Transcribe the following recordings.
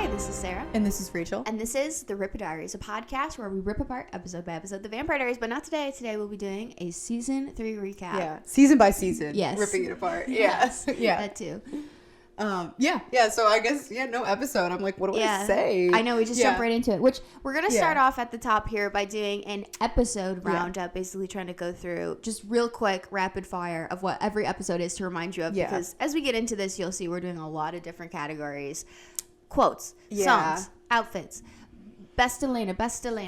Hi, this is Sarah. And this is Rachel. And this is the Rippah Diaries, a podcast where we rip apart episode by episode the Vampire Diaries, but not today. Today we'll be doing a season 3 recap. Yeah, season by season. Yes. Ripping it apart. Yes. Yeah. That too. Yeah. So I guess, no episode. I'm like, what do I say? I know, we just jump right into it, which we're going to start Yeah. off at the top here by doing an episode roundup, basically trying to go through just real quick, rapid fire of what every episode is to remind you of. Yeah. Because as we get into this, you'll see we're doing a lot of different categories. Quotes, Yeah. songs, outfits, best Delena,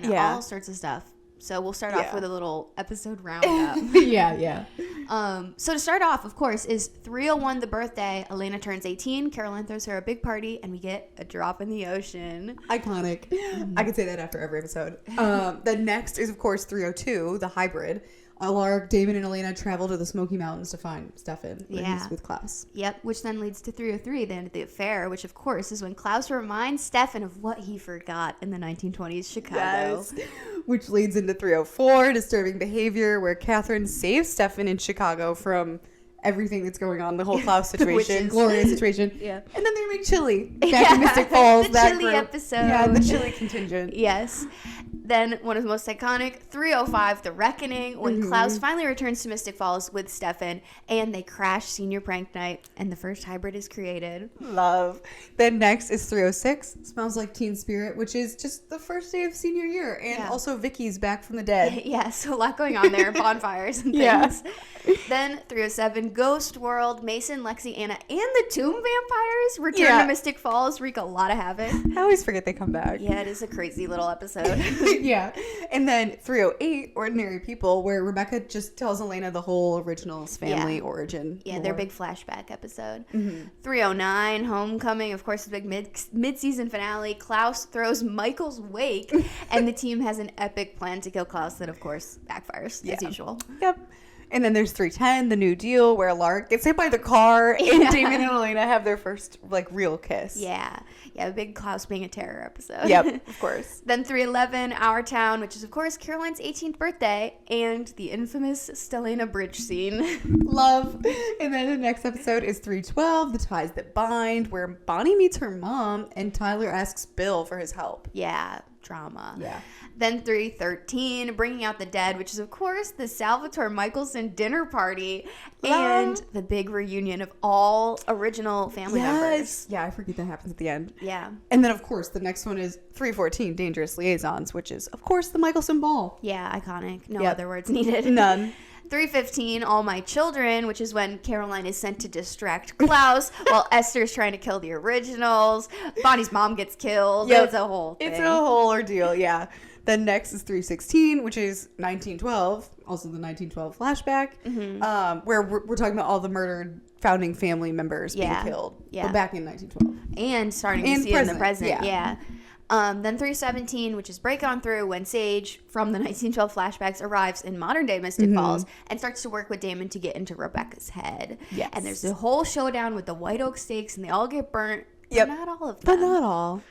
Yeah. all sorts of stuff. So we'll start off with a little episode roundup. Yeah. So to start off, of course, is 301 the birthday. Elena turns 18. Caroline throws her a big party, and we get a drop in the ocean. Iconic. I could say that after every episode. The next is, of course, 302, the hybrid. Alaric, Damon, and Elena travel to the Smoky Mountains to find Stefan, where he's with Klaus. Yep, which then leads to 303, the end of the affair, which, of course, is when Klaus reminds Stefan of what he forgot in the 1920s Chicago. Yes. Which leads into 304, disturbing behavior, where Catherine saves Stefan in Chicago from everything that's going on, the whole Klaus situation, Gloria situation. Yeah. And then they make chili. Back in Mystic Falls. The that chili group. episode. Yeah, the chili contingent. Yes. Then one of the most iconic, 305, The Reckoning, when Klaus finally returns to Mystic Falls with Stefan, and they crash senior prank night, and the first hybrid is created. Love. Then next is 306, Smells Like Teen Spirit, which is just the first day of senior year, and also Vicky's back from the dead. Yeah, so a lot going on there, bonfires and things. Yeah. Then 307, Ghost World, Mason, Lexi, Anna, and the Tomb Vampires return to Mystic Falls, wreak a lot of havoc. I always forget they come back. Yeah, it is a crazy little episode. Yeah. And then 308, Ordinary People, where Rebecca just tells Elena the whole original's family origin. Yeah, lore. their big flashback episode. 309, Homecoming, of course, the big mid-season finale. Klaus throws Michael's wake, and the team has an epic plan to kill Klaus that, of course, backfires, as usual. Yep. And then there's 310, The New Deal, where Lark gets hit by the car, and Damon and Elena have their first, real kiss. Yeah, a big Klaus being a terror episode. Yep, of course. Then 311, Our Town, which is, of course, Caroline's 18th birthday, and the infamous Stelena bridge scene. Love. And then the next episode is 312, The Ties That Bind, where Bonnie meets her mom, and Tyler asks Bill for his help. Yeah, drama. Yeah. Then 313, Bringing Out the Dead, which is, of course, the Salvatore Michelson dinner party and the big reunion of all original family members. Yeah, I forget that happens at the end. Yeah. And then, of course, the next one is 314, Dangerous Liaisons, which is, of course, the Michelson Ball. Yeah, iconic. No other words needed. None. 315, All My Children, which is when Caroline is sent to distract Klaus while Esther's trying to kill the originals. Bonnie's mom gets killed. Yep. It's a whole thing. It's a whole ordeal, yeah. Then next is 316, which is 1912, also the 1912 flashback, where we're talking about all the murdered founding family members being killed. Yeah. But back in 1912. And starting to see it in the present. Yeah. Then 317, which is Break On Through, when Sage from the 1912 flashbacks arrives in modern day Mystic Falls and starts to work with Damon to get into Rebecca's head. Yes. And there's a whole showdown with the White Oak Stakes, and they all get burnt. Yep. But not all of them. But not all.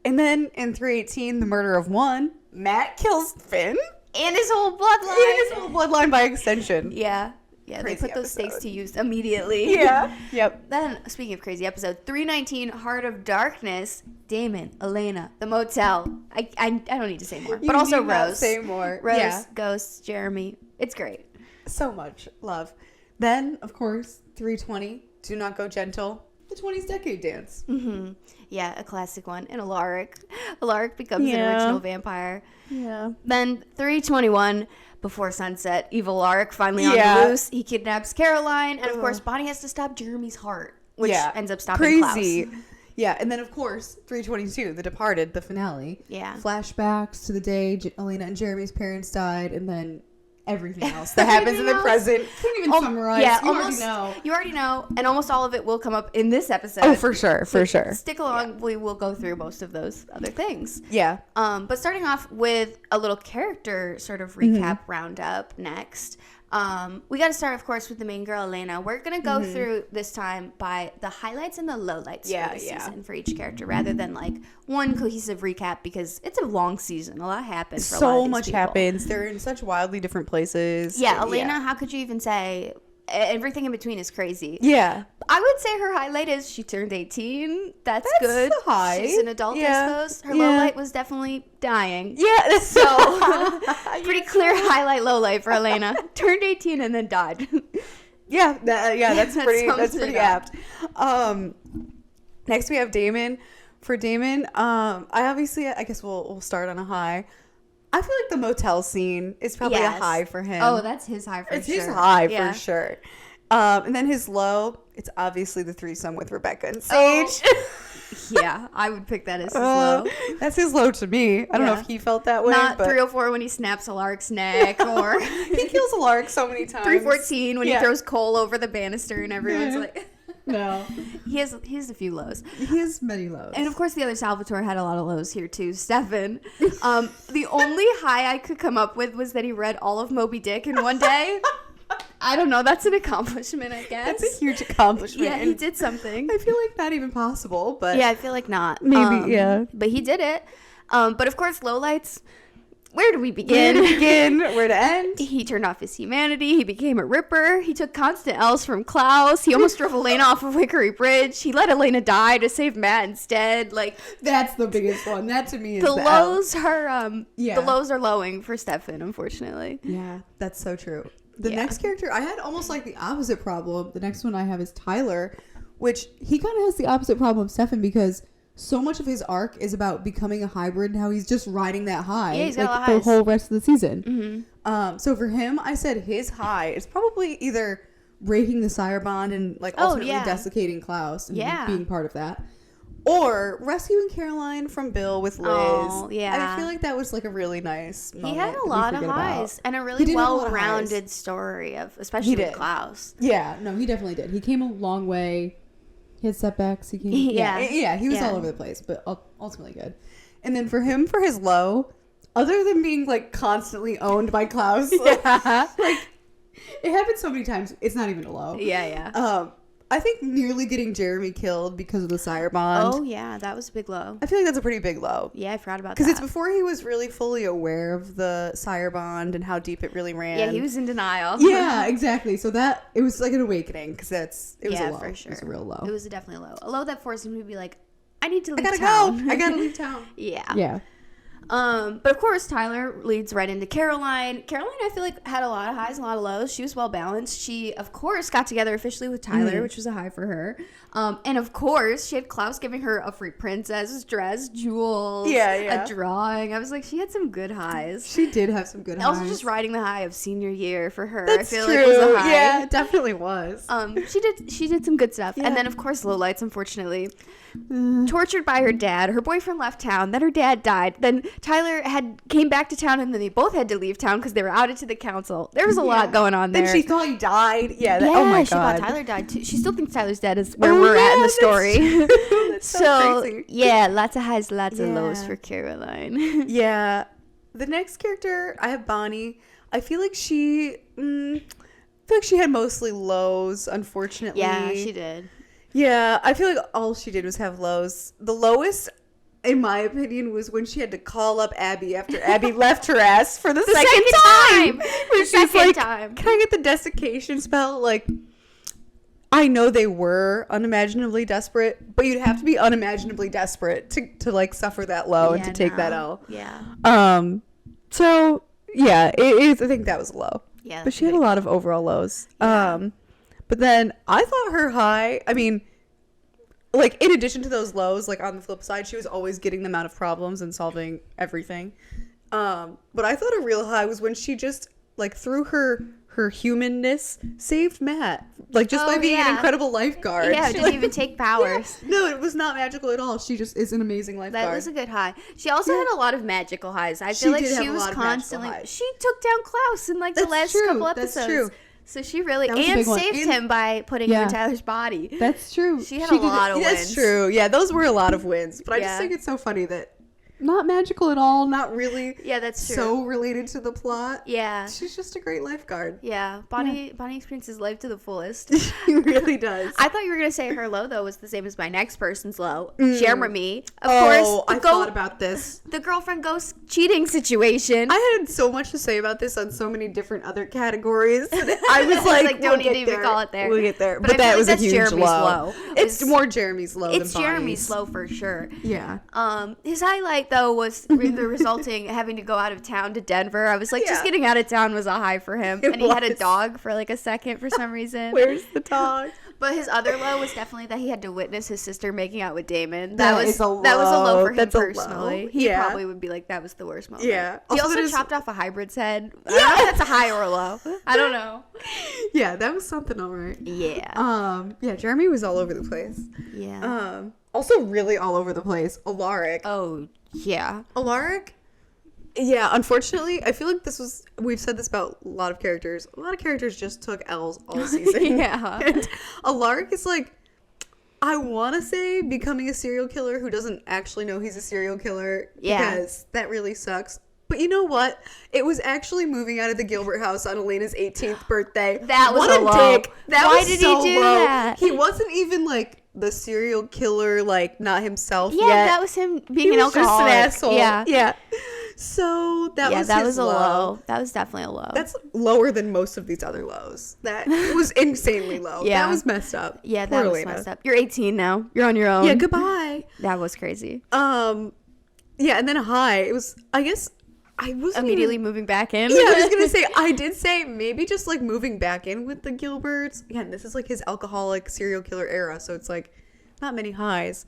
And then in 318, The Murder of One, Matt kills Finn. And his whole bloodline. And his whole bloodline by extension. Yeah. Yeah, Crazy they put those episode. stakes to use immediately. Yeah. Yep. Then, speaking of crazy episode, 319, Heart of Darkness, Damon, Elena, the motel. I don't need to say more. But also Rose. Say more. Rose, Yeah. Ghosts, Jeremy. It's great. So much love. Then, of course, 320, Do Not Go Gentle, the 20s Decade Dance. Mm-hmm. Yeah, a classic one. And Alaric. Alaric becomes an original vampire. Yeah. Then 321, Before Sunset, evil Alaric finally on the loose. He kidnaps Caroline. And, of course, Bonnie has to stop Jeremy's heart, which ends up stopping Crazy. Klaus. Yeah, and then, of course, 322, The Departed, the finale. Yeah. Flashbacks to the day Elena and Jeremy's parents died, and then everything else that happens in the present. Can't even summarize. Yeah, you almost, already know. You already know, and almost all of it will come up in this episode. Oh, for sure, for sure. Stick along. We will go through most of those other things. Yeah. But starting off with a little character sort of recap roundup next. We got to start, of course, with the main girl, Elena. We're going to go through this time by the highlights and the lowlights for the season for each character, rather than like one cohesive recap, because it's a long season. A lot happens for a lot of So these much people. happens. They're in such wildly different places. Yeah, Elena, how could you even say everything in between is crazy. Yeah. I would say her highlight is she turned 18. That's good. High. She's an adult, I suppose. Her low light was definitely dying. Yeah. So, pretty clear highlight, low light for Elena. Turned 18 and then died. Yeah, that's pretty apt. Next we have Damon. For Damon, I guess we'll start on a high. I feel like the motel scene is probably a high for him. Oh, that's his high for sure. It's his high for sure. And then his low, it's obviously the threesome with Rebecca and Sage. Yeah, I would pick that as his low. That's his low to me. I don't know if he felt that way. Not 304 when he snaps a lark's neck, or he kills a lark so many times. 314 when he throws coal over the banister and everyone's like... No. He has a few lows. He has many lows. And of course the other Salvatore had a lot of lows here too. Stefan. The only high I could come up with was that he read all of Moby Dick in one day. I don't know. That's an accomplishment, I guess. That's a huge accomplishment. Yeah, he did something. I feel like not even possible, but... Yeah, I feel like not. Maybe, But he did it. But of course, lowlights... Where do we begin? Where to end? He turned off his humanity. He became a Ripper. He took constant L's from Klaus. He almost drove Elena off of Hickory Bridge. He let Elena die to save Matt instead. Like, that's the biggest one. That to me is the lows are the lows are lowing for Stefan, unfortunately. Yeah, that's so true. The next character, I had almost like the opposite problem. The next one I have is Tyler, which he kind of has the opposite problem of Stefan because so much of his arc is about becoming a hybrid and how he's just riding that high. Yeah, he's got a lot of the highs. whole rest of the season. Mm-hmm. So for him, I said his high is probably either breaking the sire bond and like ultimately desiccating Klaus and being part of that, or rescuing Caroline from Bill with Liz. Oh, yeah. I feel like that was like a really nice moment. He had a lot of highs and a really well-rounded story of, especially with Klaus. Yeah, no, he definitely did. He came a long way. He had setbacks. He came. He was all over the place, but ultimately good. And then for him, for his low, other than being like constantly owned by Klaus, like it happened so many times. It's not even a low. Yeah. I think nearly getting Jeremy killed because of the sire bond. Oh yeah, that was a big low. I feel like that's a pretty big low. Yeah, I forgot about that. Because it's before he was really fully aware of the sire bond and how deep it really ran. Yeah, he was in denial. Yeah, exactly. So that it was like an awakening because it was a low. For sure. It was a real low. It was definitely a low. A low that forced him to be like, I need to leave town. Go. I gotta leave town. Yeah. Yeah. But of course, Tyler leads right into Caroline. Caroline, I feel like, had a lot of highs and a lot of lows. She was well balanced. She, of course, got together officially with Tyler, which was a high for her. And of course, she had Klaus giving her a free princess dress, jewels, a drawing. I was like, she had some good highs. She did have some good highs. Also, just riding the high of senior year for her. That's I feel true. like was a high. Yeah, it definitely was. She did some good stuff. And then, of course, lowlights, unfortunately. Tortured by her dad. Her boyfriend left town. Then her dad died. Then Tyler came back to town, and then they both had to leave town because they were outed to the council. There was a lot going on there. Then she thought he died. Oh my god. She thought Tyler died too. She still thinks Tyler's dead is where we're at in the story. That's so crazy. Yeah, lots of highs, lots of lows for Caroline. Yeah. The next character, I have Bonnie. I feel like she had mostly lows, unfortunately. Yeah, she did. Yeah, I feel like all she did was have lows. The lowest, in my opinion, was when she had to call up Abby after Abby left her ass for the second time. The second time. Can I get the desiccation spell? Like, I know they were unimaginably desperate, but you'd have to be unimaginably desperate to like suffer that low and to take that L. Yeah. So yeah, it is. I think that was low. Yeah. But she had a lot of overall lows. Yeah. But then I thought her high, I mean, like in addition to those lows, like on the flip side, she was always getting them out of problems and solving everything. But I thought a real high was when she just like through her humanness saved Matt, like just by being an incredible lifeguard. Yeah, it didn't even take powers. Yeah. No, it was not magical at all. She just is an amazing lifeguard. That was a good high. She also had a lot of magical highs. I feel like she was constantly. She took down Klaus in like the last couple episodes. That's true. So she really saved him by putting him in Tyler's body. That's true. She had a lot of wins. That's true. Yeah, those were a lot of wins. But I just think it's so funny that not magical at all, not really Yeah, that's true. so related to the plot. Yeah. She's just a great lifeguard. Yeah. Bonnie experiences life to the fullest. She really does. I thought you were going to say her low, though, was the same as my next person's low. Jeremy. Of course. I thought about this. The girlfriend ghost cheating situation. I had so much to say about this on so many different other categories. I was like, don't need to even call it there. We'll get there. But that like was a that's huge Jeremy's low. It's more Jeremy's low than It's Bonnie's. Jeremy's low for sure. Yeah. His highlight though was the resulting having to go out of town to Denver. I was like, just getting out of town was a high for him, and he had a dog for like a second for some reason. Where's the dog? But his other low was definitely that he had to witness his sister making out with Damon. That was is a low. That was a low for him That's a low. personally. He Yeah. probably would be like, that was the worst moment. Yeah. He Also, also chopped off a hybrid's head. I don't know if that's a high or a low. I don't know. Yeah, that was something, all right. Yeah. Yeah, Jeremy was all over the place. Yeah. Also really all over the place. Alaric. Oh, yeah. Alaric, yeah, unfortunately, I feel like we've said this about a lot of characters. A lot of characters just took L's all season. Yeah. And Alaric is like, I want to say becoming a serial killer who doesn't actually know he's a serial killer. Yeah. Because that really sucks. But you know what? It was actually moving out of the Gilbert house on Elena's 18th birthday. That was what a low. dick. That Why was did so he do low. that? He wasn't even like the serial killer, like not himself Yeah, yet. that was him being He an was just alcoholic. an asshole. Yeah. Yeah. So that was that his was a low. low. That was definitely a low. That's lower than most of these other lows. That was insanely low. Yeah. That was messed up. Yeah, Poor that was Elena. messed up. You're 18 now. You're on your own. Yeah, goodbye. That was crazy. Yeah, and then high. It was, I guess, I was Immediately moving back in. Yeah, I was gonna say, I did say maybe just like moving back in with the Gilberts. Again, this is like his alcoholic serial killer era, so it's like not many highs.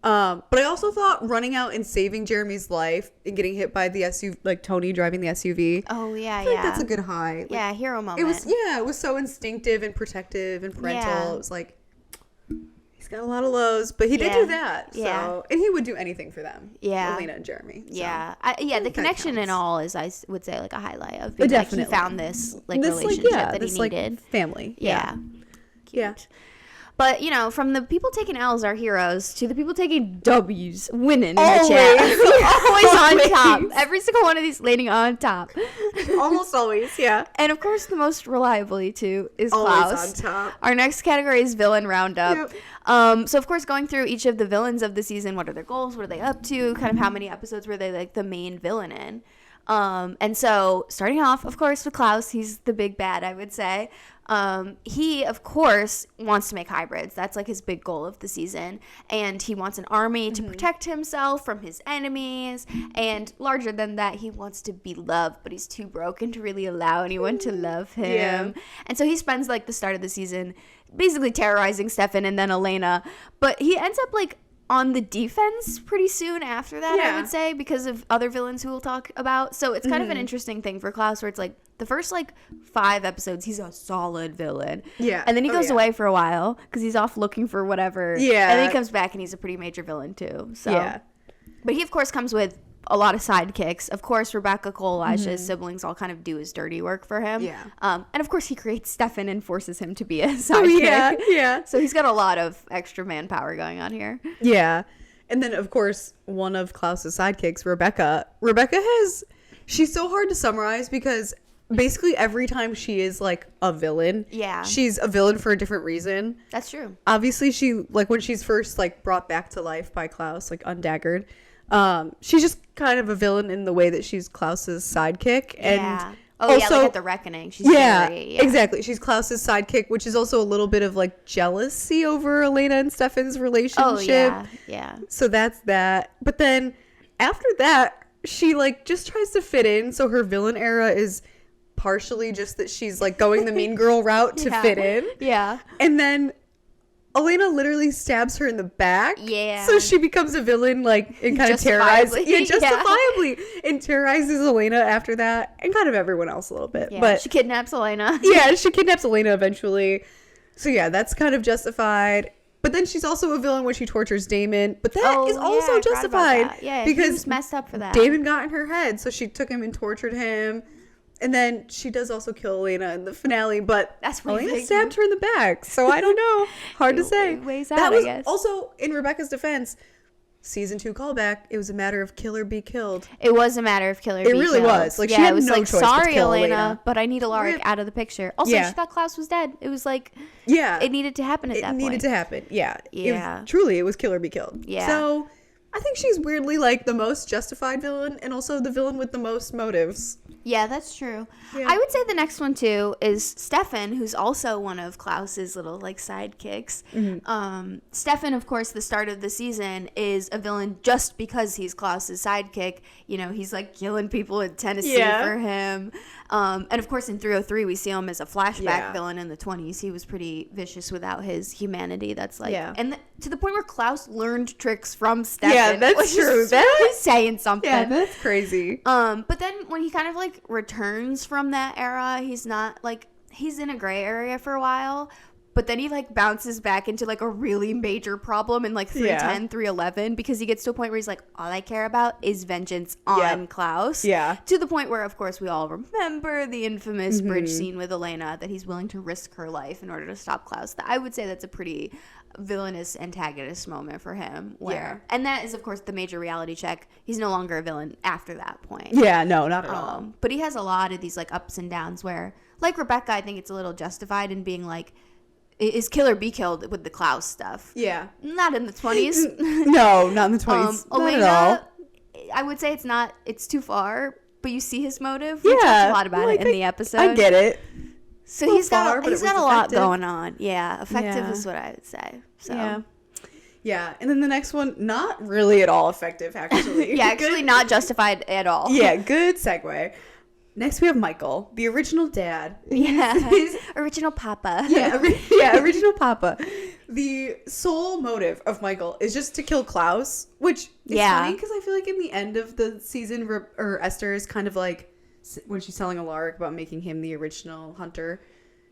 But I also thought running out and saving Jeremy's life and getting hit by the SUV, like Tony driving the SUV. Oh yeah, I think that's a good high. Like, yeah, hero moment. it was so instinctive and protective and parental. Yeah. It was like he's got a lot of lows, but he did do that. So Yeah. and he would do anything for them. Yeah. Elena and Jeremy. So. Yeah, the connection counts. and all is, I would say, like a highlight of being like he Definitely. found this relationship that he needed. Family. Yeah. Yeah. But, from the people taking L's, our heroes, to the people taking W's, winning in Always. the chat. Always on Always. top. Every single one of these landing on top. Almost always, yeah. And, of course, the most reliably, too, is Always Klaus. on top. Our next category is Villain Roundup. Yep. So, of course, going through each of the villains of the season, what are their goals? What are they up to? Kind of how many episodes were they, like, the main villain in? And so, starting off, of course, with Klaus, he's the big bad, I would say. He, of course, wants to make hybrids. That's like his big goal of the season. And he wants an army to protect himself from his enemies. And larger than that, he wants to be loved, but he's too broken to really allow anyone to love him. Yeah. And so he spends like the start of the season basically terrorizing Stefan and then Elena. But he ends up like on the defense pretty soon after that, I would say, because of other villains who we'll talk about. So it's kind of an interesting thing for Klaus where it's like the first like 5 episodes, he's a solid villain. Yeah. And then he goes away for a while because he's off looking for whatever. Yeah. And then he comes back and he's a pretty major villain too. So. Yeah. But he, of course, comes with a lot of sidekicks. Of course, Rebecca, Cole, Elijah's siblings all kind of do his dirty work for him. Yeah. And of course, he creates Stefan and forces him to be a sidekick. Yeah. So he's got a lot of extra manpower going on here. Yeah. And then, of course, one of Klaus's sidekicks, Rebecca. She's so hard to summarize because basically every time she is like a villain, she's a villain for a different reason. That's true. Obviously, she, like, when she's first like brought back to life by Klaus, like undaggered, she's just kind of a villain in the way that she's Klaus's sidekick. And also, like at the Reckoning. She's very, exactly. She's Klaus's sidekick, which is also a little bit of like jealousy over Elena and Stefan's relationship. Oh, yeah. So that's that. But then after that, she like just tries to fit in. So her villain era is partially just that she's like going the mean girl route to fit in. Yeah. And then Elena literally stabs her in the back. Yeah. So she becomes a villain, like, and kind of terrorizes. Yeah, justifiably. And terrorizes Elena after that, and kind of everyone else a little bit. Yeah. But she kidnaps Elena. Yeah, she kidnaps Elena eventually. So yeah, that's kind of justified. But then she's also a villain when she tortures Damon. But that is also justified. Yeah, because he was messed up for that. Damon got in her head, so she took him and tortured him. And then she does also kill Elena in the finale, but Elena stabbed her in the back. So I don't know. Hard to say. Ways out, that was I guess. also, in Rebecca's defense, season 2 callback, it was a matter of kill or be killed. It was a matter of kill or be killed. It really was. Like, yeah, she had it was no like, choice but to sorry, kill Elena, but I need Alaric out of the picture. Also, she thought Klaus was dead. It was like, it needed to happen at that point. It needed to happen. Yeah. Yeah. Truly, it was kill or be killed. Yeah. So, I think she's weirdly, like, the most justified villain and also the villain with the most motives. Yeah, that's true. Yeah. I would say the next one, too, is Stefan, who's also one of Klaus's little, like, sidekicks. Mm-hmm. Stefan, of course, the start of the season, is a villain just because he's Klaus's sidekick. You know, he's, like, killing people in Tennessee for him. And, of course, in 303, we see him as a flashback villain in the 20s. He was pretty vicious without his humanity. That's, like... Yeah. And to the point where Klaus learned tricks from Stefan. Yeah, that's true. That's saying something. Yeah, that's crazy. But then when he kind of, like, returns from that era, he's not, like, he's in a gray area for a while, but then he, like, bounces back into, like, a really major problem in, like, 310, 311, because he gets to a point where he's like, all I care about is vengeance on Klaus. Yeah. To the point where, of course, we all remember the infamous bridge scene with Elena, that he's willing to risk her life in order to stop Klaus. I would say that's a pretty villainous antagonist moment for him, where and that is, of course, the major reality check. He's no longer a villain after that point. Yeah, no, not at all. But he has a lot of these, like, ups and downs where, like Rebecca, I think it's a little justified in being like, is kill or be killed with the Klaus stuff. Yeah. Not in the 20s. No, not in the 20s. Not Elena, at all. I would say it's too far, but you see his motive. We talked a lot about it in the episode. I get it. So he's got a lot going on. Yeah, effective is what I would say. So yeah, and then the next one, not really at all effective, actually. Yeah, actually not justified at all. Yeah, good segue. Next we have Michael, the original dad. Yeah, original papa. Original papa. The sole motive of Michael is just to kill Klaus, which is funny because I feel like in the end of the season, Esther is kind of like, when she's telling Alaric about making him the original hunter,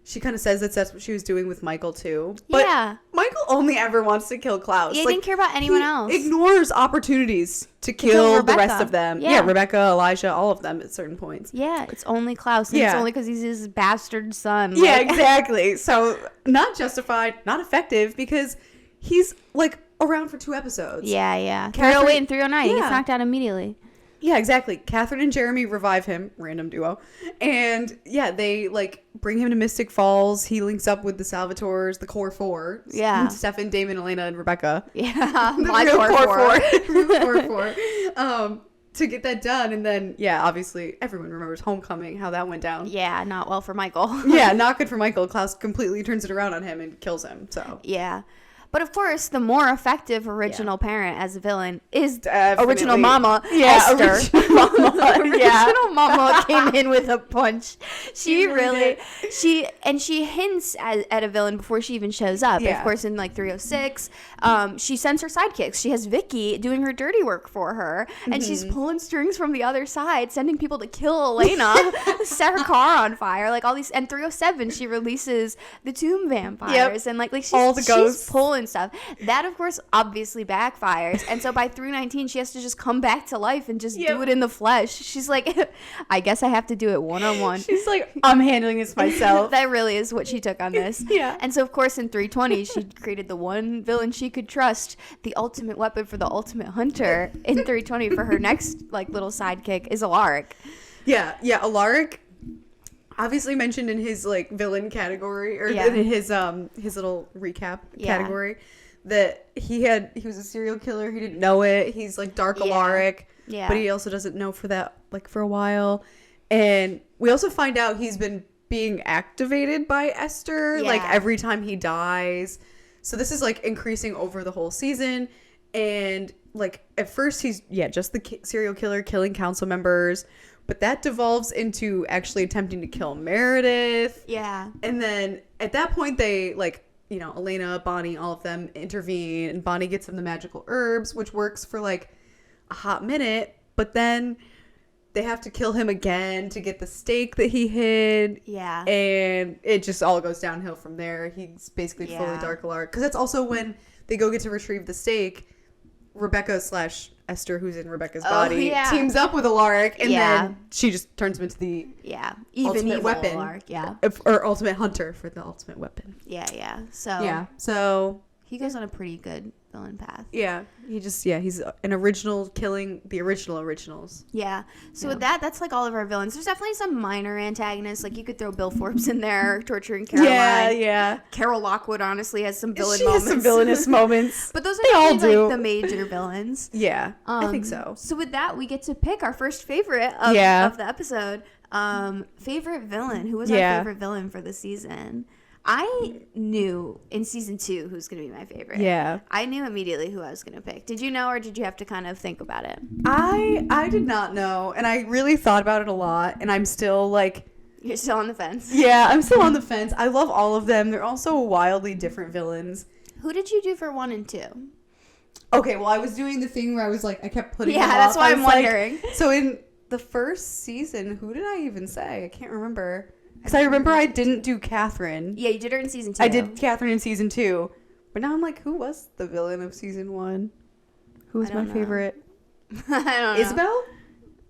she kind of says that's what she was doing with Michael too. But Michael only ever wants to kill Klaus. Yeah, he didn't care about anyone else. Ignores opportunities to kill the rest of them. Yeah, Rebecca, Elijah, all of them at certain points. Yeah, it's only Klaus. And it's only because he's his bastard son. Yeah, exactly. So not justified, not effective, because he's like around for 2 episodes. Yeah. 308 and 309. He gets knocked out immediately. Yeah, exactly. Catherine and Jeremy revive him, random duo. And they like bring him to Mystic Falls. He links up with the Salvatores, the core 4. Yeah. Stefan, Damon, Elena, and Rebecca. Yeah. My core 4. To get that done. And then, obviously everyone remembers Homecoming, how that went down. Yeah, not well for Michael. Yeah, not good for Michael. Klaus completely turns it around on him and kills him. So yeah. But of course, the more effective original parent as a villain is original mama, Esther. Original mama came in with a punch. She hints at a villain before she even shows up. Of course, in like 306, she sends her sidekicks. She has Vicky doing her dirty work for her, and she's pulling strings from the other side, sending people to kill Elena, set her car on fire, like all these. And 307, she releases the tomb vampires, and like she's all the ghosts. She's pulling stuff that, of course, obviously backfires, and so by 319 she has to just come back to life and just do it in the flesh. She's like, I guess I have to do it one-on-one. She's like, I'm handling this myself. That really is what she took on this. And so of course in 320 she created the one villain she could trust, the ultimate weapon for the ultimate hunter. In 320 for her next like little sidekick is Alaric. Alaric, obviously mentioned in his like villain category, or in his little recap category, that he was a serial killer. He didn't know it. He's like Dark Alaric, but he also doesn't know for that, like, for a while. And we also find out he's been being activated by Esther like every time he dies. So this is like increasing over the whole season. And like at first he's just the serial killer killing council members, but that devolves into actually attempting to kill Meredith. And then at that point they like, Elena, Bonnie, all of them intervene, and Bonnie gets him the magical herbs, which works for like a hot minute, but then they have to kill him again to get the stake that he hid. And it just all goes downhill from there. He's basically fully Dark Alaric. Because that's also when they go get to retrieve the stake, Rebecca / Esther, who's in Rebecca's body, teams up with Alaric, and then she just turns him into the ultimate weapon. Alaric, or ultimate hunter for the ultimate weapon. So He goes on a pretty good villain path. Yeah. He's an original killing the originals. Yeah. So with that's like all of our villains. There's definitely some minor antagonists. Like you could throw Bill Forbes in there, torturing Caroline. Yeah. Carol Lockwood honestly has some villain She moments. has some villainous moments. But those are They all definitely do. like the major villains. Yeah. I think so. So with that, we get to pick our first favorite of the episode. Favorite villain. Who was our favorite villain for the season? I knew in season 2 who's going to be my favorite. Yeah. I knew immediately who I was going to pick. Did you know, or did you have to kind of think about it? I did not know, and I really thought about it a lot, and I'm still like... You're still on the fence? Yeah, I'm still on the fence. I love all of them. They're all so wildly different villains. Who did you do for 1 and 2? Okay, well, I was doing the thing where I was like, I kept putting them that's off. why I'm wondering. So in the first season, who did I even say? I can't remember. Because I remember I didn't do Catherine. Yeah, you did her in season 2. I did Catherine in season 2. But now I'm like, who was the villain of season 1? Who was my favorite? I don't know. Isabel?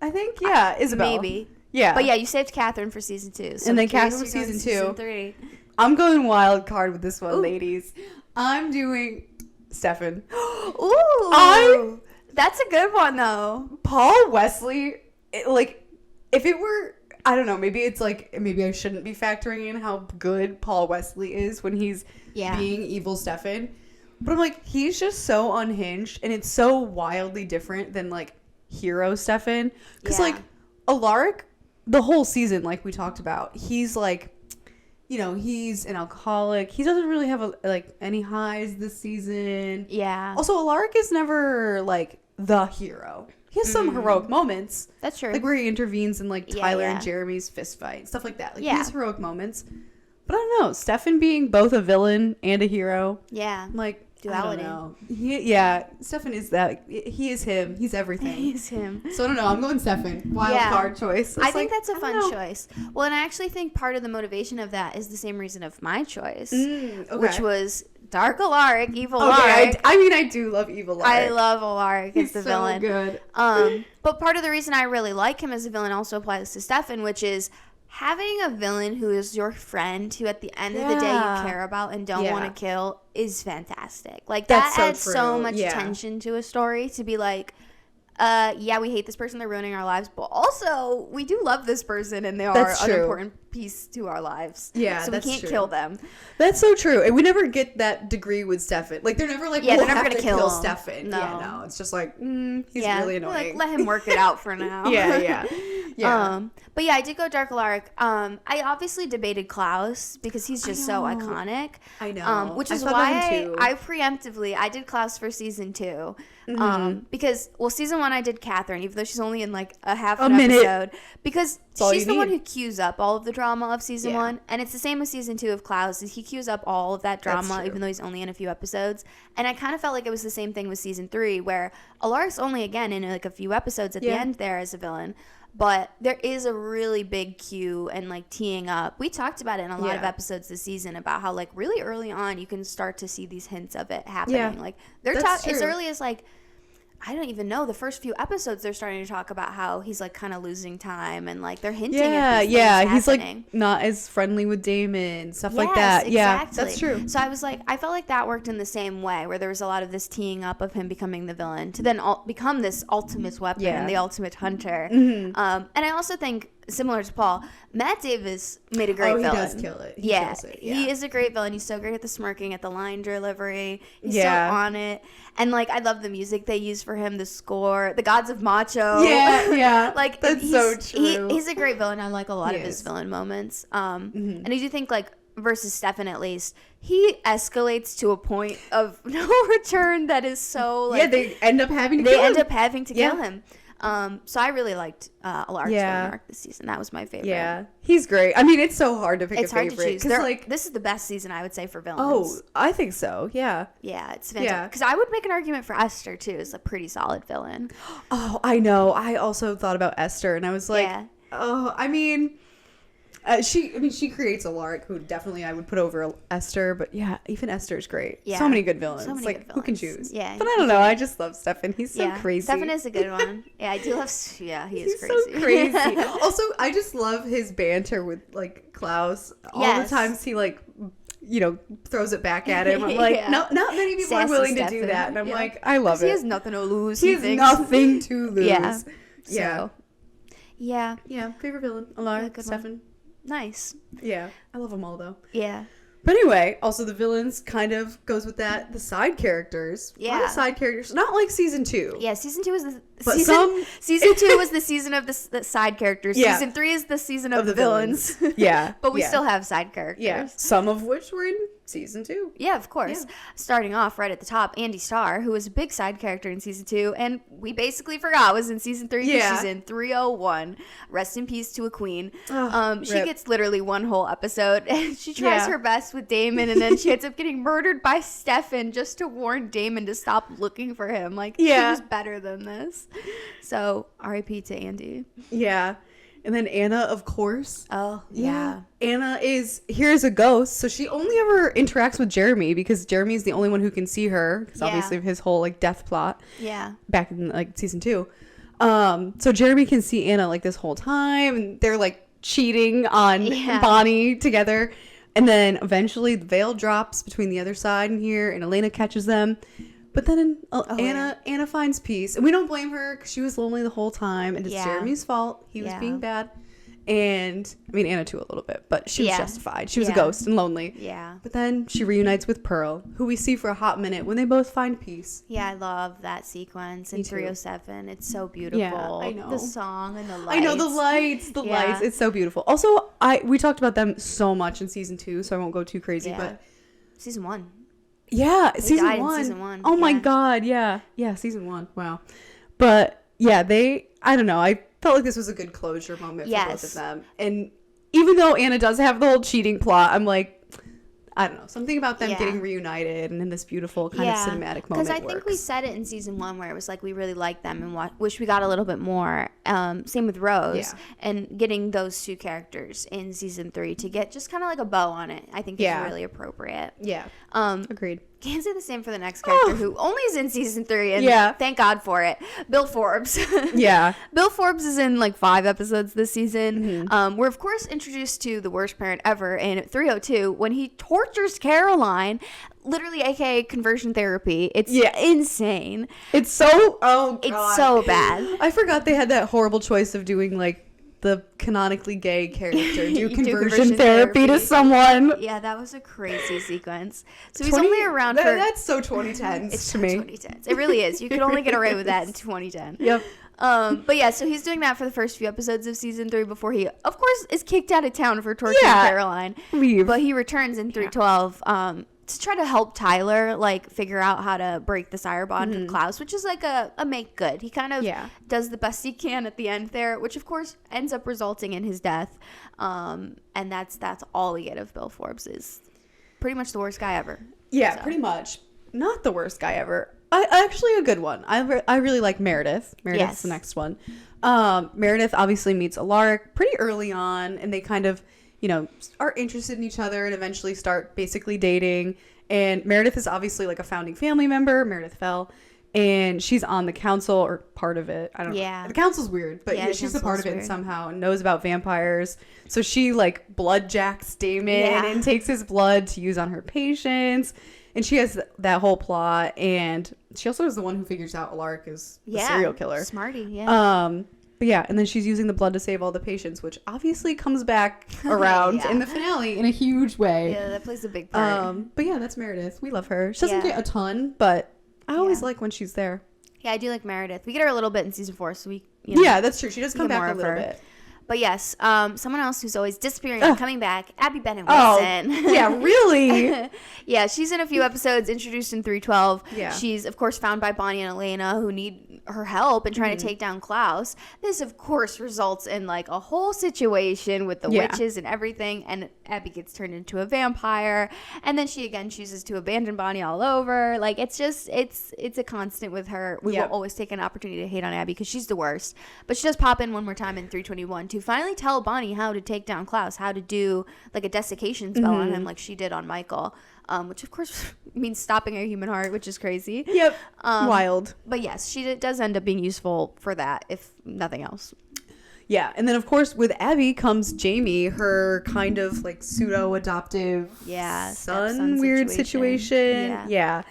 I think? Yeah, Isabel. Maybe. Yeah. But yeah, you saved Catherine for season 2. So and then I'm curious Catherine for who's going season to 2. 3. I'm going wild card with this one, Ooh. ladies. I'm doing Stefan. Ooh. That's a good one, though. Paul Wesley, if it were... I don't know, maybe it's like, maybe I shouldn't be factoring in how good Paul Wesley is when he's being evil Stefan. But I'm like, he's just so unhinged, and it's so wildly different than, like, hero Stefan. Because, like, Alaric, the whole season, like we talked about, he's, like, you know, he's an alcoholic. He doesn't really have, any highs this season. Yeah. Also, Alaric is never, like, the hero. He has some heroic moments. That's true. Like where he intervenes in like Tyler and Jeremy's fist fight, stuff like that. Like he has heroic moments. But I don't know, Stefan being both a villain and a hero. Yeah. Like duality. I don't know. Stefan is that. He is him. He's everything. He is him. So I don't know. I'm going Stefan. Wild card choice. I think that's a fun choice. Well, and I actually think part of the motivation of that is the same reason of my choice, which was Dark Alaric, evil Alaric. I do love evil Alaric. I love Alaric as the villain. Good. But part of the reason I really like him as a villain also applies to Stefan, which is having a villain who is your friend, who at the end of the day you care about and don't want to kill, is fantastic. Like that adds so much tension to a story, to be like, we hate this person, they're ruining our lives, but also we do love this person and they are an important piece to our lives. Yeah, so we can't kill them. That's so true. And we never get that degree with Stefan. Like they're never like, they're never gonna kill Stefan. No. Yeah, no, it's just like, he's really annoying. Like, let him work it out for now. Yeah. But yeah, I did go Dark Alaric. I obviously debated Klaus because he's just so iconic. I know. Which is why I preemptively I did Klaus for season 2. Because season 1 I did Catherine, even though she's only in like a half an episode, because she's the one who cues up all of the drama of season 1, and it's the same with season 2 of Klaus. He cues up all of that drama, even though he's only in a few episodes. And I kind of felt like it was the same thing with season 3, where Alaric's only again in like a few episodes at the end there as a villain. But there is a really big cue and like teeing up. We talked about it in a lot of episodes this season about how like really early on you can start to see these hints of it happening. Yeah, like they're as early as like, I don't even know, the first few episodes they're starting to talk about how he's like kind of losing time and like they're hinting at these things he's happening. Like not as friendly with Damon, stuff like that. Exactly. Yeah, that's true. So I was like, I felt like that worked in the same way, where there was a lot of this teeing up of him becoming the villain to then become this ultimate weapon and the ultimate hunter. And I also think, similar to Paul, Matt Davis made a great villain. He does kill it. He kills it. He is a great villain. He's so great at the smirking, at the line delivery. He's so on it. And like, I love the music they use for him, the score, the Gods of Macho. Yeah. Like that's so true. He's a great villain. I like a lot of his villain moments. And I do think like versus Stefan at least, he escalates to a point of no return that is so like they end up having to kill him. So I really liked Alaric's villain arc this season. That was my favorite. Yeah, he's great. I mean, it's so hard to pick a favorite. It's hard to choose. Like, this is the best season, I would say, for villains. Oh, I think so. Yeah. Yeah, it's fantastic. Because I would make an argument for Esther, too, as a pretty solid villain. Oh, I know. I also thought about Esther, and I was like, I mean... she creates Alaric, who definitely I would put over Esther, but yeah, even Esther's great. Yeah. So many good villains. Good villains. Who can choose? Yeah. But I don't know. I just love Stefan. He's so crazy. Stefan is a good one. Yeah, I do love. Yeah, he's crazy. So crazy. Also, I just love his banter with like Klaus. All the times he like throws it back at him. I'm like, Yeah. no, not many people Sassy are willing to Stefan. do that. And I'm Yeah. like, I love 'Cause it. he has nothing to lose. He has thinks. nothing to lose. Yeah. Yeah. So, yeah. Yeah. Favorite villain. Alar, good Stefan. Nice. Yeah. I love them all though. Yeah. But anyway, also the villains kind of goes with that. The side characters. A lot Yeah. of side characters. Not like season 2. Yeah, season 2 was the But season 2 was the season of the side characters. Yeah. Season 3 is the season of the villains. Yeah. But we yeah. still have side characters. Yeah. Some of which were in season 2. Yeah, of course. Yeah. Starting off right at the top, Andy Starr, who was a big side character in season 2, and we basically forgot was in season 3 because Yeah. she's in 301. Rest in peace to a queen. She rip. gets literally one whole episode, and she tries Yeah. her best with Damon, and then she ends up getting murdered by Stefan just to warn Damon to stop looking for him. Like, she Yeah. was better than this. So, R.I.P. to Andy. Yeah. And then Anna, of course. Oh, yeah. Anna is here as a ghost, so she only ever interacts with Jeremy because Jeremy is the only one who can see her because Yeah. obviously of his whole like death plot Yeah. back in like season 2. So Jeremy can see Anna like this whole time, and they're like cheating on Yeah. Bonnie together. And then eventually the veil drops between the other side and here, and Elena catches them. But then Anna finds peace, and we don't blame her because she was lonely the whole time, and it's Yeah. Jeremy's fault. He was Yeah. being bad, and I mean Anna too a little bit, but she was Yeah. justified. She was a Yeah. ghost and lonely. Yeah. But then she reunites with Pearl, who we see for a hot minute when they both find peace. Yeah, I love that sequence in Me too. 307. It's so beautiful. Yeah, I know. The song and the lights. I know the lights. Yeah. Lights. It's so beautiful. Also, we talked about them so much in season 2, so I won't go too crazy. Yeah. But Season 1. yeah, They season died in 1. season 1. Oh my Yeah. god, yeah, season 1. Wow. But yeah, I don't know. I felt like this was a good closure moment for both of them. And even though Anna does have the whole cheating plot, I'm like, I don't know, something about them Yeah. getting reunited and in this beautiful kind of cinematic moment. Because I think we works. said it in season 1 where it was like we really liked them and wish we got a little bit more. Same with Rose. Yeah. And getting those two characters in season 3 to get just kind of like a bow on it, I think is really appropriate. Yeah. Agreed. Can't say the same for the next character who only is in season 3, and Yeah. thank God for it. Bill Forbes. Yeah. Bill Forbes is in like 5 episodes this season. We're of course introduced to the worst parent ever in 302 when he tortures Caroline, literally aka conversion therapy. It's insane. It's so It's so bad. I forgot they had that horrible choice of doing like the canonically gay character do conversion therapy to someone. Yeah, that was a crazy sequence. So he's only around for that's so 2010s it's to me. 2010s. It really is. You could only get away with that in 2010. Yep. But yeah, so he's doing that for the first few episodes of season 3 before he, of course, is kicked out of town for torturing Caroline. Leave. But he returns in 312 to try to help Tyler like figure out how to break the sire bond with Klaus, which is like a make good. He kind of does the best he can at the end there, which of course ends up resulting in his death. And that's all we get of Bill Forbes is pretty much the worst guy ever. Yeah, pretty much. Not the worst guy ever. Actually a good one. I really like Meredith. Meredith's the next one. Meredith obviously meets Alaric pretty early on, and they kind of, are interested in each other and eventually start basically dating. And Meredith is obviously like a founding family member, Meredith Fell, and she's on the council or part of it. I don't know. The council's weird, but she's a part of it somehow and knows about vampires. So she like bloodjacks Damon and takes his blood to use on her patients. And she has that whole plot, and she also is the one who figures out Alaric is the serial killer. Smarty, But yeah, and then she's using the blood to save all the patients, which obviously comes back around in the finale in a huge way. Yeah, that plays a big part. But yeah, that's Meredith. We love her. She doesn't get a ton, but I always like when she's there. Yeah, I do like Meredith. We get her a little bit in season 4, so we yeah, that's true. She does come back a little bit. But yes, someone else who's always disappearing and coming back, Abby Bennett Wilson. Yeah, really? Yeah, she's in a few episodes, introduced in 312. Yeah. She's, of course, found by Bonnie and Elena, who need her help in trying to take down Klaus. This, of course, results in, like, a whole situation with the witches and everything, and Abby gets turned into a vampire, and then she, again, chooses to abandon Bonnie all over. Like, it's just, it's a constant with her. We will always take an opportunity to hate on Abby, because she's the worst. But she does pop in one more time in 321 to finally tell Bonnie how to take down Klaus, how to do like a desiccation spell on him like she did on Michael, which of course means stopping a human heart, which is crazy. Yep. Wild. But yes, she does end up being useful for that, if nothing else. Yeah, and then of course with Abby comes Jamie, her kind of like pseudo adoptive son weird situation. Yeah.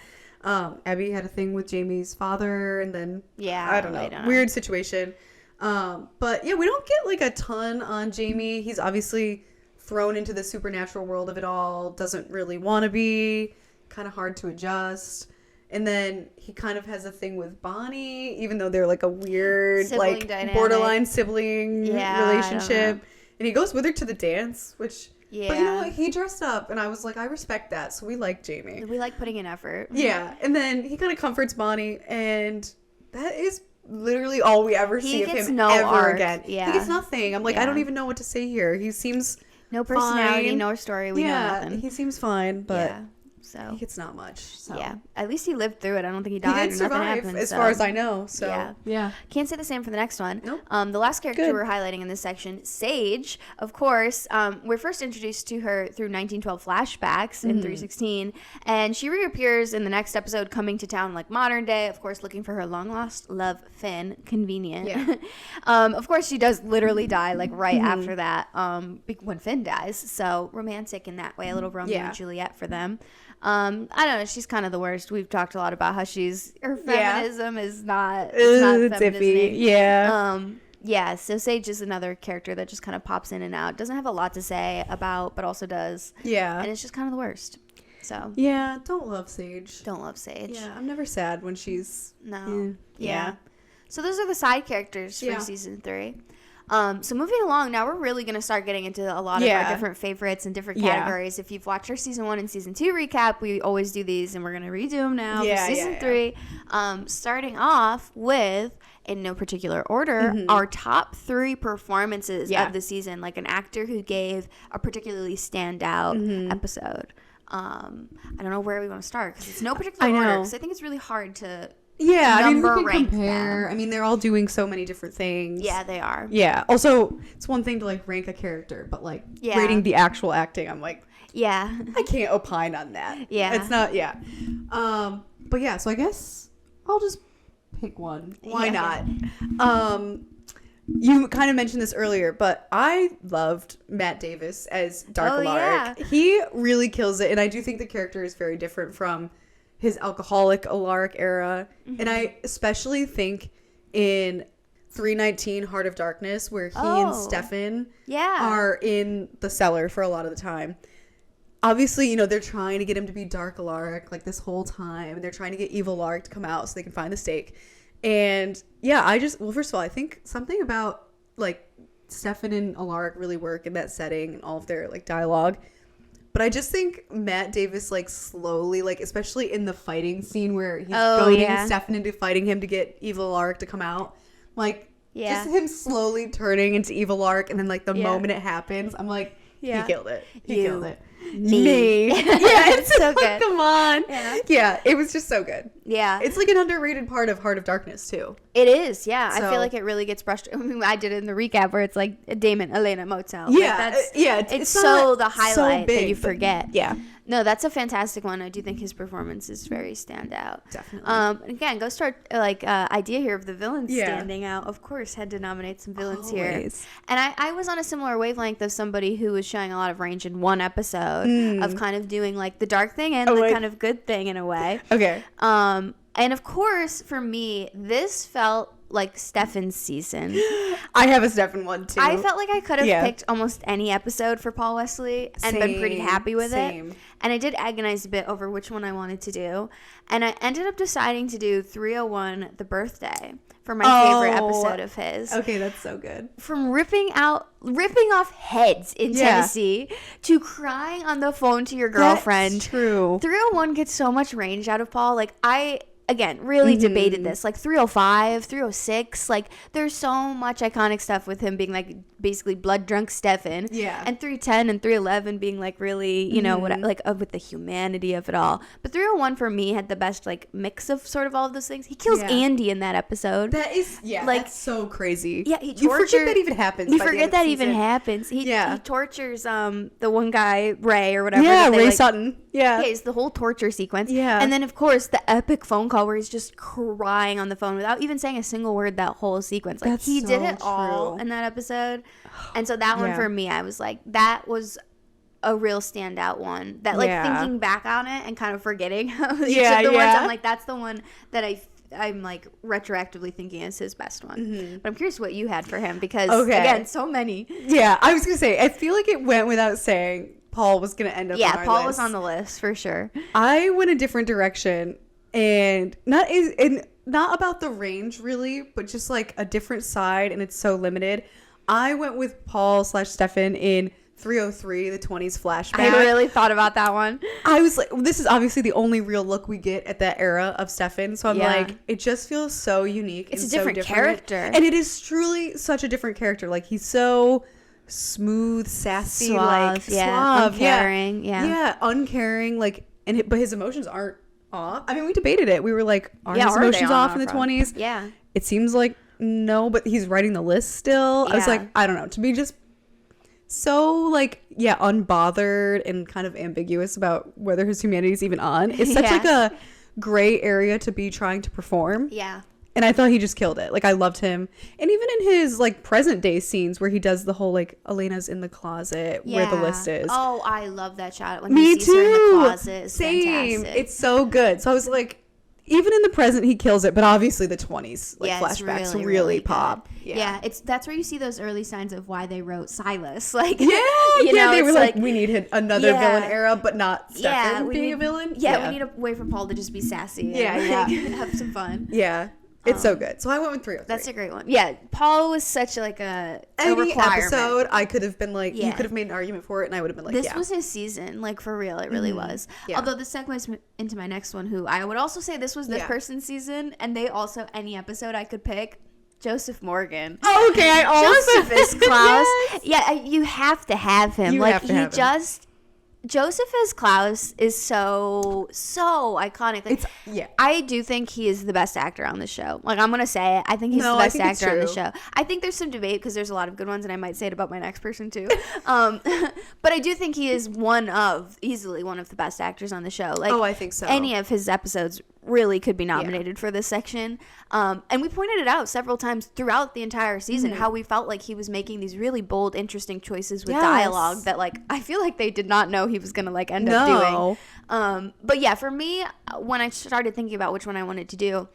Abby had a thing with Jamie's father, and then I don't know, weird situation. But yeah, we don't get like a ton on Jamie. He's obviously thrown into the supernatural world of it all, doesn't really want to be, kind of hard to adjust. And then he kind of has a thing with Bonnie, even though they're like a weird, sibling like dynamic. Borderline sibling relationship. And he goes with her to the dance, which, but you know what? He dressed up, and I was like, I respect that. So we like Jamie. We like putting in effort. Yeah. And then he kind of comforts Bonnie, and that is literally all we ever see of him ever again. Yeah. He gets nothing. I'm like, I don't even know what to say here. He seems no personality, fine. No story. We know nothing. He seems fine, but. Yeah. So it's not much. So. Yeah, at least he lived through it. I don't think he died. He did survive, as far as I know. So yeah. Can't say the same for the next one. Nope. The last character we're highlighting in this section, Sage. Of course, we're first introduced to her through 1912 flashbacks in 316, and she reappears in the next episode, coming to town like modern day. Of course, looking for her long lost love, Finn. Convenient. Yeah. Of course, she does literally die like right after that. When Finn dies, so romantic in that way. A little Romeo and Juliet for them. I don't know. She's kind of the worst. We've talked a lot about how her feminism is not, it's iffy. Yeah. So Sage is another character that just kind of pops in and out. Doesn't have a lot to say about, but also does. Yeah. And it's just kind of the worst. So. Yeah. Don't love Sage. Yeah. I'm never sad when she's. No. Yeah. So those are the side characters for season 3. So moving along, now we're really going to start getting into a lot of our different favorites and different categories. If you've watched our season 1 and season 2 recap, we always do these, and we're going to redo them now for season 3. Starting off with, in no particular order, our top 3 performances of the season, like an actor who gave a particularly standout episode. I don't know where we want to start because it's no particular order, because I think it's really hard to... Yeah, I mean, we can compare. I mean, they're all doing so many different things. Yeah, they are. Yeah. Also, it's one thing to, like, rank a character, but, like, rating the actual acting, I'm like... Yeah. I can't opine on that. Yeah. It's not... Yeah. But, yeah, so I guess I'll just pick one. Why not? You kind of mentioned this earlier, but I loved Matt Davis as Dark Alaric. Yeah. He really kills it, and I do think the character is very different from... his alcoholic Alaric era. And I especially think in 319 Heart of Darkness, where he and Stefan are in the cellar for a lot of the time. Obviously, you know, they're trying to get him to be Dark Alaric like this whole time, and they're trying to get evil Alaric to come out so they can find the stake. And yeah, first of all, I think something about like Stefan and Alaric really work in that setting and all of their like dialogue. But I just think Matt Davis, like, slowly, like, especially in the fighting scene where he's goading Stefan into fighting him to get Evil Alaric to come out. Like, just him slowly turning into Evil Alaric, and then, like, the moment it happens, I'm like, he killed it. He killed it. Me. Yeah, it's so good. Come on. Yeah, it was just so good. Yeah. It's like an underrated part of Heart of Darkness, too. It is, yeah. So, I feel like it really gets brushed. I mean, I did it in the recap where it's like Damon, Elena, Motel. Yeah. Like it's so the highlight that you forget. Yeah. No, that's a fantastic one. I do think his performance is very standout. Definitely. Again, go start idea here of the villains standing out. Of course, had to nominate some villains here. And I was on a similar wavelength of somebody who was showing a lot of range in one episode of kind of doing like the dark thing and the kind of good thing in a way. Okay. And of course, for me, this felt like Stefan's season. I have a Stefan one too. I felt like I could have picked almost any episode for Paul Wesley and been pretty happy with it. And I did agonize a bit over which one I wanted to do. And I ended up deciding to do 301 The Birthday for my favorite episode of his. Okay, that's so good. From ripping off heads in Tennessee to crying on the phone to your girlfriend. That's true. 301 gets so much range out of Paul. Like, again, really debated this. Like 305, 306, like there's so much iconic stuff with him being like basically blood drunk Stefan. Yeah. And 310 and 311 being like really, you know, what like with the humanity of it all. But 301 for me had the best like mix of sort of all of those things. He kills Andy in that episode. That is like that's so crazy. Yeah, you forget that even happens. You forget that even happens. He tortures the one guy, Ray or whatever. Yeah, Ray Sutton. Yeah. Yeah, it's the whole torture sequence. Yeah. And then of course the epic phone call where he's just crying on the phone without even saying a single word that whole sequence. Like that's he so did it true. all in that episode. And so that one for me, I was like, that was a real standout one. That like thinking back on it and kind of forgetting each of the ones, I'm like, that's the one that I'm like retroactively thinking is his best one. But I'm curious what you had for him because again, so many. Yeah, I was gonna say, I feel like it went without saying Paul was gonna end up on our Paul list. was on the list for sure. I went a different direction, and not about the range really, but just like a different side, and it's so limited. I went with Paul/Stefan in 303, the 20s flashback. I really thought about that one. I was like, this is obviously the only real look we get at that era of Stefan. So I'm like, it just feels so unique. It's and a different character. And it is truly such a different character. Like, he's so smooth, sassy, suave, uncaring. Yeah, uncaring. Like, but his emotions aren't off. I mean, we debated it. We were like, are his emotions off in the 20s? Yeah. It seems like no, but he's writing the list still. I was like, I don't know. To be just so like unbothered and kind of ambiguous about whether his humanity is even on. It's such like a gray area to be trying to perform. Yeah. And I thought he just killed it. Like, I loved him. And even in his like present day scenes where he does the whole like Elena's in the closet where the list is. Oh, I love that shot when he sees her in the closet. It's fantastic. It's so good. So I was like, even in the present he kills it, but obviously the 20s like flashbacks really pop. Yeah, that's where you see those early signs of why they wrote Silas. Like, you know, they were like, we need another villain era, but not Stefan being a villain. Yeah, we need a way for Paul to just be sassy. And have some fun. Yeah. It's so good. So I went with 303. That's a great one. Yeah, Paul was such like a requirement. Episode, I could have been like, you could have made an argument for it, and I would have been like, this was his season, like for real, it really was. Yeah. Although this segues into my next one, who I would also say this was this person's season, and they also, any episode I could pick, Joseph Morgan. Oh, okay, I also Joseph is Klaus. Yeah, you have to have him. Joseph as Klaus is so iconic. Like, I do think he is the best actor on the show. Like, I'm gonna say it. I think he's the best actor on the show. I think there's some debate because there's a lot of good ones, and I might say it about my next person too. But I do think he is easily one of the best actors on the show. Like, I think so. Any of his episodes really could be nominated for this section. And we pointed it out several times throughout the entire season, how we felt like he was making these really bold, interesting choices with dialogue that, like, I feel like they did not know he was going to, like, end up doing. But yeah, for me, when I started thinking about which one I wanted to do,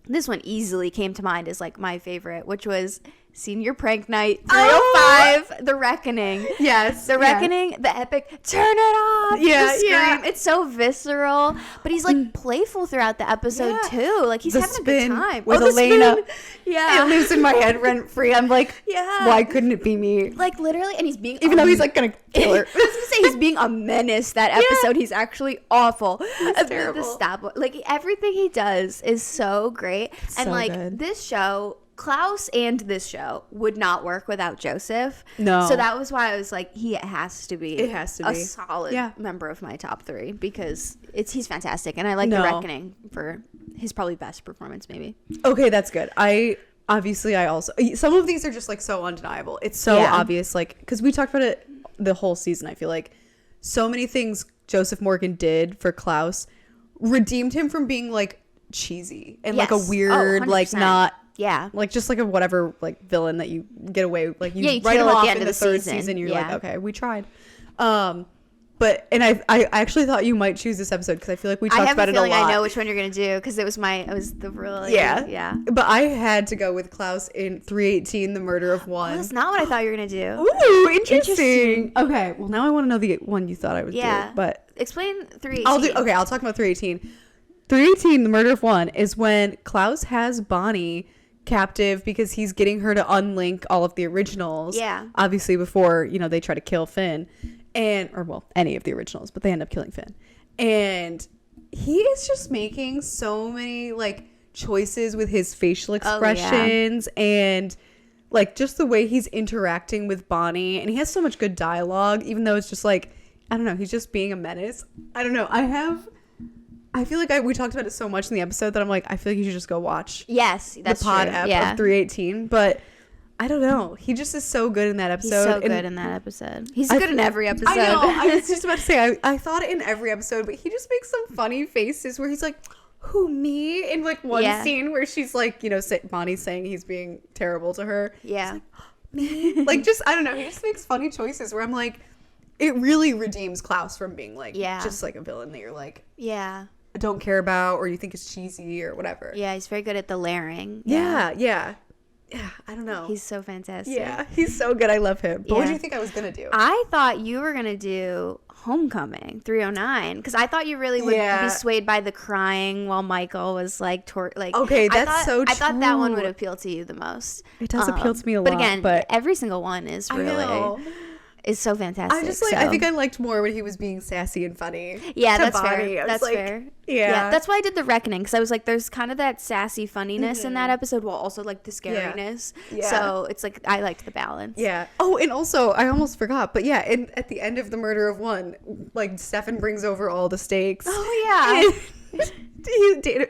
this one easily came to mind as, like, my favorite, which was Senior Prank Night 305, The Reckoning. Yes. The Reckoning, the epic, turn it off. Yeah, the scream. It's so visceral. But he's like playful throughout the episode too. Like he's having a good time. With Elena. Yeah. It lives in my head rent free. I'm like, why couldn't it be me? Like literally, and he's being even though he's like gonna kill her. I was gonna say he's being a menace that episode. He's actually awful. It's terrible. The stop, like everything he does is so great. It's and so like good. This show, Klaus and this show would not work without Joseph. No. So that was why I was like, he has to be. It has to be a solid member of my top 3 because he's fantastic, and I like The Reckoning for his probably best performance, maybe. Okay, that's good. I also, some of these are just like so undeniable. It's so obvious, like, because we talked about it the whole season. I feel like so many things Joseph Morgan did for Klaus redeemed him from being like cheesy and like a weird, like not. Yeah, like just like a whatever like villain that you get away like you write him off at in the third season. You're like, okay, we tried. But and I actually thought you might choose this episode because I feel like we talked about it a lot. I have a feeling I know which one you're gonna do because it was the really But I had to go with Klaus in 318, The Murder of One. Well, that's not what I thought you were gonna do. Ooh, interesting. Okay, well now I want to know the one you thought I would do. But explain 318. I'll talk about 318. 318, The Murder of One is when Klaus has Bonnie captive because he's getting her to unlink all of the originals. Obviously before, they try to kill Finn any of the originals, but they end up killing Finn. And he is just making so many like choices with his facial expressions and like just the way he's interacting with Bonnie, and he has so much good dialogue, even though it's just like, I don't know, he's just being a menace. I don't know. I feel like we talked about it so much in the episode that I'm like, I feel like you should just go watch that's the pod true. app Yeah. of 318. But I don't know. He just is so good in that episode. He's so good in that episode. He's good in every episode. I know. I was just about to say, I thought it in every episode, but he just makes some funny faces where he's like, who, me? In like one scene where she's like, you know, Bonnie's saying he's being terrible to her. Yeah. Like, me? Like, just, I don't know. He just makes funny choices where I'm like, it really redeems Klaus from being like, just like a villain that you're like, don't care about, or you think it's cheesy or whatever. Yeah, he's very good at the layering. Yeah, I don't know. He's so fantastic. Yeah, he's so good. I love him. But what do you think I was going to do? I thought you were going to do Homecoming 309 because I thought you really would be swayed by the crying while Michael was like okay, that's so true. I thought that one would appeal to you the most. It does appeal to me a lot. But again, every single one is really is so fantastic. I just like I think I liked more when he was being sassy and funny. Yeah, that's Bonnie. fair. That's fair. Yeah, that's why I did the Reckoning because I was like, there's kind of that sassy funniness in that episode while also like the scariness. Yeah. So it's like I liked the balance. Yeah. Oh, and also I almost forgot, but yeah, at the end of the murder of one, like Stefan brings over all the steaks. Oh yeah. He dated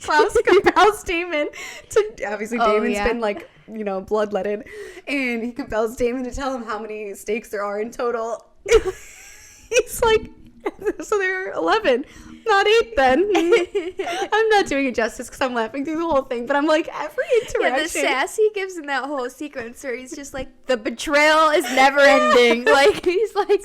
Klaus compels Damon to obviously Damon's been like, you know, bloodletted, and he compels Damon to tell him how many steaks there are in total. He's like, so there are 11, not 8 then. I'm not doing it justice because I'm laughing through the whole thing, but I'm like, every interaction. Yeah, the sass he gives in that whole sequence where he's just like, the betrayal is never ending. Like, he's like,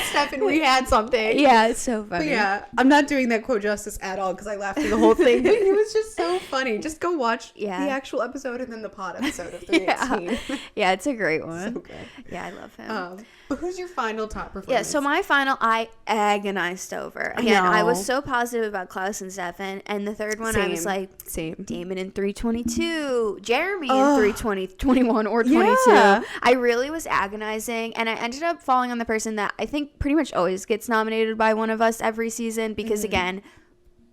Stefan, we had something. Yeah, it's so funny. But yeah, I'm not doing that quote justice at all because I laughed through the whole thing. But it was just so funny. Just go watch the actual episode and then the pod episode of 318. Yeah, it's a great one. So good. Yeah, I love him. But who's your final top performance? Yeah, so my final, I agonized over. Again, I was so positive about Klaus and Stefan, and the third one, I was like, Damon in 322, Jeremy in 321 or 22. Yeah. I really was agonizing, and I ended up falling on the person that I think pretty much always gets nominated by one of us every season, because again,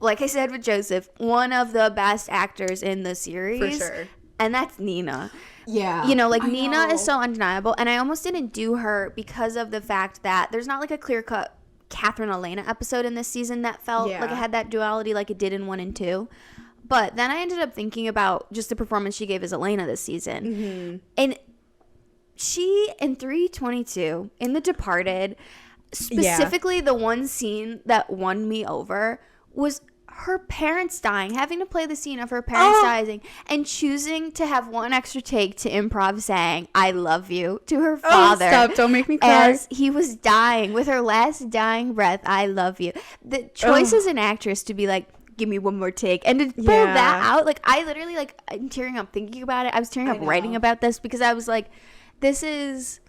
like I said with Joseph, one of the best actors in the series. For sure. And that's Nina. Yeah. You know, like Nina is so undeniable. And I almost didn't do her because of the fact that there's not like a clear cut Catherine Elena episode in this season that felt like it had that duality like it did in 1 and 2. But then I ended up thinking about just the performance she gave as Elena this season. And she, in 322, in The Departed, specifically the one scene that won me over was her parents dying, having to play the scene of her parents dying, and choosing to have one extra take to improv saying, I love you, to her father. Stop, don't make me cry. As he was dying, with her last dying breath, I love you. The choice as an actress to be like, give me one more take, and to pull that out, like, I literally, like, I'm tearing up thinking about it. I was tearing up writing about this, because I was like, this is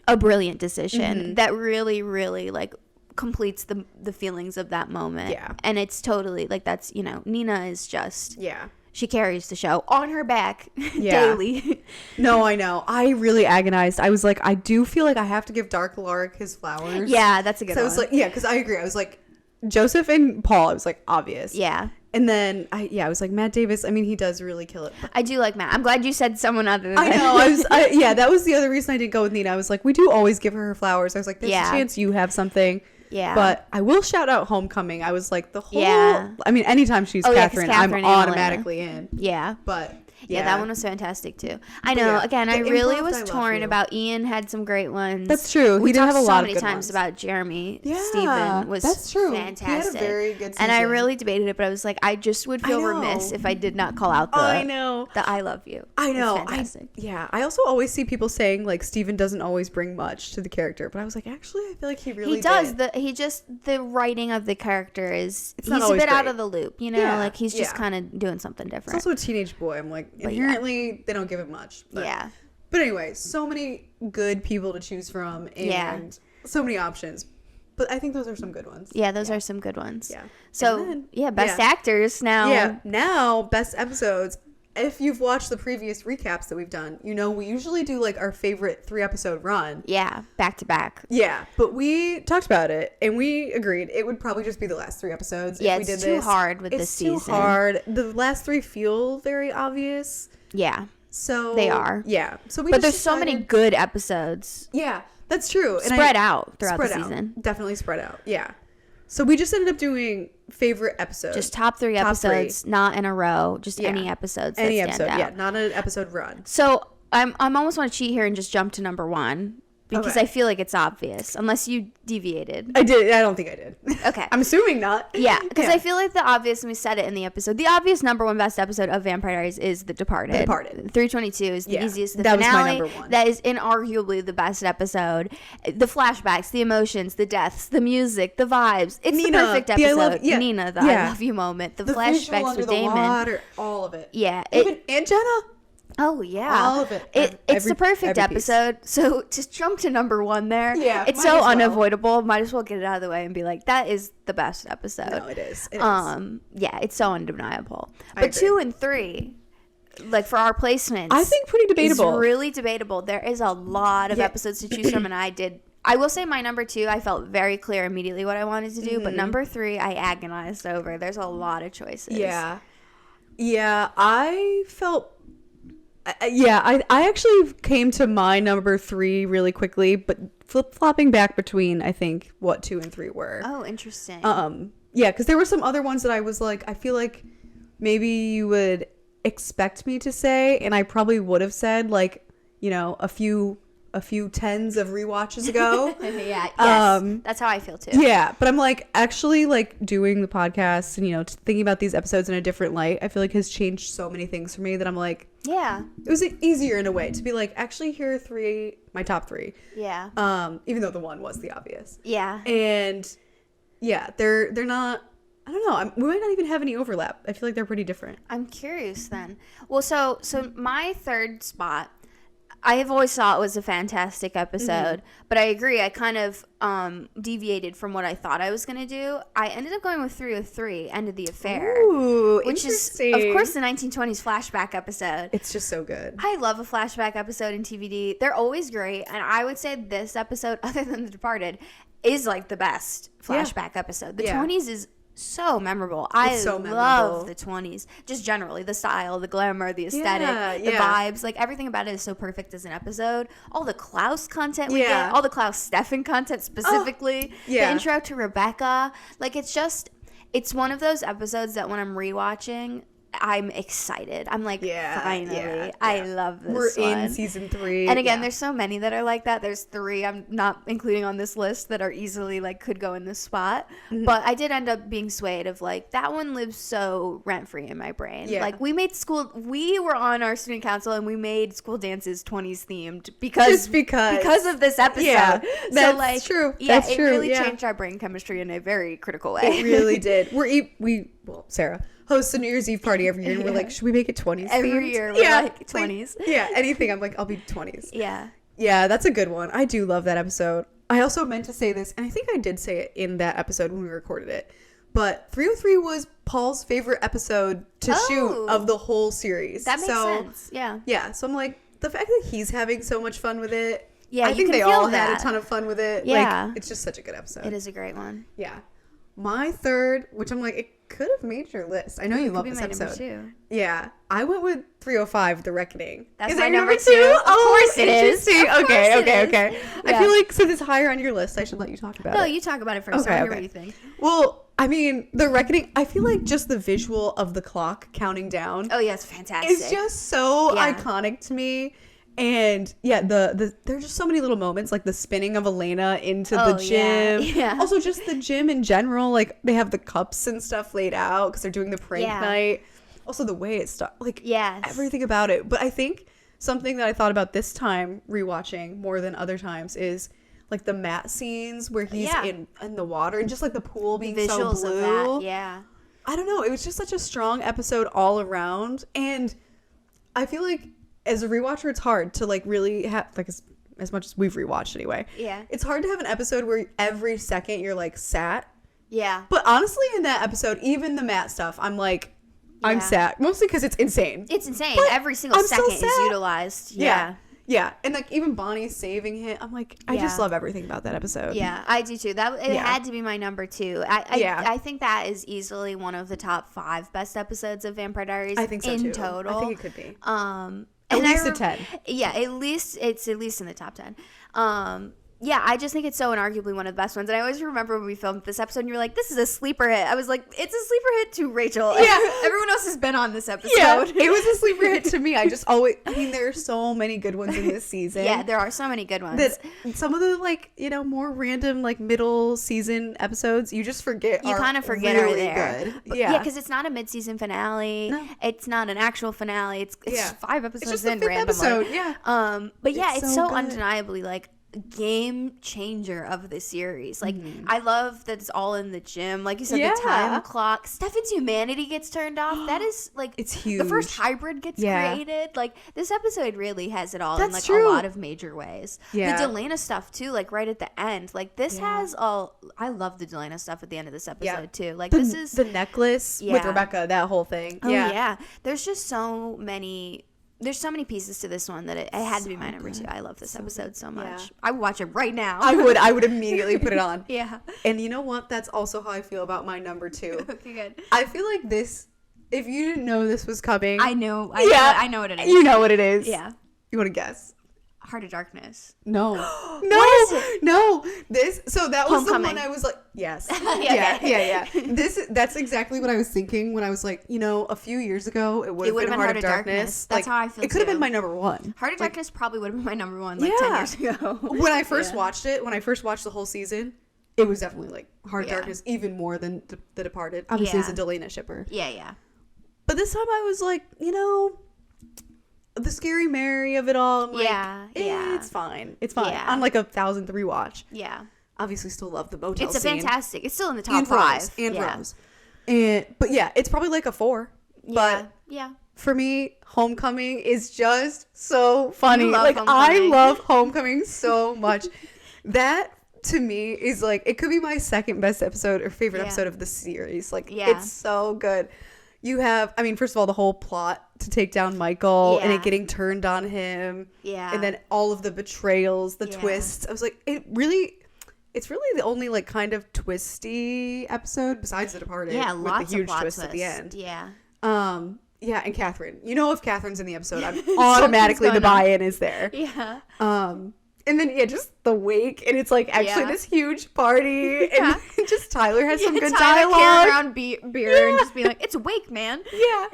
a brilliant decision that really, really, like, completes the feelings of that moment. And it's totally like, that's, you know, Nina is just she carries the show on her back daily. No, I know. I really agonized. I was like, I do feel like I have to give Dark Alaric his flowers. Yeah, that's a good one. I was like, because I agree. I was like, Joseph and Paul, I was like, obvious. And then I was like, Matt Davis, I mean, he does really kill it. I do like Matt. I'm glad you said someone other than I know. That was the other reason I didn't go with Nina. I was like, we do always give her flowers. I was like, there's a chance you have something. But I will shout out Homecoming. I was like, the whole I mean, anytime she's Catherine, I'm automatically in. But that one was fantastic too. I know. Again, I really was torn about Ian. Had some great ones. That's true. We did have a lot so many of good times ones. About Jeremy. Stephen was that's true. Fantastic. He had a very good season. And I really debated it, but I was like, I just would feel remiss if I did not call out the I love you. I know. Fantastic. I also always see people saying like Stephen doesn't always bring much to the character, but I was like, actually, I feel like he really does. did. The writing of the character is he's a bit out of the loop, you know, like he's just kind of doing something different. It's also a teenage boy. I'm like, inherently they don't give it much. But, but anyway, so many good people to choose from and so many options. But I think those are some good ones. Yeah, those are some good ones. Yeah. So, best actors now. Yeah, now best episodes. If you've watched the previous recaps that we've done, you know we usually do like our favorite 3-episode run. Yeah, back to back. Yeah, but we talked about it and we agreed it would probably just be the last 3 episodes. Yeah, if we did it's too hard with this season. It's too hard. The last 3 feel very obvious. Yeah. So They are. Yeah. So but there's so many good episodes. Yeah, that's true. And spread out throughout the season. Definitely spread out. Yeah. So we just ended up doing favorite episodes. Just top three episodes, not in a row. Just any episodes that stand out. Yeah, not an episode run. So I'm almost want to cheat here and just jump to number one. Because I feel like it's obvious, unless you deviated. I did. I don't think I did. Okay. I'm assuming not. Yeah, because I feel like the obvious, and we said it in the episode, the obvious number one best episode of Vampire Diaries is The Departed. The Departed. 322 is the easiest. The that finale, was my number one. that is inarguably the best episode. The flashbacks, the emotions, the deaths, the music, the vibes. It's Nina, the perfect episode. the Nina, the I love you moment. The flashbacks under with the Damon. Water, all of it. Yeah. Even Aunt Jenna. Oh, yeah. All of it. It's the perfect episode. So just jump to number one there. Yeah. It's so unavoidable. Might as well get it out of the way and be like, that is the best episode. No, it is. Yeah, it's so undeniable. But 2 and 3, like for our placements, I think pretty debatable. It's really debatable. There is a lot of episodes to choose from, and I will say my number 2, I felt very clear immediately what I wanted to do, but number 3, I agonized over. There's a lot of choices. Yeah. Yeah, I felt... I actually came to my number 3 really quickly, but flip-flopping back between, I think, what 2 and 3 were. Oh, interesting. Yeah, because there were some other ones that I was like, I feel like maybe you would expect me to say, and I probably would have said, like, you know, a few tens of rewatches ago. Yeah, yes. That's how I feel too. Yeah, but I'm like, actually, like, doing the podcast and, you know, thinking about these episodes in a different light, I feel like has changed so many things for me that I'm like, yeah, it was easier in a way to be like, actually, here are my top 3. Yeah. Even though the one was the obvious. Yeah. And yeah, they're not, I don't know, we might not even have any overlap. I feel like they're pretty different. I'm curious then. Well, so my third spot, I have always thought it was a fantastic episode, but I agree. I kind of deviated from what I thought I was going to do. I ended up going with 303, End of the Affair. Ooh, which is, of course, the 1920s flashback episode. It's just so good. I love a flashback episode in TVD. They're always great, and I would say this episode, other than The Departed, is like the best flashback episode. The 20s is so memorable. I love the 20s. Just generally, the style, the glamour, the aesthetic, the vibes. Like, everything about it is so perfect as an episode. All the Klaus content we get. All the Klaus Steffen content specifically. The intro to Rebecca. Like, it's one of those episodes that when I'm rewatching, I'm excited. I'm like, finally. I love this We're one. in season 3. And again, there's so many that are like that. There's 3 I'm not including on this list that are easily like could go in this spot. But I did end up being swayed of like, that one lives so rent-free in my brain. Yeah. Like we were on our student council and we made school dances 20s themed because of this episode. Yeah, that's so like, true. Yeah, that's it true. really changed our brain chemistry in a very critical way. It really did. Sarah hosts a New Year's Eve party every year, and we're like, should we make it 20s every themed? year? We're like 20s. Anything. I'm like, I'll be 20s. Yeah, that's a good one. I do love that episode. I also meant to say this, and I think I did say it in that episode when we recorded it, but 303 was Paul's favorite episode to shoot of the whole series. That makes sense. Yeah, so I'm like, the fact that he's having so much fun with it, I think they all had a ton of fun with it. Yeah. Like, it's just such a good episode. It is a great one. Yeah. My third, which I'm like, it could have made your list. I know you love this episode. Number 2. Yeah. I went with 305, The Reckoning. That's is my that number 2. Of course it is. Okay. Yeah. I feel like since it's higher on your list, I should let you talk about it. No, you talk about it first. I hear what you think. Well, I mean, The Reckoning, I feel like just the visual of the clock counting down. Oh, yeah, it's fantastic. It's just so iconic to me. And yeah, there are just so many little moments, like the spinning of Elena into the gym. Yeah. Also, just the gym in general, like they have the cups and stuff laid out because they're doing the prank night. Also, the way it starts, like everything about it. But I think something that I thought about this time rewatching more than other times is like the Matt scenes where he's in the water and just like the pool being the so visuals blue. Of that. Yeah. I don't know. It was just such a strong episode all around, and I feel like, as a rewatcher, it's hard to like really have like as much as we've rewatched anyway. Yeah. It's hard to have an episode where every second you're like sat. Yeah. But honestly, in that episode, even the Matt stuff, I'm like, I'm sat. Mostly because it's insane. It's insane. But every single second is utilized. Yeah. Yeah. And like even Bonnie saving him. I'm like, I just love everything about that episode. Yeah, I do too. It had to be my number 2. I think that is easily one of the top 5 best episodes of Vampire Diaries. I think so in too. total. I think it could be. At least a 10. Yeah, it's at least in the top 10. Yeah, I just think it's so inarguably one of the best ones. And I always remember when we filmed this episode and you were like, this is a sleeper hit. I was like, it's a sleeper hit to Rachel. Yeah. Everyone else has been on this episode. Yeah, it was a sleeper hit to me. I mean, there are so many good ones in this season. Yeah, there are so many good ones. That some of the, like, you know, more random, like, middle season episodes, you just forget you kind of forget really are there. good. But, yeah, because it's not a mid-season finale. No. It's not an actual finale. It's 5 episodes it's just in the 5th randomly. episode, yeah. But yeah, it's so good. Undeniably, like, game changer of the series. Like, I love that it's all in the gym. Like you said, the time clock. Stefan's humanity gets turned off. That is, like, it's huge. The first hybrid gets created. Like, this episode really has it all in, like, true. a lot of major ways. Yeah. The Delena stuff, too, like, right at the end. Like, this has all... I love the Delena stuff at the end of this episode, too. Like, this is... The necklace with Rebecca, that whole thing. Oh, yeah. There's just so many... There's so many pieces to this one that it had to be my number 2. I love this episode so much. Yeah. I would watch it right now. I would immediately put it on. Yeah. And you know what? That's also how I feel about my number 2. Okay, good. I feel like this, if you didn't know this was coming. I know. I know what it is. You know what it is. Yeah. You want to guess? Heart of Darkness. No. What is it? No. So that was Homecoming. the one I was like, yes. Yeah. That's exactly what I was thinking when I was like, you know, a few years ago, it would have been Heart of Darkness. That's how I feel. It could have been my number 1. Heart of Darkness probably would have been my number 1 like 10 years ago. When I first watched it, when I first watched the whole season, it was definitely like Heart of Darkness, even more than The Departed. Obviously, it's a Delena shipper. Yeah. But this time I was like, you know, the Scary Mary of it all. I'm like, it's fine. It's fine. Yeah. On like a 1,000th rewatch. Yeah. Obviously, still love the motel It's a scene. fantastic. It's still in the top 5. And Rose. But yeah, it's probably like a 4. Yeah. But for me, Homecoming is just so funny. Like, I love Homecoming so much. That to me is like, it could be my second best episode or favorite episode of the series. Like, it's so good. You have, I mean, first of all, the whole plot to take down Michael and it getting turned on him. Yeah. And then all of the betrayals, the twists. I was like, it's really the only like kind of twisty episode besides The Departed. Yeah, with lots the huge of twist twists at the end. Yeah. Yeah, and Catherine. You know, if Catherine's in the episode, I'm automatically the buy-in is there. Yeah. And then just the wake, and it's like actually this huge party, and just Tyler has some good dialogue. Carrying around beer and just being like, "It's a wake, man." Yeah.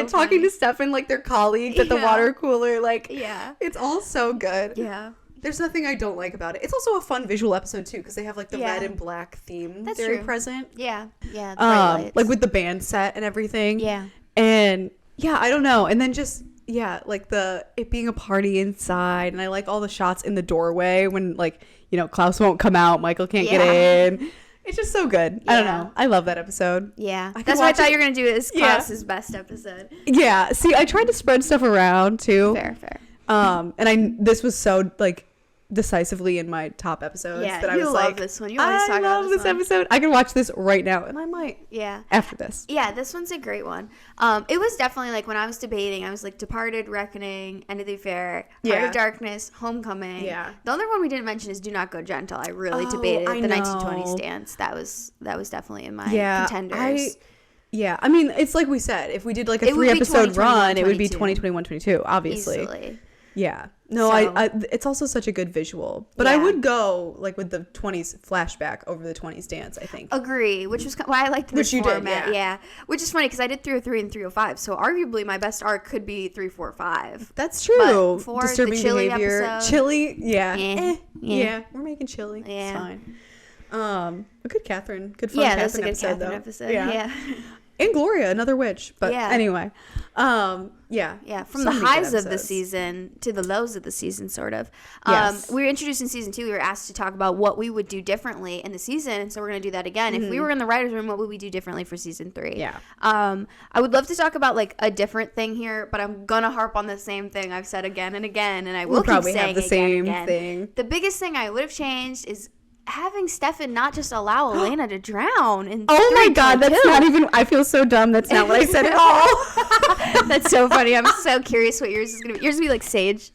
Talking to Stefan like their colleagues at the water cooler, like it's all so good. Yeah. There's nothing I don't like about it. It's also a fun visual episode too, because they have like the red and black theme very present. Yeah. Like with the band set and everything. Yeah. And I don't know. And then just like it being a party inside, and I like all the shots in the doorway when like, you know, Klaus won't come out, Michael can't get in. It's just so good. I don't know. I love that episode. Yeah. That's what I thought you were going to do is Klaus's best episode. Yeah. See, I tried to spread stuff around too. Fair. And this was so like decisively in my top episodes that I was like, this one. You always talk about this episode. I can watch this right now, and I might. Yeah. After this. Yeah, this one's a great one. It was definitely like when I was debating, I was like Departed, Reckoning, End of the Affair, Heart of Darkness, Homecoming. Yeah. The other one we didn't mention is Do Not Go Gentle. I really debated the 1920 stance. That was definitely in my contenders. I mean, it's like we said, if we did like a 3-episode run, it would be 2021, 22, obviously. Easily. Yeah. No, I it's also such a good visual. But I would go like with the 20s flashback over the 20s dance, I think. Agree, which was why I liked this format. Did, yeah. Which is funny because I did 303 and 305, so arguably my best arc could be 345. That's true. For Disturbing the Chili behavior. episode, Chili, yeah, we're making Chili. Yeah. It's fine. A good Catherine. Good fun Catherine that's a good episode, Catherine episode. Yeah. And Gloria, another witch. But anyway. From the highs of the season to the lows of the season, sort of. We were introduced in season 2. We were asked to talk about what we would do differently in the season, and so we're going to do that again. If we were in the writer's room, what would we do differently for season 3? Yeah. I would love to talk about like a different thing here, but I'm going to harp on the same thing I've said again and again, and I will keep saying have the same thing. The biggest thing I would have changed is having Stefan not just allow Elena to drown. Oh my God, that's not even, I feel so dumb. That's not what I said at all. That's so funny. I'm so curious what yours is going to be. Yours will be like Sage.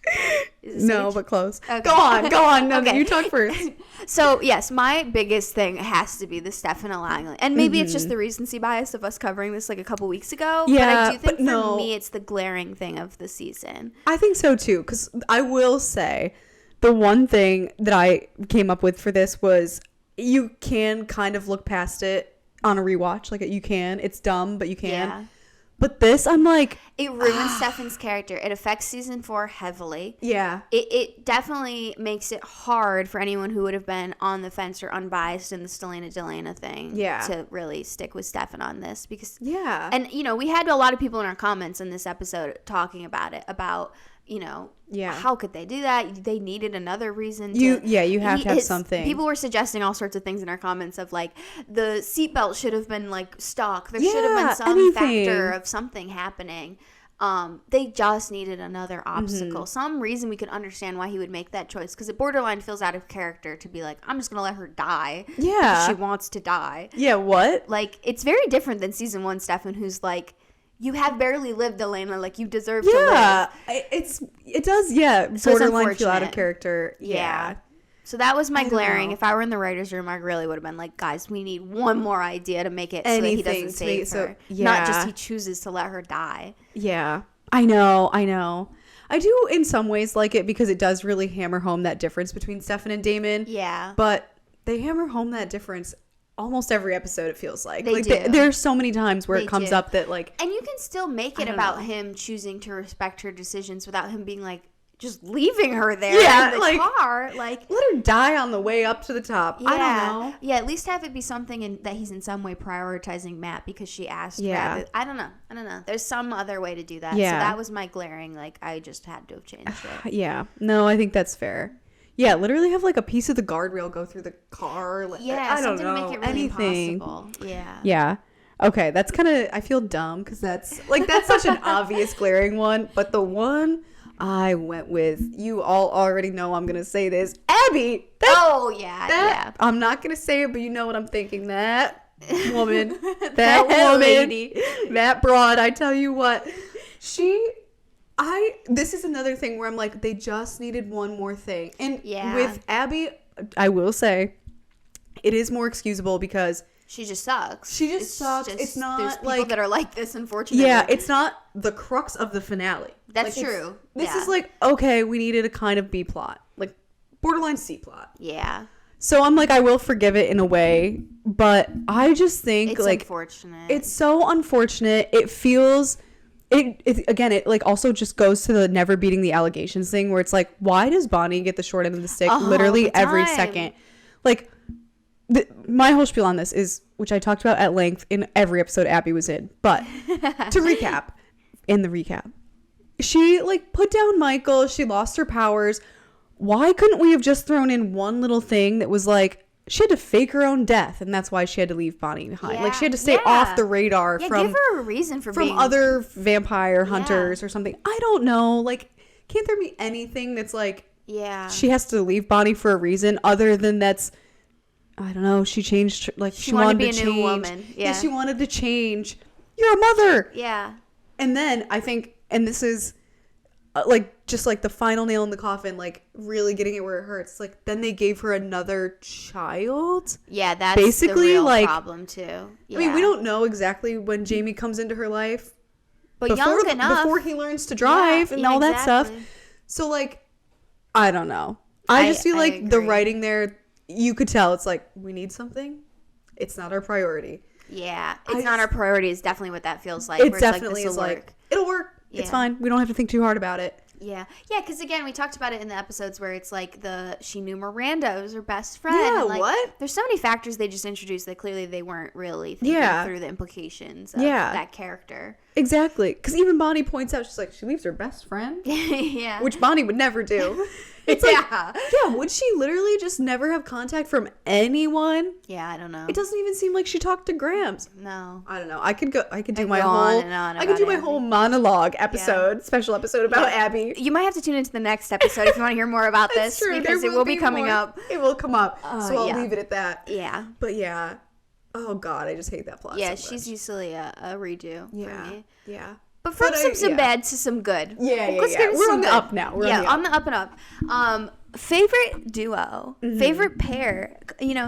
No, Sage? but close. Okay. Go on. No, Okay. you talk first. So, yes, my biggest thing has to be the Stefan allowing. And maybe it's just the recency bias of us covering this like a couple weeks ago. Yeah, but I do think but for me, it's the glaring thing of the season. I think so too, because I will say the one thing that I came up with for this was you can kind of look past it on a rewatch. Like, you can. It's dumb, but you can. Yeah. But this, I'm like... It ruins Stefan's character. It affects season 4 heavily. Yeah. It definitely makes it hard for anyone who would have been on the fence or unbiased in the Delena thing to really stick with Stefan on this. Because And, we had a lot of people in our comments in this episode talking about it, about... how could they do that? They needed another reason. You have to have something. People were suggesting all sorts of things in our comments of like the seatbelt should have been like stock. There should have been some factor of something happening. They just needed another obstacle. Some reason we could understand why he would make that choice, because it borderline feels out of character to be like, I'm just gonna let her die. Yeah, she wants to die. Yeah, what? Like, it's very different than season 1 Stefan, who's like, you have barely lived, Delena. Like, you deserve to live. Yeah, it does. Yeah, so borderline feel out of character. Yeah. So that was my glaring. If I were in the writer's room, I really would have been like, guys, we need one more idea to make it so that he doesn't save her. Not just he chooses to let her die. Yeah, I know. I do in some ways like it because it does really hammer home that difference between Stefan and Damon. Yeah. But they hammer home that difference almost every episode, it feels like. They do. There's so many times where it comes up that like... And you can still make it about him choosing to respect her decisions without him being like, just leaving her there in the car. Like, let her die on the way up to the top. Yeah. I don't know. Yeah, at least have it be something that he's in some way prioritizing Matt because she asked. Yeah. I don't know. There's some other way to do that. Yeah. So that was my glaring, like, I just had to have changed it. Yeah. No, I think that's fair. Yeah, literally have like a piece of the guardrail go through the car. Like, I don't know. To make it really anything. Impossible. Yeah. Yeah. Okay, that's kind of... I feel dumb because that's such an obvious glaring one. But the one I went with, you all already know I'm going to say this. Abby! Yeah. I'm not going to say it, but you know what I'm thinking. That woman. that woman. Lady. That broad, I tell you what. This is another thing where I'm like, they just needed one more thing. And with Abby, I will say, it is more excusable because... She just sucks. It's not there's people like... that are like this, unfortunately. Yeah, it's not the crux of the finale. That's true. This is like, okay, we needed a kind of B plot. Like, borderline C plot. Yeah. So I'm like, I will forgive it in a way, but I just think it's like... unfortunate. It's so unfortunate. It feels... It like also just goes to the never beating the allegations thing where it's like, why does Bonnie get the short end of the stick literally every second? Like, my whole spiel on this is, which I talked about at length in every episode Abby was in, but to recap, in the recap, she like put down Michael, she lost her powers. Why couldn't we have just thrown in one little thing that was like, she had to fake her own death, and that's why she had to leave Bonnie behind. Like, she had to stay off the radar from... give her a reason from other vampire hunters or something. I don't know. Like, can't there be anything that's like... Yeah. She has to leave Bonnie for a reason other than that's... I don't know. She changed... Like, she wanted to be a change. New woman. Yeah, she wanted to change. You're a mother! Yeah. And then, I think... And this is... like, just like the final nail in the coffin, like really getting it where it hurts. Like, then they gave her another child. Yeah, that's basically the real like problem too. Yeah. I mean, we don't know exactly when Jamie comes into her life, but young enough before he learns to drive and all that stuff. So like, I don't know. I just feel like the writing there, you could tell it's like, we need something. It's not our priority. Yeah, it's not our priority is definitely what that feels like. It definitely is like, it'll work. Yeah. It's fine. We don't have to think too hard about it. Yeah. Yeah, because again, we talked about it in the episodes where it's like she knew Miranda was her best friend. Yeah, and like, what? There's so many factors they just introduced that clearly they weren't really thinking through the implications of that character. Exactly. Because even Bonnie points out, she's like, she leaves her best friend? Yeah. Which Bonnie would never do. It's like, would she literally just never have contact from anyone? Yeah, I don't know. It doesn't even seem like she talked to Grams. No. I don't know. I could do my whole monologue episode, special episode about Abby. You might have to tune into the next episode if you want to hear more about this. True. Because it will be coming up. It will come up. So I'll leave it at that. Yeah. But yeah. Oh God, I just hate that plot. Yeah, so she's usually a redo for me. Yeah. But from some bad to some good. Yeah. We're on the up now. On the up and up. Favorite duo, favorite pair,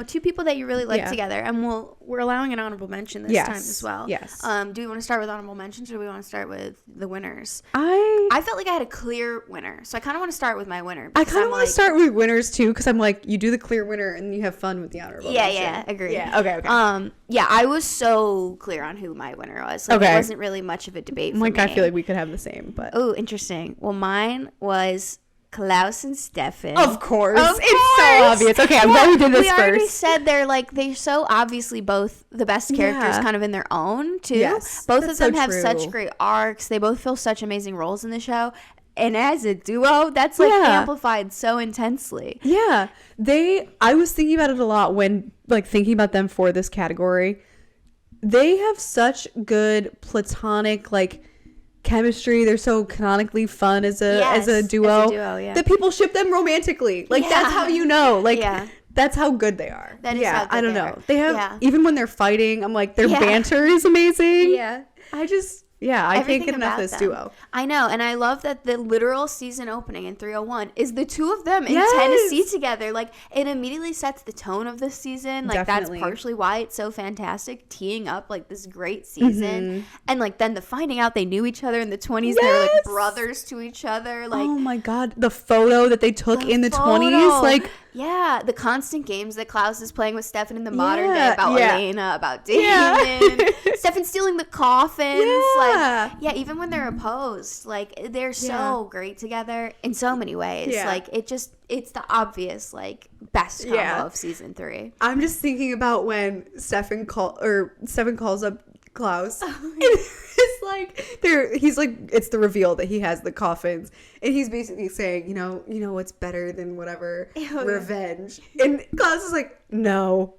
two people that you really like together, and we're allowing an honorable mention this time as well. Yes. Do we want to start with honorable mentions, or do we want to start with the winners? I felt like I had a clear winner, so I kind of want to start with my winner. I kind of want to start with winners too, because I'm like, you do the clear winner and you have fun with the honorable mention. Yeah, agreed. Yeah, okay. I was so clear on who my winner was. Like, it wasn't really much of a debate for me. I feel like we could have the same, but oh, interesting. Well, mine was Klaus and Stefan. Of course. It's so obvious. Okay, I'm glad we did this first. We already said they're so obviously both the best characters kind of in their own, too. Yes, both of them have such great arcs. They both fill such amazing roles in the show. And as a duo, that's amplified so intensely. Yeah. I was thinking about it a lot when thinking about them for this category. They have such good platonic chemistry. They're so canonically fun as a duo. That people ship them romantically. That's how you know. That's how good they are. That is how good I don't know. They have even when they're fighting, I'm like, their banter is amazing. Yeah. I can't get enough of this duo. I know, and I love that the literal season opening in 301 is the two of them in Tennessee together. It immediately sets the tone of this season. That's partially why it's so fantastic, teeing up this great season. And then the finding out they knew each other in the 20s. They were brothers to each other. Oh my god, the photo that they took in the 20s, yeah, the constant games that Klaus is playing with Stefan in the modern day about Elena, about Damon, Stefan stealing the coffins. Even when they're opposed, they're so great together in so many ways. It's the obvious best combo of season 3. I'm just thinking about when Stefan calls up Klaus. It's the reveal that he has the coffins, and he's basically saying, you know what's better than whatever revenge. And Klaus is like, no.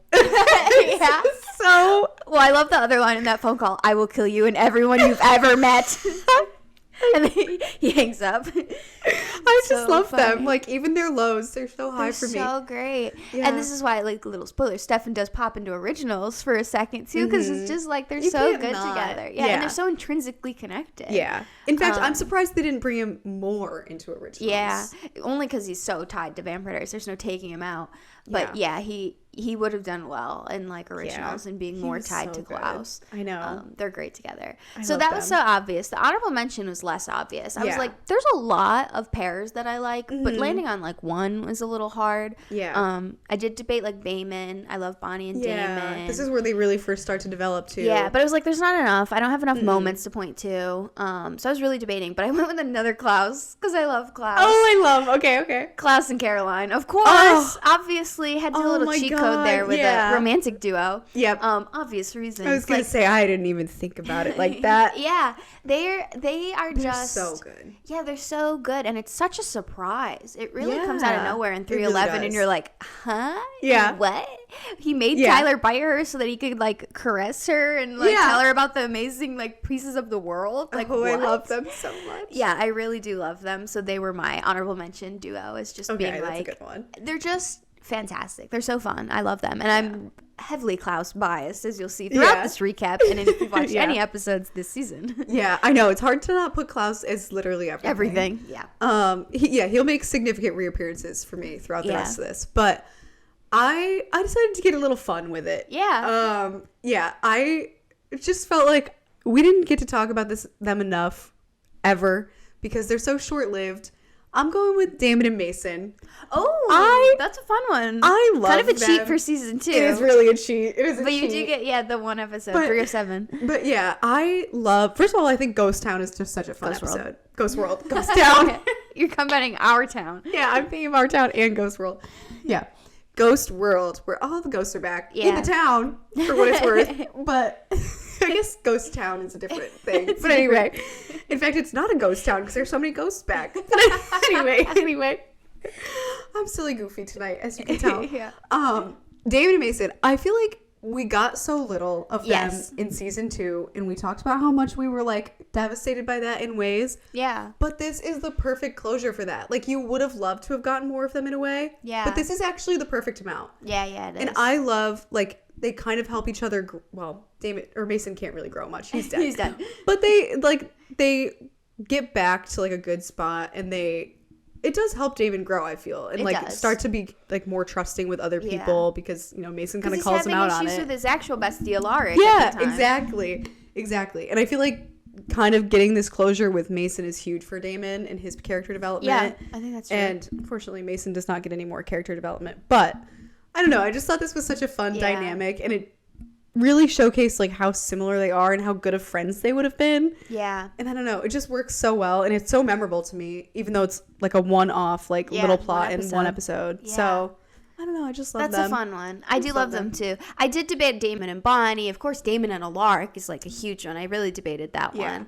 So well, I love the other line in that phone call: "I will kill you and everyone you've ever met." And then he hangs up. I just love them. Even their lows, they're so high for me. So great. Yeah. And this is why, little spoiler, Stefan does pop into originals for a second, too, because it's just, they're so good together. Yeah, and they're so intrinsically connected. Yeah. In fact, I'm surprised they didn't bring him more into originals. Yeah. Only because he's so tied to Vampire Diaries. There's no taking him out. But, he would have done well in originals and being more tied to Klaus. I know. They're great together. So that was so obvious. The honorable mention was less obvious. I was like, there's a lot of pairs that I like, but landing on one was a little hard. Yeah. I did debate Bayman. I love Bonnie and Damon. This is where they really first start to develop too. Yeah, but it was there's not enough. I don't have enough moments to point to. So I was really debating, but I went with another Klaus because I love Klaus. Okay. Klaus and Caroline, of course. Obviously had to do a little cheat code there with a romantic duo. Yep. Obvious reasons. I was gonna say I didn't even think about it like that. Yeah, they're just so good. Yeah, they're so good, and it's such a surprise. It really comes out of nowhere in 311, really and you're like, huh? Yeah. What? He made Tyler bite her so that he could caress her and tell her about the amazing pieces of the world. I love them so much. Yeah, I really do love them. So they were my honorable mention duo. Is just being that's a good one. They're just fantastic. They're so fun. I love them, and I'm heavily Klaus biased, as you'll see throughout this recap, and if you've watched any episodes this season. Yeah, I know it's hard to not put Klaus as literally everything. Yeah. He'll make significant reappearances for me throughout the rest of this, but I decided to get a little fun with it. Yeah. I just felt like we didn't get to talk about them enough ever because they're so short-lived. I'm going with Damon and Mason. Oh, that's a fun one. I love kind of a them. cheat for season 2. It is really a cheat. It is but you do get the one episode, 3 of 7. But I love. First of all, I think Ghost Town is just such a fun episode. Ghost World, Ghost Town. You're combining Our Town. Yeah, I'm thinking of Our Town and Ghost World. Yeah. Ghost World, where all the ghosts are back in the town, for what it's worth. But I guess Ghost Town is a different thing. But anyway, in fact, it's not a ghost town because there's so many ghosts back. But anyway, I'm silly goofy tonight, as you can tell. David and Mason, I feel like we got so little of them in season 2, and we talked about how much we were devastated by that in ways. Yeah. But this is the perfect closure for that. You would have loved to have gotten more of them in a way. Yeah. But this is actually the perfect amount. Yeah, it is. And I love they kind of help each other. Well, Damon or Mason can't really grow much. He's dead. He's dead. But they get back to like a good spot, and it does help Damon grow, I feel, and like start to be like more trusting with other people because Mason kind of calls him out on it. He's having issues with his actual bestie Alaric. Yeah, at the time. exactly. And I feel like kind of getting this closure with Mason is huge for Damon and his character development. Yeah, I think that's true. And unfortunately, Mason does not get any more character development. But I don't know. I just thought this was such a fun dynamic, and it really showcased like how similar they are and how good of friends they would have been. Yeah. And I don't know. It just works so well, and it's so memorable to me, even though it's like a one-off, like little plot in one episode. Yeah. So I don't know. I just love them. That's a fun one. I do love them too. I did debate Damon and Bonnie. Of course, Damon and Alaric is like a huge one. I really debated that one.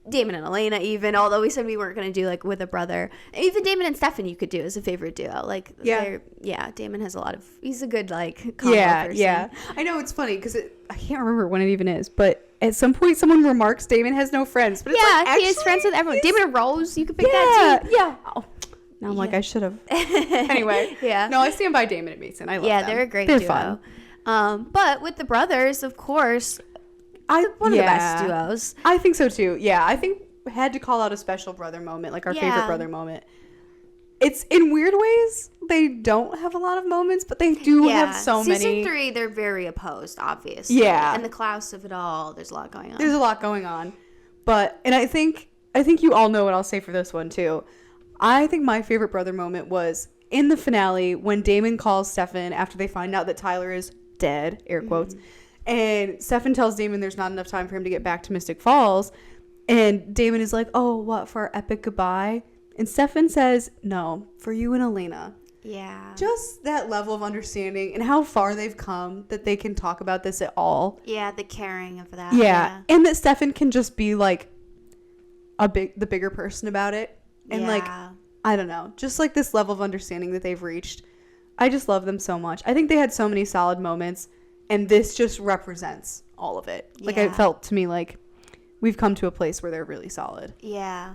Damon and Elena even, although we said we weren't going to do like with a brother. Even Damon and Stefan you could do as a favorite duo. Like, Damon has he's a good like combo person. Yeah. I know it's funny because I can't remember when it even is, but at some point someone remarks Damon has no friends. But it's like, he has friends with everyone. Damon and Rose, you could pick that too. Yeah. Oh. Now I'm like, I should have. Anyway. No, I stand by Damon and Mason. I love them. Yeah, they're a great duo. They're fun. But with the brothers, of course, one of the best duos. I think so too. Yeah, I think we had to call out a special brother moment, like our favorite brother moment. It's in weird ways, they don't have a lot of moments, but they do have so many. Season 3, they're very opposed, obviously. Yeah. And the Klaus of it all, there's a lot going on. There's a lot going on. And I think you all know what I'll say for this one too. I think my favorite brother moment was in the finale when Damon calls Stefan after they find out that Tyler is dead, air quotes. And Stefan tells Damon there's not enough time for him to get back to Mystic Falls. And Damon is like, oh, what, for our epic goodbye? And Stefan says, no, for you and Elena. Yeah. Just that level of understanding and how far they've come that they can talk about this at all. Yeah, the caring of that. Yeah. And that Stefan can just be like the bigger person about it. And like, I don't know, just like this level of understanding that they've reached. I just love them so much. I think they had so many solid moments, and this just represents all of it. Like, it felt to me like we've come to a place where they're really solid. Yeah,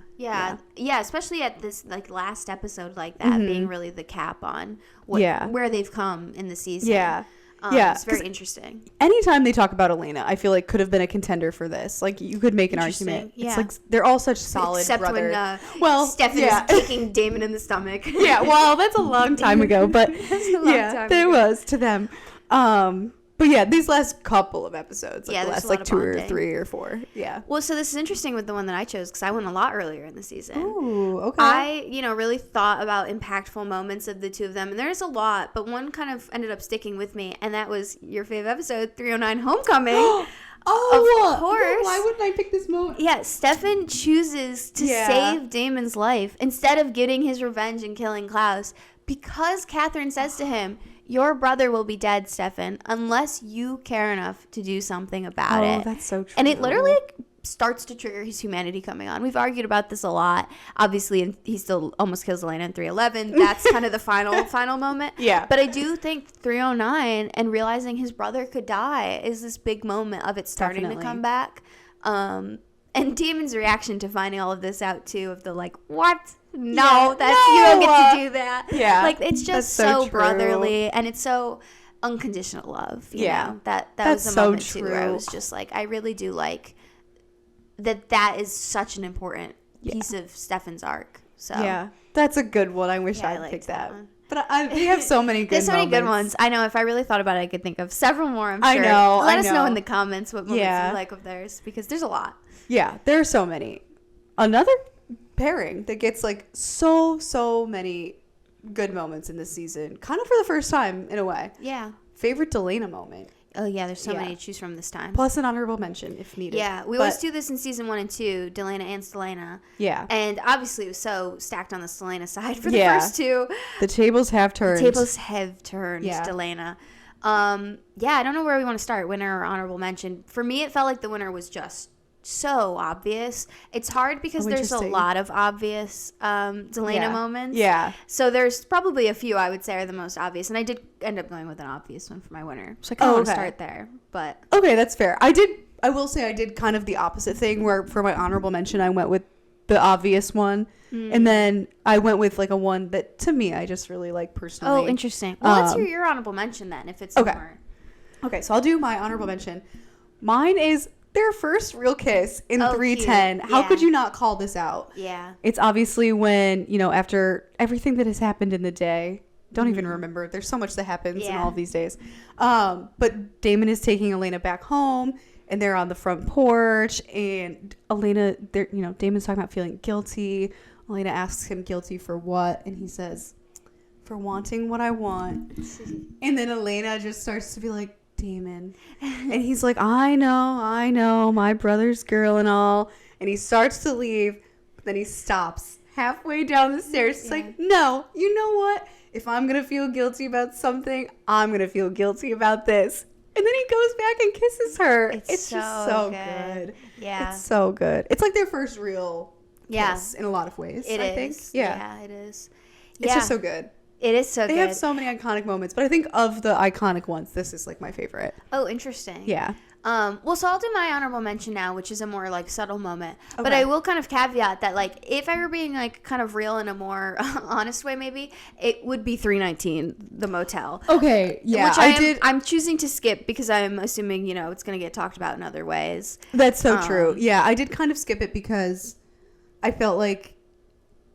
especially at this like last episode like that being really the cap on where they've come in the season. It's very interesting. Anytime they talk about Elena, I feel like could have been a contender for this. Like, you could make an argument. It's like they're all such solid brothers. Except when Stefan is kicking Damon in the stomach. Well, that's a long time ago, but there was to them. But yeah, these last couple of episodes, like the last like 2 or 3 or 4. Yeah. Well, so this is interesting with the one that I chose because I went a lot earlier in the season. Ooh, okay. I, really thought about impactful moments of the two of them, and there's a lot, but one kind of ended up sticking with me, and that was your favorite episode, 309 Homecoming. Of course. Why wouldn't I pick this moment? Yeah, Stefan chooses to save Damon's life instead of getting his revenge and killing Klaus because Catherine says to him, your brother will be dead, Stefan, unless you care enough to do something about it. Oh, that's so true. And it literally starts to trigger his humanity coming on. We've argued about this a lot. Obviously, he still almost kills Elena in 311. That's kind of the final moment. Yeah. But I do think 309 and realizing his brother could die is this big moment of it starting to come back. And Damon's reaction to finding all of this out, too, of the like, what? No, you don't get to do that. Yeah. Like, it's just so brotherly, and it's so unconditional love. You know? That was a moment, too, where I was just like, I really do like that is such an important piece of Stefan's arc. So yeah, that's a good one. I wish I picked that. One. But we have so many good There's so moments. many good ones. I know if I really thought about it, I could think of several more, I'm sure. I know. Let us know in the comments what moments you like of theirs, because there's a lot. Yeah, there are so many. Another pairing that gets like so many good moments in this season, kind of for the first time in a way. Yeah. Favorite Delena moment. Oh yeah, there's so many to choose from this time. Plus an honorable mention if needed. Yeah, we always do this in season 1 and 2, Delena and Stelena. Yeah. And obviously it was so stacked on the Stelena side for the first 2. The tables have turned. Delena. I don't know where we want to start, winner or honorable mention. For me, it felt like the winner was just so obvious. It's hard because there's a lot of obvious Delena moments. Yeah. So there's probably a few I would say are the most obvious, and I did end up going with an obvious one for my winner. So I kind of want to start there. But okay, that's fair. I will say I did kind of the opposite thing where for my honorable mention I went with the obvious one, and then I went with like a one that to me I just really like personally. Oh, interesting. Well, let's hear your honorable mention then if it's more. Okay, so I'll do my honorable mention. Mine is their first real kiss in 310. How could you not call this out? Yeah. It's obviously when, after everything that has happened in the day, don't even remember. There's so much that happens in all of these days. But Damon is taking Elena back home, and they're on the front porch, and Elena, Damon's talking about feeling guilty. Elena asks him guilty for what, and he says, for wanting what I want. And then Elena just starts to be like, Damon. And he's like, I know, my brother's girl and all. And he starts to leave, but then he stops halfway down the stairs. It's like, no, you know what? If I'm going to feel guilty about something, I'm going to feel guilty about this. And then he goes back and kisses her. It's just so good. Yeah. It's so good. It's like their first real kiss in a lot of ways, I think. Yeah, it is. It's just so good. It is so good. They have so many iconic moments, but I think of the iconic ones, this is like my favorite. Oh, interesting. Yeah. Well, so I'll do my honorable mention now, which is a more like subtle moment. Okay. But I will kind of caveat that, like, if I were being like kind of real in a more honest way, maybe it would be 319, the motel. Okay. Yeah. Which I'm choosing to skip because I'm assuming it's going to get talked about in other ways. That's so true. Yeah, I did kind of skip it because I felt like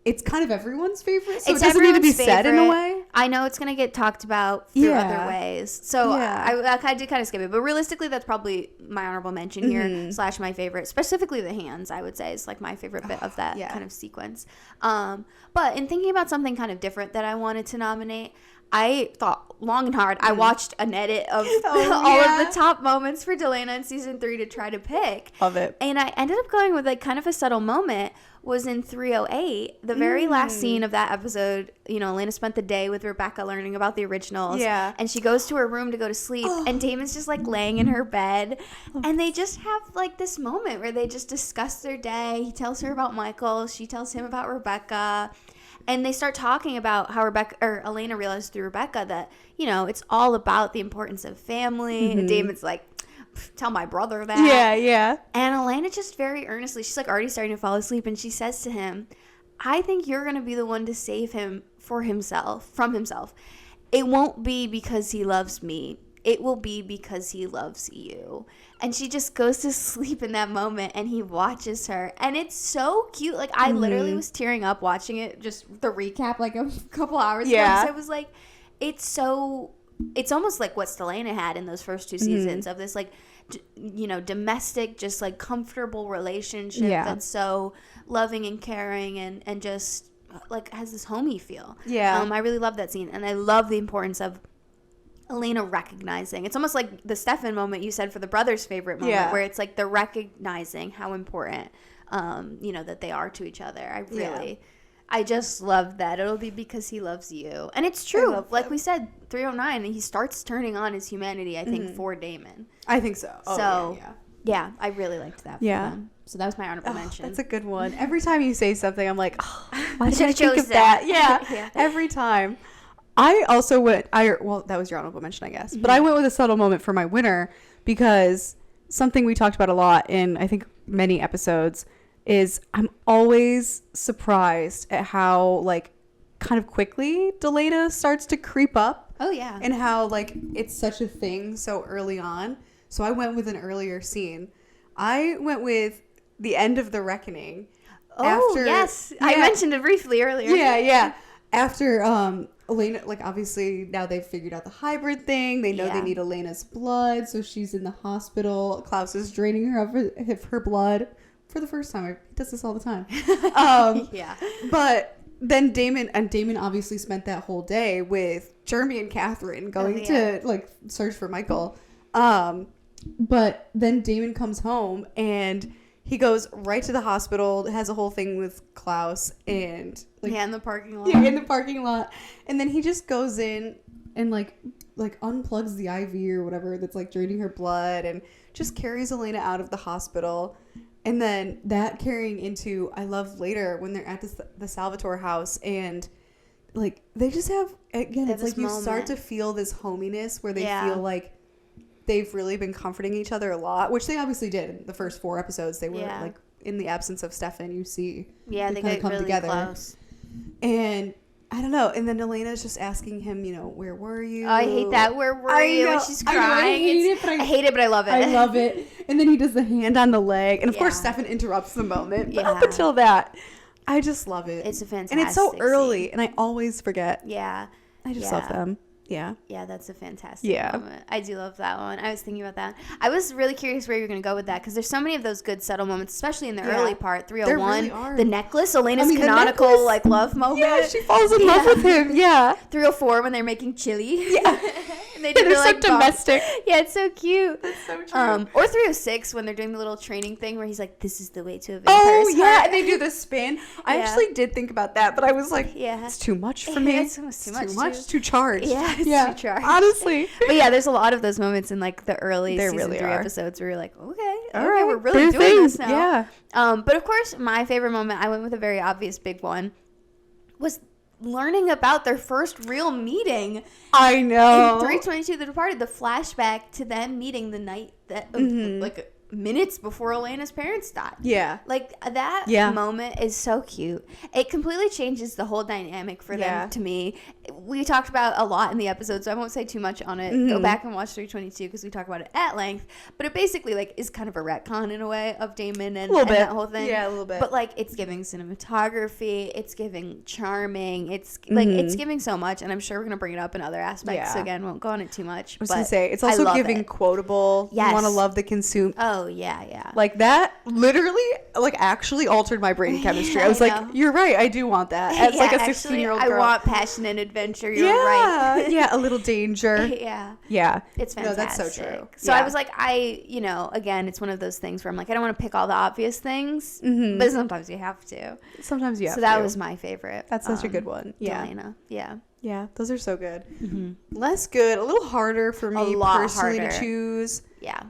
it's kind of everyone's favorite, so it doesn't need to be said in a way. I know it's going to get talked about through other ways. So I did kind of skip it. But realistically, that's probably my honorable mention here, / my favorite. Specifically the hands, I would say, is like my favorite bit of that kind of sequence. But in thinking about something kind of different that I wanted to nominate, I thought long and hard. I watched an edit of all of the top moments for Delena in season 3 to try to pick. Love it. And I ended up going with like kind of a subtle moment was in 308. The very last scene of that episode, Elena spent the day with Rebecca learning about the originals. Yeah. And she goes to her room to go to sleep. And Damon's just like laying in her bed. And they just have like this moment where they just discuss their day. He tells her about Michael. She tells him about Rebecca. And they start talking about how Elena realized through Rebecca that, it's all about the importance of family. And Damon's like, tell my brother that. Yeah. And Elena just very earnestly, she's like already starting to fall asleep, and she says to him, I think you're going to be the one to save him from himself. It won't be because he loves me. It will be because he loves you. And she just goes to sleep in that moment, and he watches her. And it's so cute. Like, I literally was tearing up watching it, just the recap, like a couple hours ago. So I was like, it's almost like what Stelena had in those first 2 seasons of this, like, domestic, just like comfortable relationship that's so loving and caring and just like has this homey feel. Yeah. I really love that scene. And I love the importance of Elena recognizing. It's almost like the Stefan moment you said for the brothers' favorite moment, where it's like they're recognizing how important, that they are to each other. I just love that. It'll be because he loves you. And it's true. Like we said, 309, he starts turning on his humanity, I think, for Damon. I think so. Yeah, I really liked that for them. So that was my honorable mention. That's a good one. Every time you say something, I'm like, why did I think of that? Yeah, every time. I also went, that was your honorable mention, I guess. But I went with a subtle moment for my winner because something we talked about a lot in, I think, many episodes is I'm always surprised at how, like, kind of quickly Delena starts to creep up. Oh, yeah. And how, like, it's such a thing so early on. So I went with an earlier scene. I went with the end of the reckoning. Oh, yes. I mentioned it briefly earlier. Yeah. After Elena, like, obviously now they've figured out the hybrid thing. They know they need Elena's blood. So she's in the hospital. Klaus is draining her of her blood. For the first time. He does this all the time. But then Damon obviously spent that whole day with Jeremy and Catherine going to, like, search for Michael. But then Damon comes home and he goes right to the hospital, has a whole thing with Klaus and, like, in the parking lot. Yeah, in the parking lot. And then he just goes in and like unplugs the IV or whatever that's, like, draining her blood and just carries Elena out of the hospital. And then that carrying into, I love later when they're at the Salvatore house and, like, they just have, again, it's like you start to feel this hominess where they feel like they've really been comforting each other a lot, which they obviously did in the first 4 episodes. They were, like, in the absence of Stefan, you see they kind of come really together. Close. And I don't know. And then Elena's just asking him, you know, where were you? Oh, I hate that. Where were you? When she's crying. I hate it, but I love it. I love it. And then he does the hand on the leg. And of course, Yeah. Stefan interrupts the moment. But Yeah. up until that, I just love it. It's a fantastic And it's so early. scene. And I always forget. Yeah. I just Yeah. love them. Yeah. Yeah, that's a fantastic Yeah. moment. I do love that one. I was thinking about that. I was really curious where you're going to go with that because there's so many of those good subtle moments, especially in the Yeah. early part. There 301, really are. the necklace, Elena's I mean, the canonical necklace. like love moment. Yeah, she falls in love with him. Yeah. 304 when they're making chili. Yeah. And they do They're the, so like, bump. domestic. Yeah, it's so cute. That's so true. Or 306 when they're doing the little training thing where he's like, "This is the way to a Oh, vampire's yeah. heart." And they do the spin. I Yeah. actually did think about that, but I was like, Yeah. it's too much for me. It's almost too much, too. Too charged. Yeah, it's too charged. Honestly. But yeah, there's a lot of those moments in like the early There season really 3 are. episodes where you're like, okay, All okay, right, we're really do doing your this thing. now. Yeah. But of course, my favorite moment, I went with a very obvious big one, was learning about their first real meeting. I know. In 322 The Departed, the flashback to them meeting the night that, like minutes before Elena's parents died. Yeah. Like that Yeah. moment is so cute. It completely changes the whole dynamic for Yeah. them to me. We talked about a lot in the episode, so I won't say too much on it. Go back and watch 322 because we talk about it at length. But it basically like is kind of a retcon in a way of Damon and that whole thing. Yeah, a little bit. But like it's giving cinematography, it's giving charming, it's like it's giving so much, and I'm sure we're gonna bring it up in other aspects. So Yeah. again, won't go on it too much. I was but going to say, it's I also love giving it. quotable. Yes. You want to love the consume. Oh yeah, yeah. Like that literally, like actually altered my brain chemistry. Yeah, I was I like, know. you're right. I do want that. As like a actually, 16-year-old I girl. want passion and adventure. You're yeah. right. Yeah. A little danger. Yeah. Yeah. It's No, fantastic. that's so true. So Yeah. I was like, again, it's one of those things where I'm like, I don't want to pick all the obvious things, but sometimes you have to. Sometimes you have So that to. was my favorite. That's such a good one. Yeah. Delena. Yeah. Yeah. Those are so good. Less good. A little harder for me lot personally harder. to choose. Yeah.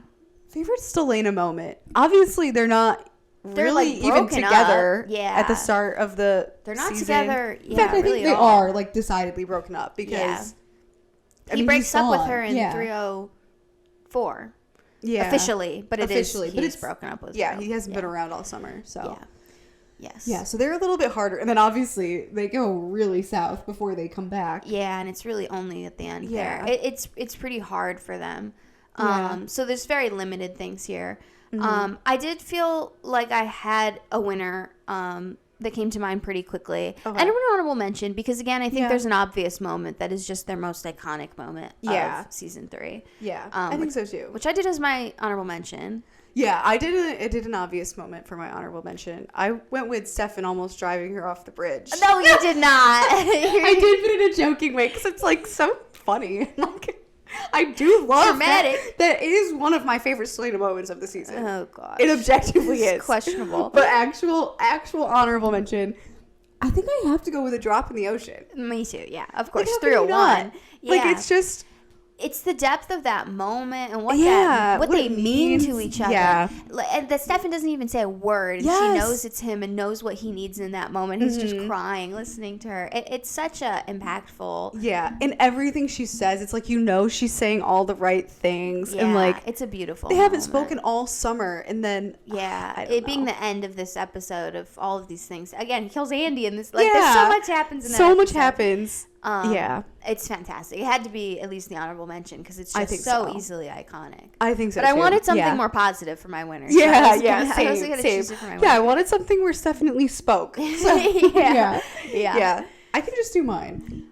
Favorite Stelena moment. Obviously, they're not They're, really like, even broken together up. Yeah. at the start of the They're not season. together. In Yeah, fact, I really think they at all. are like decidedly broken up because Yeah. I He mean, breaks he's up with gone. her in Yeah. 304. Yeah. Officially, but Officially, he's but it's broken up with Yeah, her. he hasn't been around all summer, so. Yeah. Yes. Yeah, so they're a little bit harder. And then obviously they go really south before they come back. Yeah, and it's really only at the end Yeah. there. It's pretty hard for them. Yeah. So there's very limited things here. Mm-hmm. I did feel like I had a winner that came to mind pretty quickly. Okay. And an honorable mention because, again, I think Yeah. there's an obvious moment that is just their most iconic moment Yeah. of season 3. Yeah, I think so too. Which I did as my honorable mention. Yeah, I did an obvious moment for my honorable mention. I went with Stefan almost driving her off the bridge. No, you did not. I did, but in a joking way because it's like so funny. Like, I do love Dramatic. That is one of my favorite Selena moments of the season. Oh, gosh. It objectively It's is questionable. But actual honorable mention. I think I have to go with a drop in the ocean. Me too, yeah. Of course, Like, how can you 301. not? Yeah. Like it's just. It's the depth of that moment and what What they it mean to means. each other. Yeah. And that Stefan doesn't even say a word. And Yes. she knows it's him and knows what he needs in that moment. He's Mm-hmm. just crying, listening to her. It's such a impactful. Yeah, and everything she says, it's like she's saying all the right things, Yeah, and like it's a beautiful. they haven't moment. spoken all summer, and then Yeah, I don't it being know. the end of this episode of all of these things. Again, he kills Andy in this. Like, Yeah. there's so much happens in that so much episode. happens. Yeah, It's fantastic. It had to be at least the honorable mention because it's I just think so so. easy iconic. I think so. But I too. wanted something Yeah. more positive for my winner. So I Yeah, was yeah, gonna- I was same, gonna same. choose it for my Yeah, I winner. wanted something where Stephanie spoke. So, Yeah. yeah. I can just do mine.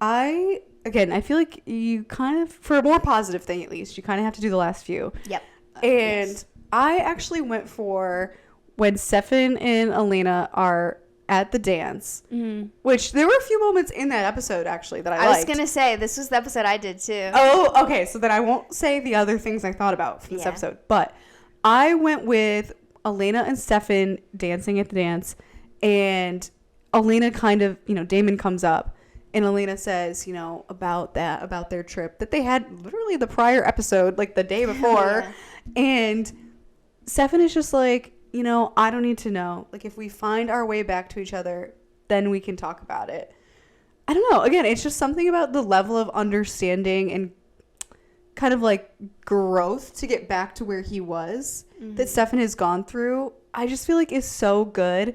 I feel like you kind of, for a more positive thing at least, you kind of have to do the last few. Yep. And Yes. I actually went for when Stefan and Elena are at the dance, which there were a few moments in that episode actually that I liked. was gonna say this was the episode I did too. Oh, okay. So then I won't say the other things I thought about from this Yeah. episode, but I went with Elena and Stefan dancing at the dance, and Elena kind of, Damon comes up, and Elena says, about their trip that they had literally the prior episode, like the day before, Yeah. and Stefan is just like, I don't need to know. Like, if we find our way back to each other, then we can talk about it. I don't know. Again, it's just something about the level of understanding and kind of like growth to get back to where he was that Stefan has gone through. I just feel like is so good.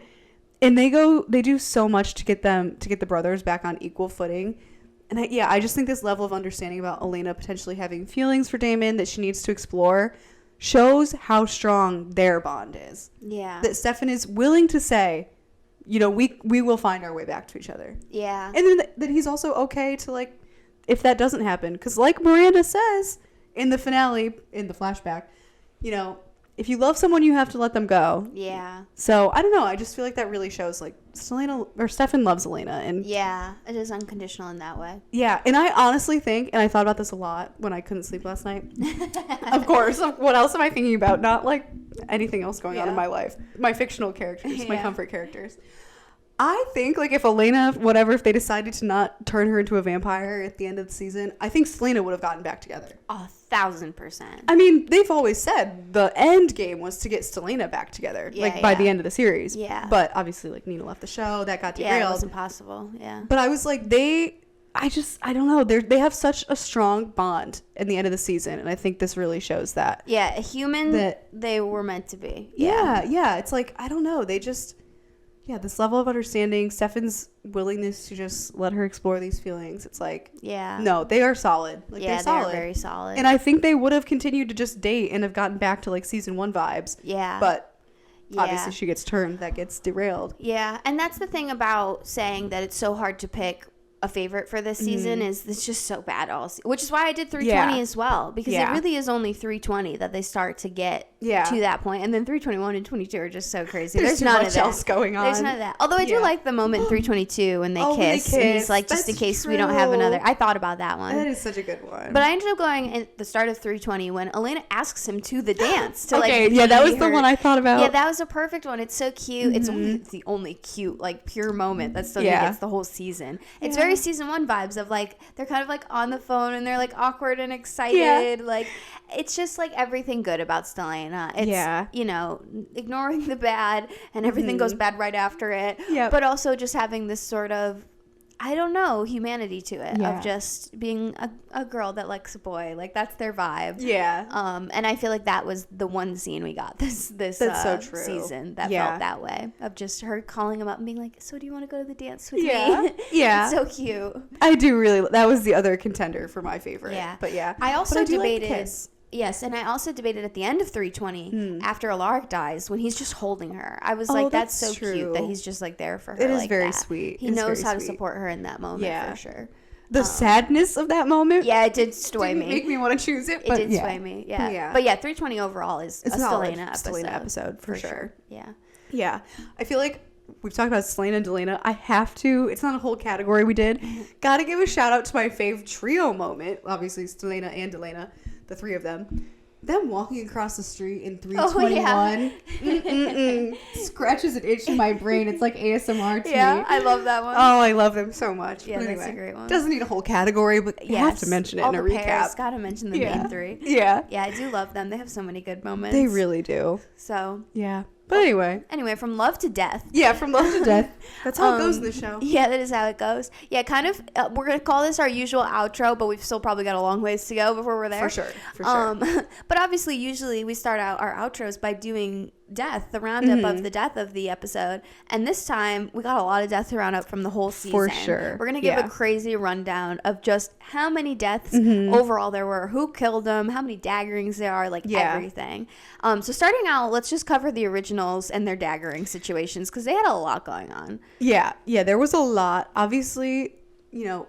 And they do so much to get the brothers back on equal footing. And I just think this level of understanding about Elena potentially having feelings for Damon that she needs to explore shows how strong their bond is. Yeah. That Stefan is willing to say, you know, we will find our way back to each other. Yeah. And then that he's also okay to, like, if that doesn't happen. Because like Miranda says in the finale, in the flashback, you know, if you love someone, you have to let them go. Yeah. So, I don't know. I just feel like that really shows, like, Stefan loves Elena. And yeah, it is unconditional in that way. yeah, and I honestly think, and I thought about this a lot when I couldn't sleep last night. Of course. What else am I thinking about? Not, like, anything else going on in my life. My fictional characters, my comfort characters. I think, like, if Elena, if they decided to not turn her into a vampire at the end of the season, I think Stelena would have gotten back together. 1,000%. I mean, they've always said the end game was to get Stelena back together, by the end of the series. Yeah. But obviously, like, Nina left the show. That got derailed. Yeah, it wasn't possible. Yeah. But I was like, I don't know. They have such a strong bond in the end of the season. And I think this really shows that. Yeah, a human that they were meant to be. Yeah. It's like, I don't know. They just... Yeah, this level of understanding, Stefan's willingness to just let her explore these feelings. It's like, no, they are solid. Like, yeah, they're solid. They're very solid. And I think they would have continued to just date and have gotten back to, like, season 1 vibes. Yeah. But obviously she gets turned. That gets derailed. Yeah, and that's the thing about saying that it's so hard to pick a favorite for this season is it's just so bad which is why I did 320 as well, because it really is only 320 that they start to get to that point, and then 321 and 22 are just so crazy. There's none much of that else going on. There's none of that. Although I do like the moment in 322 when they kiss. And he's like, just in case we don't have another. I thought about that one. That is such a good one. But I ended up going at the start of 320 when Elena asks him to the dance. To, that was the one I thought about. Yeah, that was a perfect one. It's so cute. It's the only cute, like, pure moment that still gets the whole season. It's very season 1 vibes of, like, they're kind of, like, on the phone and they're, like, awkward and excited. Like, it's just, like, everything good about Stelena. It's, you know, ignoring the bad and everything goes bad right after it. But also just having this sort of, I don't know, humanity to it of just being a girl that likes a boy. Like, that's their vibe. And I feel like that was the one scene we got this that's so true. Season that felt that way, of just her calling him up and being like, so do you want to go to the dance with me? It's so cute. I do really. That was the other contender for my favorite. But I also debated. Yes, and I also debated at the end of 320 after Alaric dies when he's just holding her. I was like, that's so cute that he's just, like, there for her. It is like very that. sweet. He knows how to support her in that moment for sure. The sadness of that moment. Yeah, it did sway me. Make me want to choose it. But it did sway me. Yeah. But 320 overall is a Stelena episode for sure. Yeah. I feel like we've talked about Stelena and Delena. I have to. It's not a whole category we did. Got to give a shout out to my fave trio moment. Obviously, Stelena and Delena. The three of them walking across the street in 321 scratches an itch in my brain. It's like ASMR to me. I love that one. Oh, I love them so much. Yeah, that's a great one. Doesn't need a whole category, but you have to mention it in a recap. Gotta mention the main three. Yeah, I do love them. They have so many good moments. They really do. So but anyway, from love to death. Yeah, from love to death. That's how it goes in the show. Yeah, that is how it goes. Yeah, kind of. We're gonna call this our usual outro, but we've still probably got a long ways to go before we're there. For sure. But obviously, usually we start out our outros by doing death, the roundup of the death of the episode, and this time we got a lot of death to round up from the whole season. For sure. We're gonna give a crazy rundown of just how many deaths overall there were, who killed them, how many daggerings there are, like everything. So starting out, let's just cover the originals and their daggering situations, because they had a lot going on. Yeah, there was a lot. Obviously, you know,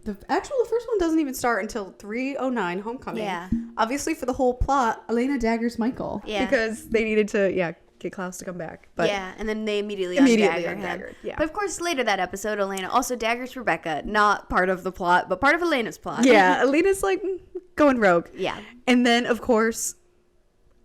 the first one doesn't even start until 309 Homecoming. Yeah. Obviously, for the whole plot, Elena daggers Michael. Yeah. Because they needed to, get Klaus to come back. But and then they immediately undagger him. Yeah. But of course, later that episode, Elena also daggers Rebecca. Not part of the plot, but part of Elena's plot. Yeah, Elena's like going rogue. Yeah. And then, of course,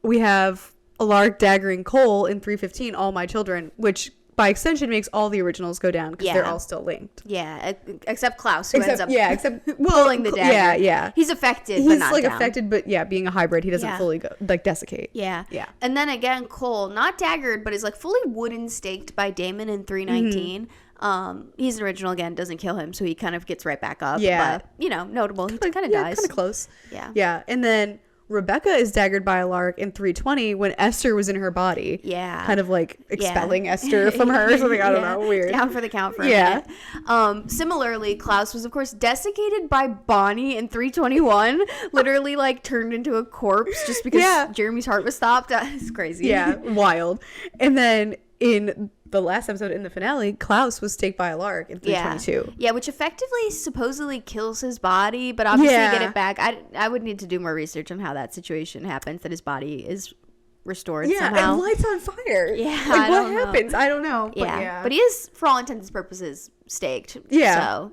we have Alaric daggering Cole in 315, All My Children, which by extension makes all the originals go down because they're all still linked. Yeah, except Klaus, who ends up pulling the dagger. Yeah. He's affected, but not like down. affected, but being a hybrid, he doesn't fully go desiccate. Yeah. And then again, Cole, not daggered, but is like fully wooden staked by Damon in 319. He's an original again, doesn't kill him, so he kind of gets right back up. Yeah. But, notable. He kind of dies. Kind of close. Yeah. Yeah. And then Rebecca is daggered by Alaric in 320 when Esther was in her body. Yeah. Kind of like expelling Esther from her or something. I don't know. Weird. Down for the count for a minute. Similarly, Klaus was, of course, desiccated by Bonnie in 321. Literally, like, turned into a corpse just because Jeremy's heart was stopped. It's crazy. Yeah, wild. And then in the last episode, in the finale, Klaus was staked by Alaric in 322. Yeah, which effectively supposedly kills his body, but obviously get it back. I would need to do more research on how that situation happens, that his body is restored somehow. And lights on fire. Yeah, like, what happens? I don't know. But he is, for all intents and purposes, staked. So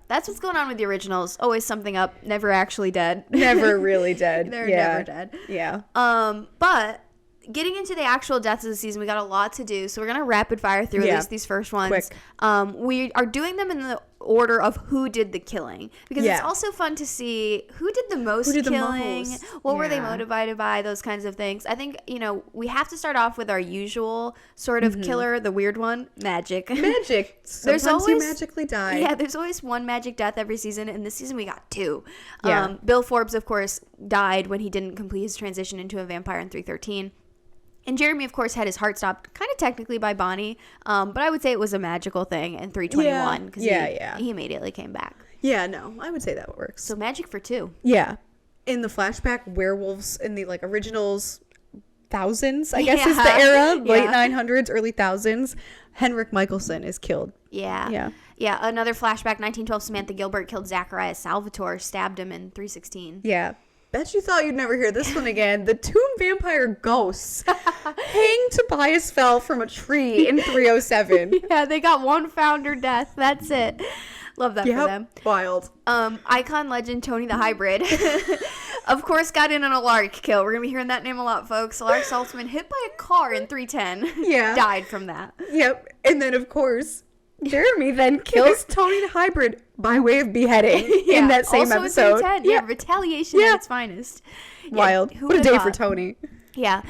that's what's going on with the originals. Always something up, never actually dead. Never really dead. They're never dead. Yeah. But getting into the actual deaths of the season, we got a lot to do, so we're gonna rapid fire through at least these first ones. Quick. We are doing them in the order of who did the killing, because it's also fun to see who did the most killing, what were they motivated by, those kinds of things. I think, you know, we have to start off with our usual sort of killer, the weird one, magic. Sometimes always, you magically die. Yeah, there's always one magic death every season, and this season we got 2. Bill Forbes, of course, died when he didn't complete his transition into a vampire in 313. And Jeremy, of course, had his heart stopped kind of technically by Bonnie, but I would say it was a magical thing in 321 because he immediately came back. Yeah, no, I would say that works. So magic for 2. Yeah. In the flashback, werewolves in the like originals, thousands, I guess is the era, late 900s, early thousands. Henrik Michelson is killed. Yeah. Another flashback, 1912, Samantha Gilbert killed Zacharias Salvatore, stabbed him in 316. Yeah. Bet you thought you'd never hear this one again. The tomb vampire ghosts hang Tobias Fell from a tree in 307. Yeah, they got one founder death. That's it. Love that for them. Wild. Icon legend Tony the Hybrid. Of course, got in an Alaric kill. We're going to be hearing that name a lot, folks. Alaric Saltzman hit by a car in 310. Yeah. Died from that. Yep. And then, of course, Jeremy then kills Tony the Hybrid by way of beheading in that same also episode. In 310. Yeah, retaliation at its finest. Wild. What a day for Tony. Yeah.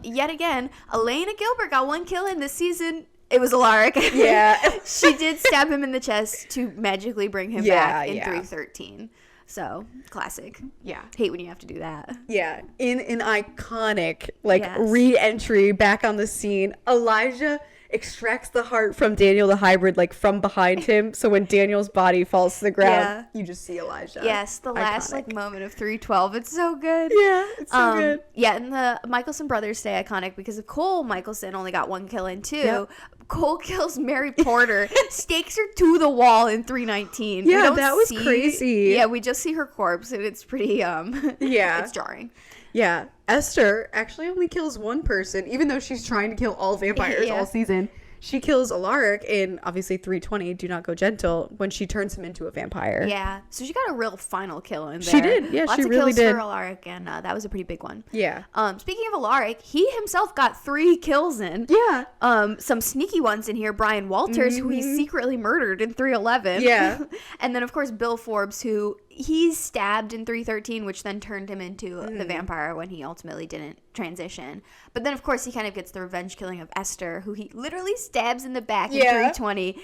Yet again, Elena Gilbert got 1 kill in this season. It was Alaric. Yeah. She did stab him in the chest to magically bring him back in 313. So, classic. Yeah. Hate when you have to do that. Yeah. In an iconic, re-entry back on the scene, Elijah extracts the heart from Daniel the Hybrid, like, from behind him. So when Daniel's body falls to the ground, you just see Elijah. Yes, the last, moment of 312. It's so good. Yeah, it's so good. Yeah, and the Michelson brothers stay iconic because of Cole Michelson only got 1 kill in 2. Yep. Cole kills Mary Porter, stakes her to the wall in 319. Yeah, that was crazy. Yeah, we just see her corpse, and it's pretty, it's jarring. Yeah. Esther actually only kills 1 person, even though she's trying to kill all vampires all season. She kills Alaric in, obviously, 320, Do Not Go Gentle, when she turns him into a vampire. Yeah. So she got a real final kill in there. She did. Yeah, Lots she really did. Lots of kills for Alaric, and that was a pretty big one. Yeah. Speaking of Alaric, he himself got 3 kills in. Yeah. Some sneaky ones in here. Brian Walters, who he secretly murdered in 311. Yeah. And then, of course, Bill Forbes, who he stabbed in 313, which then turned him into the vampire when he ultimately didn't transition. But then, of course, he kind of gets the revenge killing of Esther, who he literally stabs in the back in 320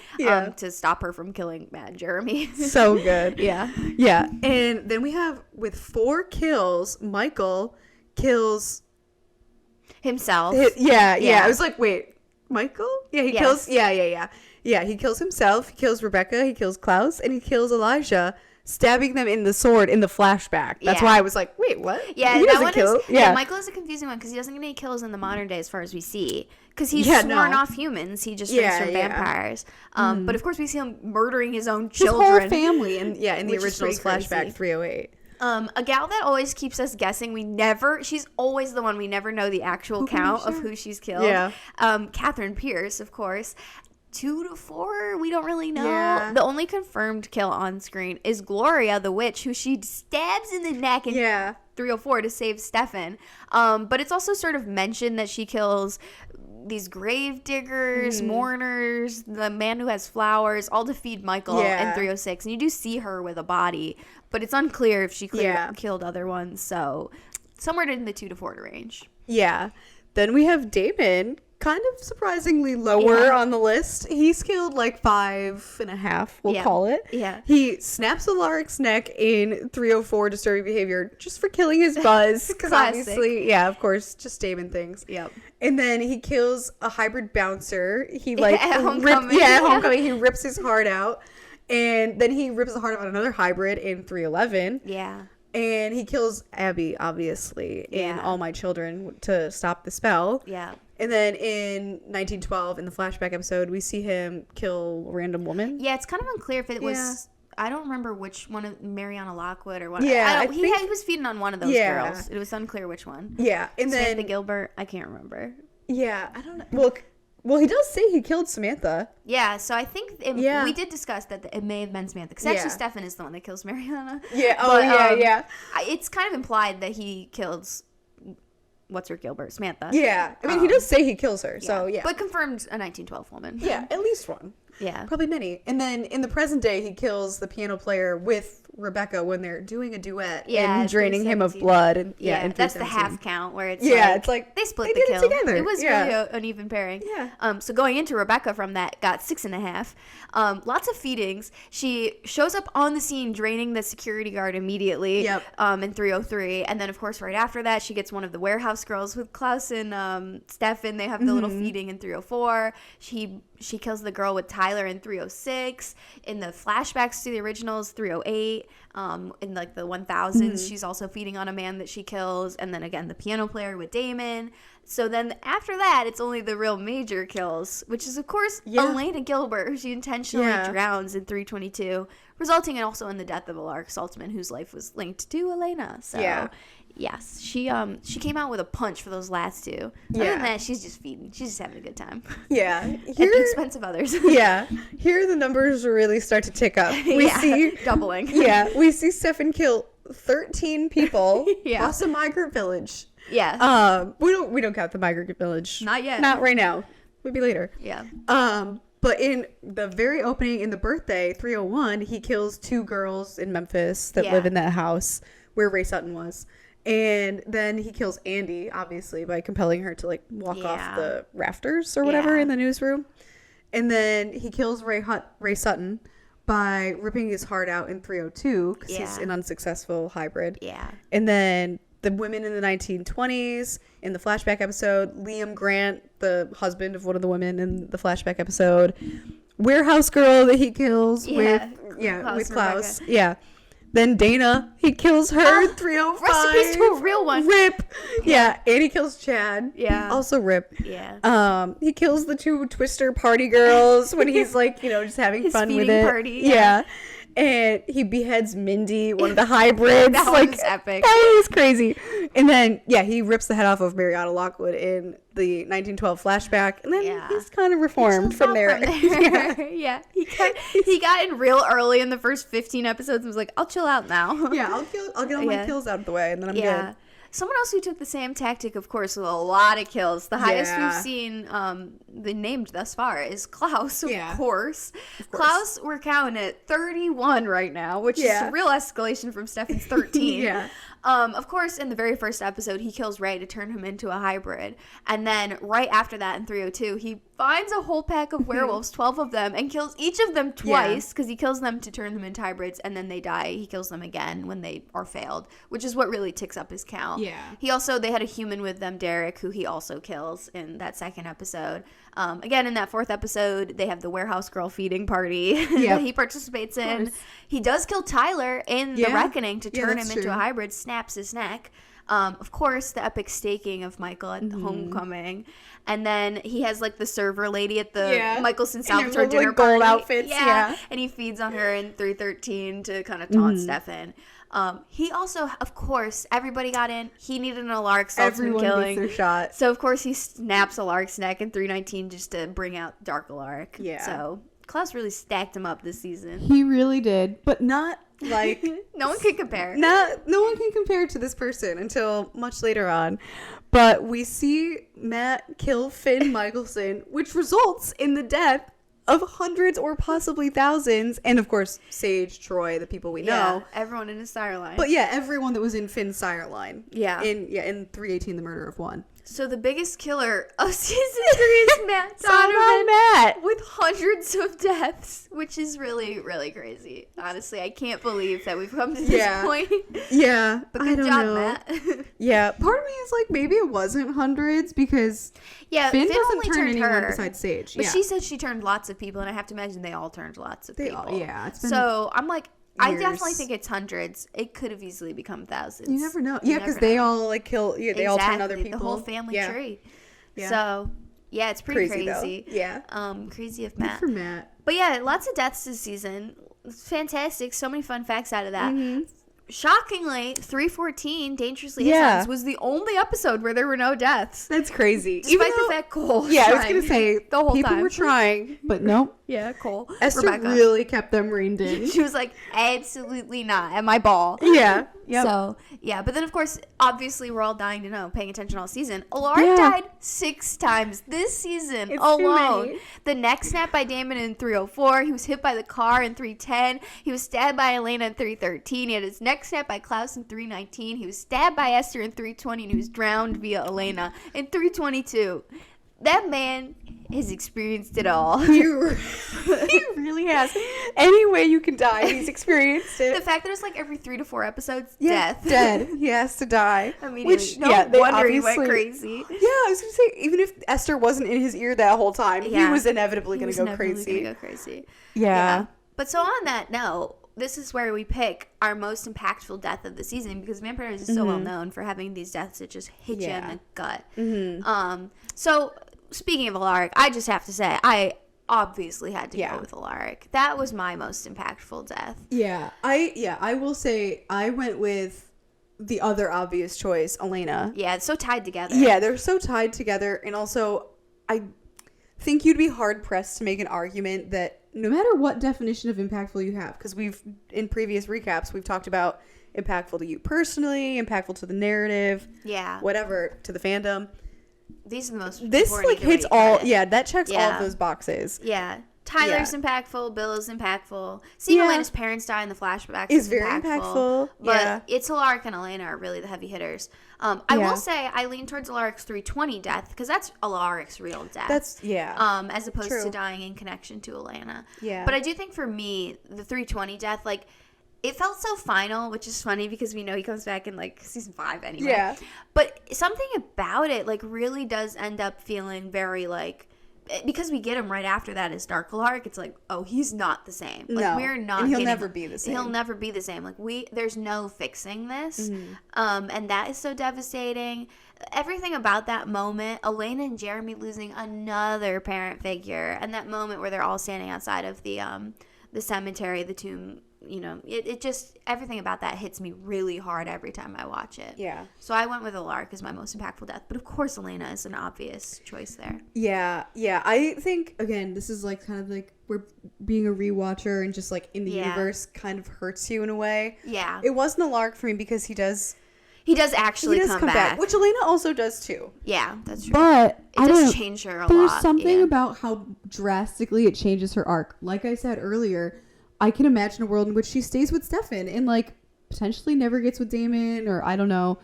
to stop her from killing Mad Jeremy. So good. Yeah. Yeah. And then we have, with 4 kills, Michael kills himself. Yeah. I was like, wait, Michael? Yeah, he kills. Yeah. Yeah, he kills himself. He kills Rebecca. He kills Klaus. And he kills Elijah, stabbing them in the sword in the flashback. That's why I was like, wait, what? Yeah, he that one kill. Michael is a confusing one because he doesn't get any kills in the modern day as far as we see. Because he's sworn off humans. He just turns from vampires. But of course we see him murdering his own children. His whole family. And in the originals flashback 308. A gal that always keeps us guessing. She's always the one we never know the actual count of who she's killed. Yeah. Catherine Pierce, of course. 2 to 4, we don't really know. Yeah. The only confirmed kill on screen is Gloria the witch, who she stabs in the neck in 304 to save Stefan. But it's also sort of mentioned that she kills these grave diggers, mourners, the man who has flowers, all to feed Michael in 306. And you do see her with a body, but it's unclear if she killed other ones. So somewhere in the 2 to 4 range. Yeah. Then we have Damon kind of surprisingly lower on the list. He's killed like 5.5, we'll call it. Yeah. He snaps Alaric's neck in 304, disturbing behavior, just for killing his buzz. Because obviously, of course, just Damon things. Yep. And then he kills a hybrid bouncer. He like at Homecoming. Homecoming. He rips his heart out. And then he rips the heart out of another hybrid in 311. Yeah. And he kills Abby, obviously, in All My Children to stop the spell. Yeah. And then in 1912, in the flashback episode, we see him kill a random woman. Yeah, it's kind of unclear if it was... I don't remember which one of Mariana Lockwood or one. Yeah, he was feeding on one of those girls. It was unclear which one. Yeah, and Samantha then Gilbert, I can't remember. Yeah, I don't know. Well, he does say he killed Samantha. Yeah, so I think we did discuss that it may have been Samantha. Because actually, Stefan is the one that kills Mariana. Yeah, It's kind of implied that he kills, what's her Gilbert? Samantha. Yeah, I mean, he does say he kills her, so yeah. But confirmed a 1912 woman. Yeah, at least one. Yeah. Probably many. And then in the present day, he kills the piano player with Rebecca when they're doing a duet and draining him of blood. And that's the half count where it's it's like they split the kill. Together. It was really an even pairing. Yeah. So going into Rebecca from that got 6.5. Lots of feedings. She shows up on the scene draining the security guard immediately. Yep. In 303, and then of course right after that she gets one of the warehouse girls with Klaus and Stefan. They have the little feeding in 304. She kills the girl with Tyler in 306. In the flashbacks to the originals, 308. In like the 1000s, she's also feeding on a man that she kills. And then again, the piano player with Damon. So then after that, it's only the real major kills, which is, of course, Elena Gilbert, who she intentionally drowns in 322, resulting also in the death of Alaric Saltzman, whose life was linked to Elena. So, yes, she came out with a punch for those last two. Other than that, she's just feeding. She's just having a good time. Yeah. At the expense of others. Here the numbers really start to tick up. We see doubling. We see Stefan kill 13 people plus a migrant village. Yeah. We don't count the migrant village. Not yet. Not right now. Maybe later. Yeah. But in the very opening, in the birthday, 301, he kills 2 girls in Memphis that live in that house where Ray Sutton was. And then he kills Andy, obviously, by compelling her to like walk off the rafters or whatever in the newsroom. And then he kills Ray Sutton by ripping his heart out in 302 because he's an unsuccessful hybrid. Yeah. And then the women in the 1920s in the flashback episode, Liam Grant, the husband of one of the women in the flashback episode, warehouse girl that he kills with Klaus. Yeah. Then Dana, he kills her. 305. Recipe to a real one. Rip. Yeah. And he kills Chad. Yeah. Also Rip. Yeah. He kills the 2 Twister party girls when he's like, just having his fun with it. Party. Yeah. And he beheads Mindy, one of the hybrids. That was epic. That was crazy. And then, he rips the head off of Mariana Lockwood in the 1912 flashback. And then he's kind of reformed from there. Yeah. He got in real early in the first 15 episodes and was like, I'll chill out now. Yeah, I'll get all my kills out of the way and then I'm good. Someone else who took the same tactic, of course, with a lot of kills. The highest we've seen been named thus far is Klaus, of course. Klaus, we're counting at 31 right now, which is a real escalation from Stefan's 13. Of course, in the very first episode, he kills Ray to turn him into a hybrid. And then right after that in 302, he finds a whole pack of werewolves, 12 of them, and kills each of them twice because he kills them to turn them into hybrids, and then they die. He kills them again when they are failed, which is what really ticks up his count. They had a human with them, Derek, who he also kills in that second episode. Again, in that fourth episode, they have the warehouse girl feeding party that he participates in. He does kill Tyler in the Reckoning to turn him into a hybrid, snaps his neck. Of course, the epic staking of Michael at the homecoming. And then he has like the server lady at the Michelson Salvatore dinner like, gold party. Outfits, And he feeds on her in 313 to kind of taunt Stefan. He also, of course, everybody got in. He needed an Alaric Saltzman killing. Gets their shot. So, of course, he snaps Alaric's neck in 319 just to bring out Dark Alaric. Yeah. So, Klaus really stacked him up this season. He really did. But not like... No one can compare. No one can compare to this person until much later on. But we see Matt kill Finn Michelson, which results in the death of hundreds or possibly thousands, and of course Sage, Troy, the people we know, everyone in his sire line. But everyone that was in Finn's sire line. In 318, the murder of one. So the biggest killer of season 3 is Matt Donovan with hundreds of deaths, which is really, really crazy. Honestly, I can't believe that we've come to this point. Yeah. But good job, Matt. Yeah. Part of me is like, maybe it wasn't hundreds because Finn doesn't only turn turned anyone her besides Sage. But she said she turned lots of people, and I have to imagine they all turned lots of people. It's been so I'm like, I years. definitely think it's hundreds. It could have easily become thousands. You never know. Yeah, because they all like kill. Yeah, they all turn other people. The whole family tree. Yeah. So yeah, it's pretty crazy. Yeah. Crazy of Matt. Good for Matt. But yeah, lots of deaths this season. It's fantastic. So many fun facts out of that. Mm-hmm. Shockingly, 314 Dangerously Islands was the only episode where there were no deaths. That's crazy. Despite the fact Cole I was going to say, the whole people time. were trying, but nope. Yeah, Cole. Esther Rebecca really kept them reined in. She was like, absolutely not, at my ball. Yeah. Yep. So, yeah. But then, of course, obviously, we're all dying to know, paying attention all season. Alaric died 6 times this season alone. The neck snap by Damon in 304. He was hit by the car in 310. He was stabbed by Elena in 313. He had his neck snapped by Klaus in 319. He was stabbed by Esther in 320. And he was drowned via Elena in 322. That man has experienced it all. He really has. Any way you can die, he's experienced it. The fact that it's like every 3 to 4 episodes, dead. He has to die. Immediately. Which, no wonder he went crazy. Yeah, I was going to say, even if Esther wasn't in his ear that whole time, he was inevitably going to go crazy. Yeah. But so on that note, this is where we pick our most impactful death of the season, because Vampire Diaries is so well known for having these deaths that just hit you in the gut. Mm-hmm. So speaking of Alaric, I just have to say, I obviously had to go with Alaric. That was my most impactful death. I will say I went with the other obvious choice, Elena. Yeah, it's so tied together. Yeah, they're so tied together, and also I think you'd be hard pressed to make an argument that no matter what definition of impactful you have, because in previous recaps we've talked about impactful to you personally, impactful to the narrative, whatever, to the fandom. These are the most. This like hits all. Yeah, that checks all of those boxes. Yeah, Tyler's impactful. Bill is impactful. Seeing Elena's parents die in the flashback is very impactful. But it's Alaric and Elena are really the heavy hitters. I will say I lean towards Alaric's 320 death, because that's Alaric's real death. That's as opposed to dying in connection to Elena. Yeah. But I do think for me, the 320 death, like, it felt so final, which is funny because we know he comes back in like season 5 anyway. Yeah. But something about it like really does end up feeling very like, because we get him right after that as Dark Alaric, it's like, oh, he's not the same. Like, we're not. And he'll never be the same. He'll never be the same. Like, there's no fixing this. And that is so devastating. Everything about that moment, Elena and Jeremy losing another parent figure, and that moment where they're all standing outside of the cemetery, the tomb. You know, it just, everything about that hits me really hard every time I watch it. Yeah. So I went with Alaric as my most impactful death. But of course, Elena is an obvious choice there. Yeah. I think, again, this is like kind of like we're being a rewatcher and just like in the universe kind of hurts you in a way. Yeah. It wasn't Alaric for me because he does actually come back. Which Elena also does too. Yeah, that's true. But it does change her a lot. There's something about how drastically it changes her arc. Like I said earlier, I can imagine a world in which she stays with Stefan and like potentially never gets with Damon, or I don't know.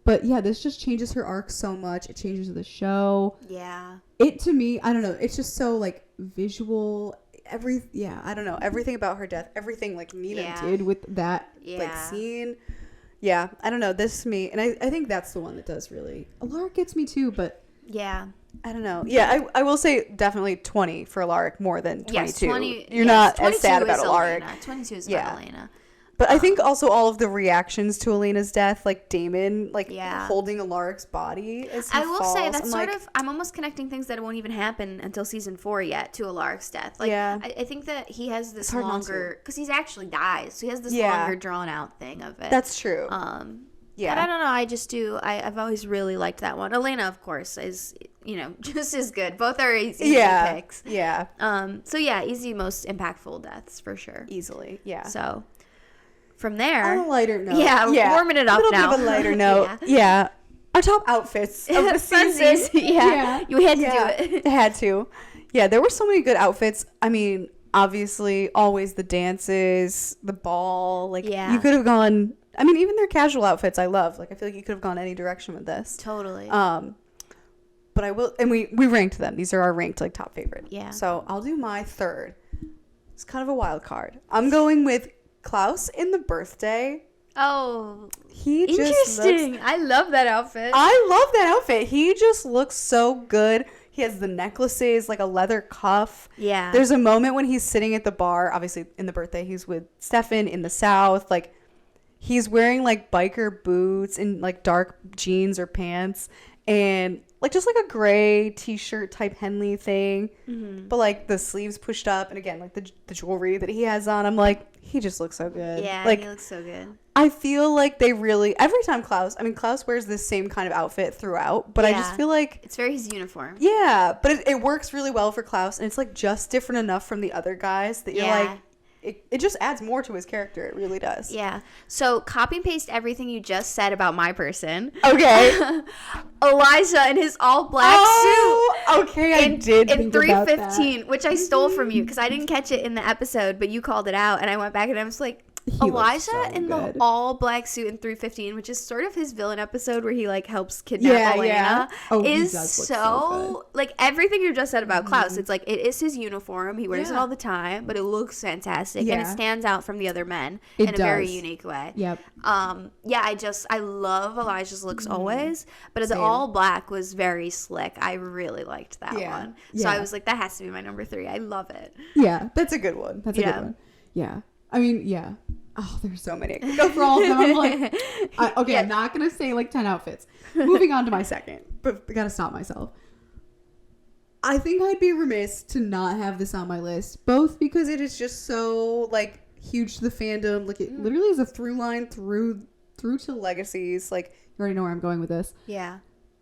But yeah, this just changes her arc so much. It changes the show. Yeah. It, to me, I don't know. It's just so like visual. I don't know. Everything about her death, everything like Nina did with that like scene. Yeah, I don't know. This is me. And I think that's the one that does really. Alaric gets me too, but. Yeah. I don't know. Yeah, I will say definitely 20 for Alaric more than 22. Yes, 20. You're not as sad about Alaric. 22 is about Elena. But I think also all of the reactions to Elena's death, like Damon, like holding Alaric's body as he falls. I will say that's I'm almost connecting things that won't even happen until season 4 yet to Alaric's death. Like, I think that he has this longer, because he's actually dies, so he has this longer drawn out thing of it. That's true. Yeah. But I don't know. I just do. I've always really liked that one. Elena, of course, is, just as good. Both are easy picks. Yeah. So yeah, easy, most impactful deaths for sure. Easily. Yeah. So from there. On a lighter note. Yeah. Warming it up now. A little bit of a lighter note. Yeah. Our top outfits of the season. You had to do it. Had to. Yeah. There were so many good outfits. I mean, obviously, always the dances, the ball. Like, you could have gone. I mean, even their casual outfits, I love. Like, I feel like you could have gone any direction with this. Totally. but I will, and we ranked them. These are our ranked like top favorite. Yeah. So I'll do my third. It's kind of a wild card. I'm going with Klaus in the birthday. Oh, He interesting. I love that outfit. I love that outfit. He just looks so good. He has the necklaces, like a leather cuff. Yeah. There's a moment when he's sitting at the bar, obviously in the birthday, he's with Stefan in the South. Like, he's wearing like biker boots and like dark jeans or pants and like just like a gray t-shirt type Henley thing. Mm-hmm. But like the sleeves pushed up, and again, like the jewelry that he has on, I'm like, he just looks so good. Yeah, like, he looks so good. I feel like they really, every time Klaus wears this same kind of outfit throughout, but I just feel like it's very his uniform. Yeah, but it works really well for Klaus, and it's like just different enough from the other guys that you're like, it just adds more to his character. It really does. Yeah. So copy and paste everything you just said about my person. Okay. Elijah in his all black suit. Okay, I did in think about 315, which I stole from you because I didn't catch it in the episode, but you called it out, and I went back and I was like, Elijah so in good. the all black suit in 315, which is sort of his villain episode where he like helps kidnap Elena, is so like everything you just said about Klaus. It's like it is his uniform. He wears it all the time, but it looks fantastic and it stands out from the other men in a very unique way. Yep. I love Elijah's looks always, but the all black was very slick. I really liked that one. So I was like, that has to be my number 3. I love it. Yeah, That's a good one. that's a good one. Yeah. I mean, yeah. Oh, there's so many. I could go for all of them. I'm like, I'm not going to say like 10 outfits. Moving on to my second, but I got to stop myself. I think I'd be remiss to not have this on my list, both because it is just so like huge to the fandom. Like it literally is a through line through to Legacies. Like you already know where I'm going with this. Yeah.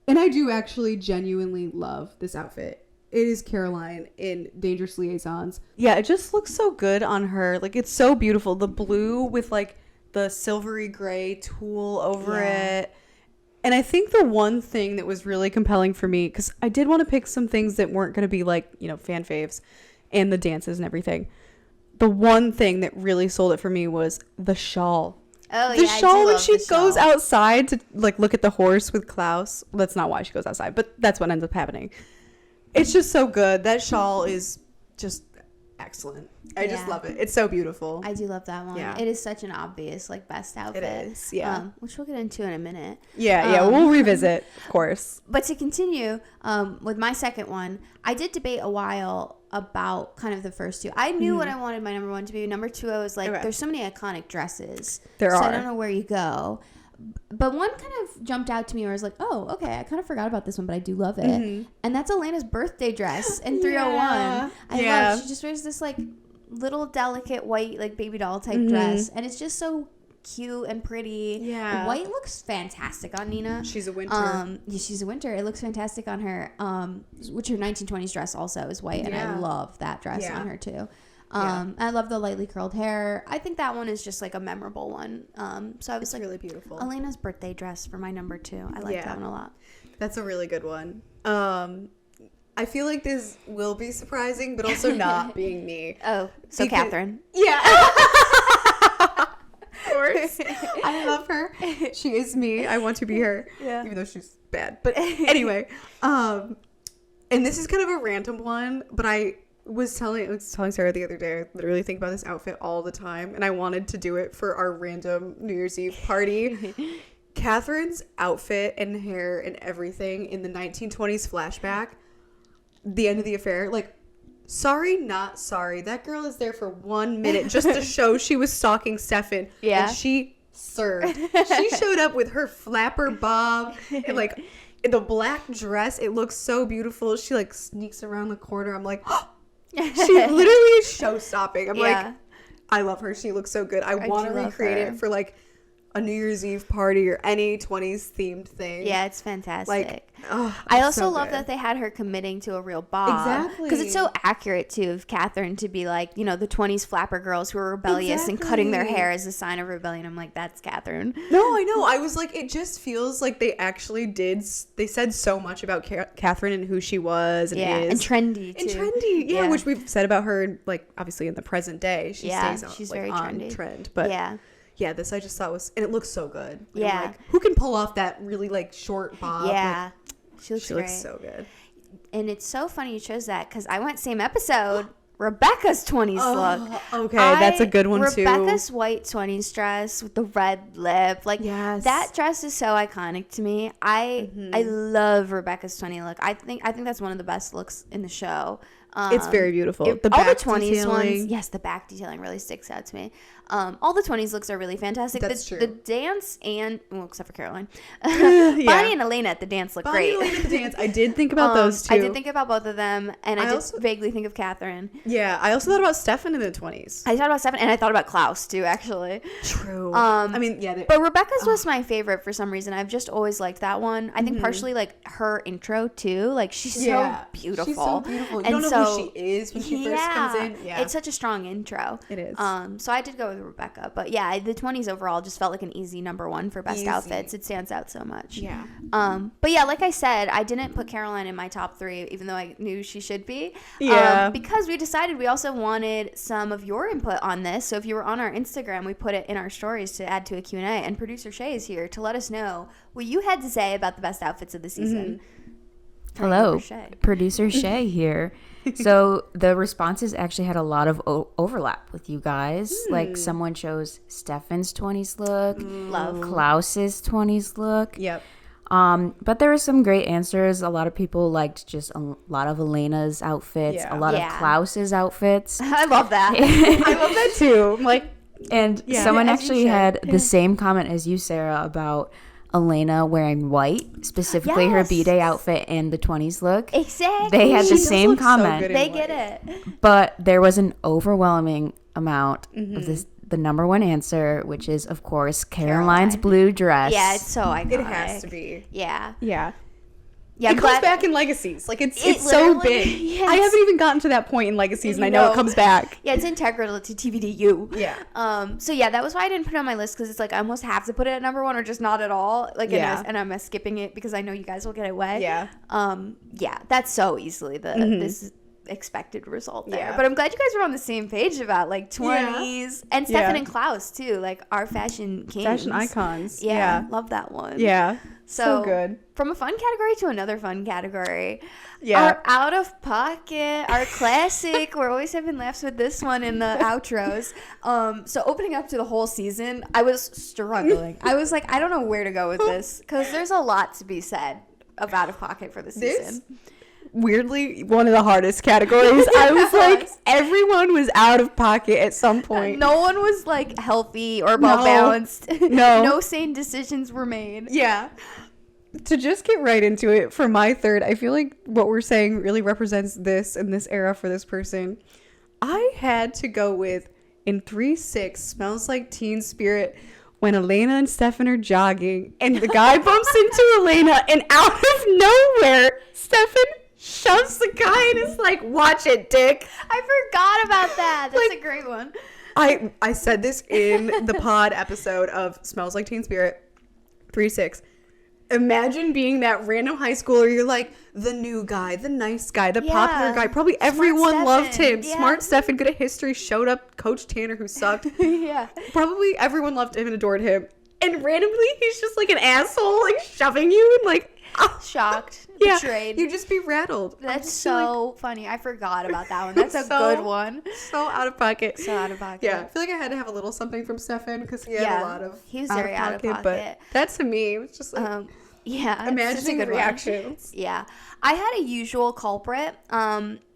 And I do actually genuinely love this outfit. It is Caroline in Dangerous Liaisons. Yeah, it just looks so good on her. Like, it's so beautiful. The blue with, like, the silvery gray tulle over it. And I think the one thing that was really compelling for me, because I did want to pick some things that weren't going to be, like, you know, fan faves and the dances and everything. The one thing that really sold it for me was the shawl. Oh, the shawl when she goes outside to, like, look at the horse with Klaus. Well, that's not why she goes outside, but that's what ends up happening. It's just so good. That shawl is just excellent. I just love it. It's so beautiful. I do love that one. Yeah. It is such an obvious, like, best outfit. It is, yeah. Which we'll get into in a minute. Yeah, we'll revisit, of course. But to continue with my second one, I did debate a while about kind of the first two. I knew what I wanted my number 1 to be. Number 2, I was like, there's so many iconic dresses. There are. I don't know where you go. But one kind of jumped out to me where I was like, oh, okay, I kind of forgot about this one, but I do love it. Mm-hmm. And that's Elena's birthday dress in 301. I love it. She just wears this, like, little delicate white, like, baby doll type dress. And it's just so cute and pretty. Yeah. White looks fantastic on Nina. She's a winter. She's a winter. It looks fantastic on her. Which her 1920s dress also is white. And I love that dress on her, too. I love the lightly curled hair. I think that one is just like a memorable one. So I was like, really beautiful. Elena's birthday dress for my number 2. I like that one a lot. That's a really good one. I feel like this will be surprising, but also not being me. Oh, so because, Catherine. Yeah. Of course. I love her. She is me. I want to be her. Yeah. Even though she's bad. But anyway, and this is kind of a random one, but I was telling Sarah the other day, I literally think about this outfit all the time, and I wanted to do it for our random New Year's Eve party. Catherine's outfit and hair and everything in the 1920s flashback, the end of the affair, like, sorry, not sorry. That girl is there for 1 minute just to show she was stalking Stefan. Yeah. And she served. She showed up with her flapper bob and, like, the black dress. It looks so beautiful. She, like, sneaks around the corner. I'm like, oh! She literally is show stopping. I'm like, I love her. She looks so good. I want to recreate it for like a New Year's Eve party or any 20s themed thing. Yeah, it's fantastic. Like, I also love that they had her committing to a real bob. Exactly. Because it's so accurate, too, of Catherine to be like, you know, the 20s flapper girls who are rebellious and cutting their hair as a sign of rebellion. I'm like, that's Catherine. No, I know. I was like, it just feels like they actually did. They said so much about Catherine and who she was and is. And trendy, too. And trendy, yeah, which we've said about her, like, obviously in the present day. She stays on, she's like, very on trendy. Trend. But yeah, this I just thought was, and it looks so good. Yeah. Like, who can pull off that really, like, short bob? Yeah. Like, She looks She great. looks so good. And it's so funny you chose that because I went same episode. Rebecca's 20s look. Okay, that's a good one too. Rebecca's white 20s dress with the red lip. Like, Yes. that dress is so iconic to me. I love Rebecca's 20 look. I think that's one of the best looks in the show. It's very beautiful. All the back 20s detailing. ones. Yes, the back detailing really sticks out to me. All the 20s looks are really fantastic. That's the, true. The dance and, well, except for Caroline. Yeah. Bonnie and Elena at the dance look Bonnie great. and Elena at the dance. I did think about those two. I did think about both of them, and I did also- vaguely think of Catherine. Yeah, I also thought about Stefan in the 20s. I thought about Stefan, and I thought about Klaus too, actually. True. I mean, yeah. But Rebecca's was my favorite for some reason. I've just always liked that one. I think partially like her intro too. Like she's so beautiful. She's so beautiful. You And don't know who she is when she first comes in. Yeah. It's such a strong intro. It is. So I did go with Rebecca, but yeah, the 20s overall just felt like an easy number one for best Easy. outfits. It stands out so much. Yeah. But yeah, like I said, I didn't put Caroline in my top 3, even though I knew she should be. Yeah. Because we decided we also wanted some of your input on this. So if you were on our Instagram, we put it in our stories to add to a Q&A. And producer Shay is here to let us know what you had to say about the best outfits of the season. Hello, Shay. producer Shay here. So the responses actually had a lot of overlap with you guys. Like someone chose Stefan's 20s look, Love. Klaus's 20s look. Yep. But there were some great answers. A lot of people liked just a lot of Elena's outfits, Yeah. a lot of Yeah. Klaus's outfits. I love that. I love that too. I'm like, And Yeah. someone As you actually should. had the same comment as you, Sarah, about Elena wearing white, specifically her Yes. B-Day outfit and the 20s look. Exactly. They had She the does same look so comment. good in They white. get it. But there was an overwhelming amount of the number one answer, which is, of course, Caroline's Caroline. blue dress. Yeah, it's so iconic. it has to be. Yeah. Yeah. Yeah, It I'm comes glad- back in Legacies. Like it's It so literally- big. yes. I haven't even gotten to that point in Legacies, and I know No. it comes back. Yeah, it's integral to TVDU. Yeah. So yeah, that was why I didn't put it on my list because it's like I almost have to put it at number 1 or just not at all. Like, Yeah. and I'm skipping it because I know you guys will get it away. Yeah. Yeah, that's so easily this expected result there. Yeah. But I'm glad you guys were on the same page about like 20s and Stefan and Klaus too, like our fashion kings, Fashion icons. Yeah, Yeah. love that one. Yeah. So, So good. From a fun category to another fun category. Yeah. Our out of pocket, our classic. We're always having laughs with this one in the outros. So opening up to the whole season, I was struggling. I was like, I don't know where to go with this because there's a lot to be said of out of pocket for the season. Weirdly, one of the hardest categories. I was like, everyone was out of pocket at some point. No one was like healthy or well balanced. No. No sane decisions were made. Yeah. To just get right into it, for my third, I feel like what we're saying really represents this in this era for this person. I had to go with in 3-6 Smells Like Teen Spirit when Elena and Stefan are jogging and the guy bumps into Elena and out of nowhere, Stefan shoves the guy and is like, watch it, dick. I forgot about that. That's Like- a great one. I said this in the pod episode of Smells Like Teen Spirit 3-6. Imagine being that random high schooler. You're like the new guy, the nice guy, the popular guy. Probably everyone loved him. Yeah. Smart Stefan, good at history, showed up. Coach Tanner, who sucked. Yeah. Probably everyone loved him and adored him. And randomly, he's just like an asshole, like shoving you and like, ah. Shocked. Yeah, Betrayed. you'd just be rattled. I'm That's just so funny. I forgot about that one. That's a So- good one. so out of pocket. So out of pocket. Yeah, I feel like I had to have a little something from Stefan because he had Yeah, a lot of he was very out of pocket. But that to me was just like Yeah. it's imagining just a the good one. reactions. Yeah. I had a usual culprit.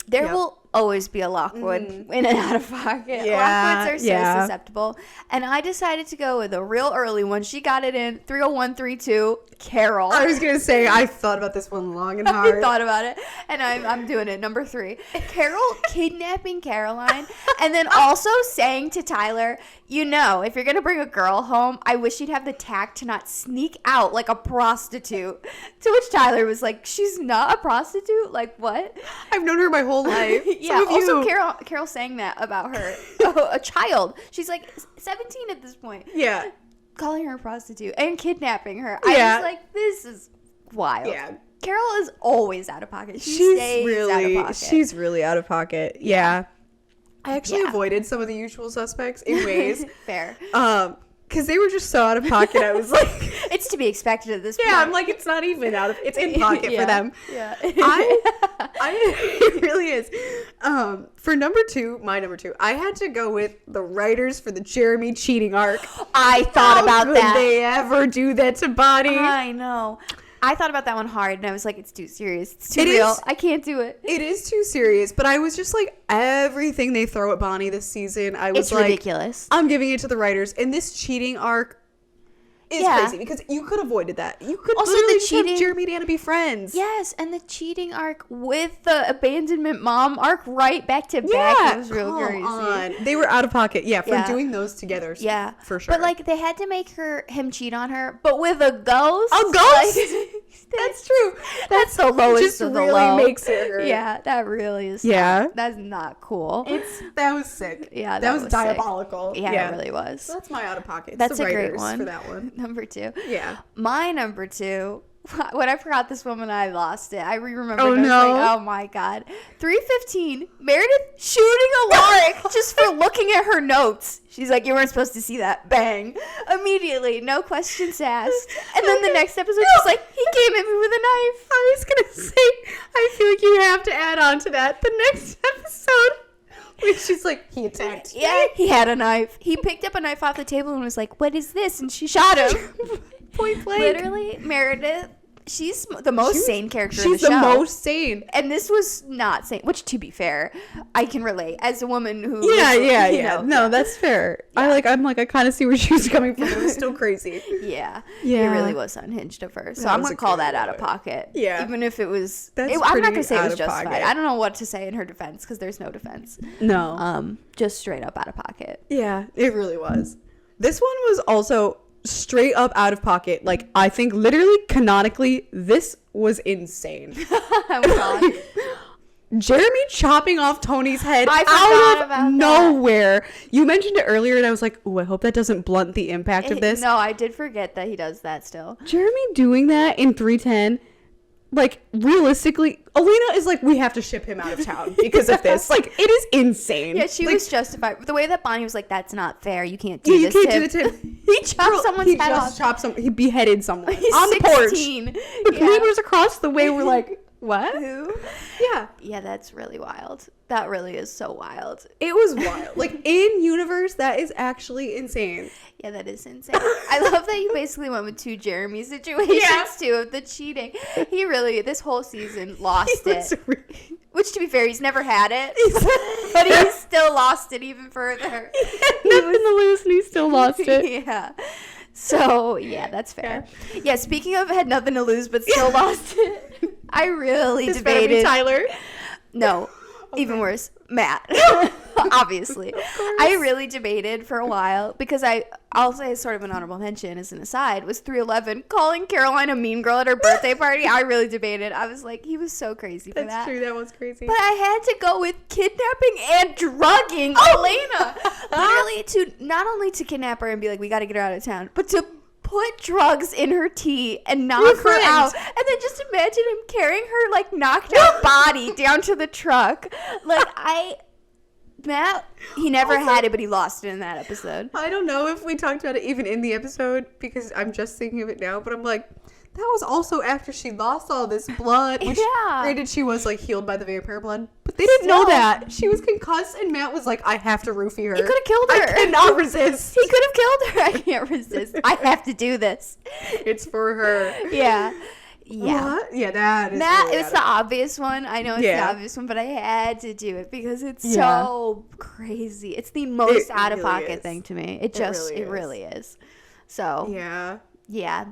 There will always be a Lockwood in and out of pocket. Yeah, Lockwoods are so yeah. susceptible. And I decided to go with a real early one. She got it in 30132, Carol. I was gonna say I thought about this one long and I hard. thought about it, and I'm doing it. Number 3, Carol kidnapping Caroline, and then also saying to Tyler, you know, if you're gonna bring a girl home, I wish you'd have the tact to not sneak out like a prostitute. To which Tyler was like, she's not a prostitute. Like what? I've known her my whole life. Yeah. Some of Also, you- Carol saying that about her, a child. She's like 17 at this point. Yeah, Calling her a prostitute and kidnapping her. Yeah. I was like, this is wild. yeah. Carol is always out of pocket. She She's stays really, out of pocket. she's really out of pocket. Yeah. I actually Yeah. avoided some of the usual suspects in ways. Fair. because they were just so out of pocket. I was like, It's to be expected at this point. yeah, I'm like, it's not even out of, it's in pocket for them. Yeah. It really is. For my number two, I had to go with the writers for the Jeremy cheating arc. I thought about could that. they ever do that to Bonnie? I know. I thought about that one hard, and I was like, it's too serious. It's too It real. is. I can't do it. It is too serious, but I was just like, everything they throw at Bonnie this season, I was It's like, ridiculous. I'm giving it to the writers. And this cheating arc is crazy because you could have avoided that. You could Also, literally the just have cheating- Jeremy and Anna be friends. Yes, and the cheating arc with the abandonment mom arc right back to back. It was real come crazy. on. They were out of pocket. Yeah, for Yeah. doing those together. Yeah, for sure. But like they had to make him cheat on her, but with a ghost. A ghost? Like, That's true. That's the lowest just of the really low. makes it hurt. Yeah, that really is. Yeah. that's not cool. That was sick. Yeah, that was sick. diabolical. Yeah, it really was. So that's my out of pocket. That's the a great writers one. for that one. Number 2. Yeah. My number 2. When I forgot this woman, I lost it. I remembered. Oh, I was no. like, oh my god. 3:15. Meredith shooting Alaric just for looking at her notes. She's like, you weren't supposed to see that. Bang. Immediately, no questions asked. And then the next episode, she's like, he came at me with a knife. I was gonna say, I feel like you have to add on to that. The next episode, when she's like, he attacked. Yeah, he had a knife. He picked up a knife off the table and was like, what is this? And she shot him. Point blank. Literally, Meredith, she's the most sane character in the She's show. the most sane. And this was not sane, which, to be fair, I can relate as a woman who. Yeah. you know, No, that's fair. Yeah. I'm like, I kind of see where she was coming from. It was still crazy. Yeah. Yeah. It really was unhinged of her. So That I'm was going a to call good that out of one. pocket. Yeah. Even if it was. That's I'm not pretty going to say it out was of justified. pocket. I don't know what to say in her defense because there's no defense. No. Just straight up out of pocket. Yeah, it really was. This one was also straight up out of pocket. Like, I think literally canonically, this was insane. I'm gone. Jeremy chopping off Tony's head I forgot out about that. of nowhere. You mentioned it earlier, and I was like, "Oh, I hope that doesn't blunt the impact of this." No, I did forget that he does that still. Jeremy doing that in 310, like, realistically, Elena is like, we have to ship him out of town because of this. Like, it is insane. Yeah, she Like, was justified. The way that Bonnie was like, that's not fair. You can't do Yeah, you this can't to do him. it to him. He chopped someone's he head just off. chopped he beheaded someone He's on the porch. 16. The Yeah. neighbors across the way were like, what? Who? Yeah. Yeah, that's really wild. That really is so wild. It was wild. Like, in universe, that is actually insane. Yeah, that is insane. I love that you basically went with 2 Jeremy situations Yeah. too of the cheating. He really, this whole season, lost It was it. really- Which, to be fair, he's never had it. But he still lost it even further. Nothing to lose, and he still lost it. Yeah. So, yeah, that's fair. Yeah, speaking of had nothing to lose but still lost it, I really This better be debated. Tyler. No, even worse, Matt. Obviously. I really debated for a while because I'll say sort of an honorable mention as an aside was 311 calling Caroline a mean girl at her birthday party. I really debated. I was like, he was so crazy for That's that. true. That was crazy. But I had to go with kidnapping and drugging Elena. Literally to not only to kidnap her and be like, we got to get her out of town, but to put drugs in her tea and knock her friend. out. And then just imagine him carrying her like knocked out body down to the truck. Like Matt, he never had it, but he lost it in that episode. I don't know if we talked about it even in the episode because I'm just thinking of it now, but I'm like, that was also after she lost all this blood. Which, Yeah. granted, she was like healed by the vampire blood, but they didn't know Still. that. She was concussed, and Matt was like, I have to roofie her. He could have killed her. I cannot resist. He could have killed her. I can't resist. I have to do this. It's for her. Yeah. Yeah. What? Yeah, that is Matt, really it's out the obvious one. I know it's the Yeah. obvious one, but I had to do it because it's Yeah. so crazy. It's the most It out of really pocket is. thing to me. It really is. So Yeah. yeah,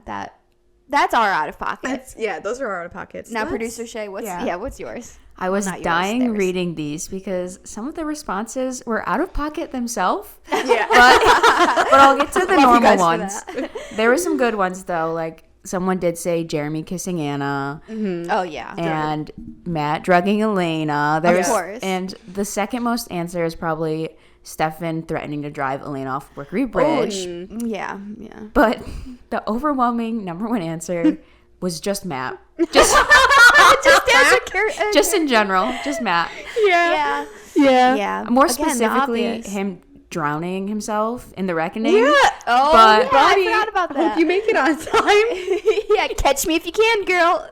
that's our out of pocket. Those are out of pockets. Now, That's- producer Shay, what's yours? I was Not yours, dying theirs. reading these because some of the responses were out of pocket themselves. Yeah. But I'll get to the Love you normal guys for ones. There were some good ones though. Like someone did say Jeremy kissing Anna Oh yeah. and Matt drugging Elena. Of course. And the second most answer is probably Stefan threatening to drive Elena off Wickery Bridge. Yeah. But the overwhelming number one answer was just Matt. Just Just as a character. just in general, just Matt. Yeah. Yeah. Yeah. More Again, the specifically, obvious. him drowning himself in the reckoning. Yeah. Oh, But- yeah, I forgot about that. Hope you make it on time. Yeah, catch me if you can, girl.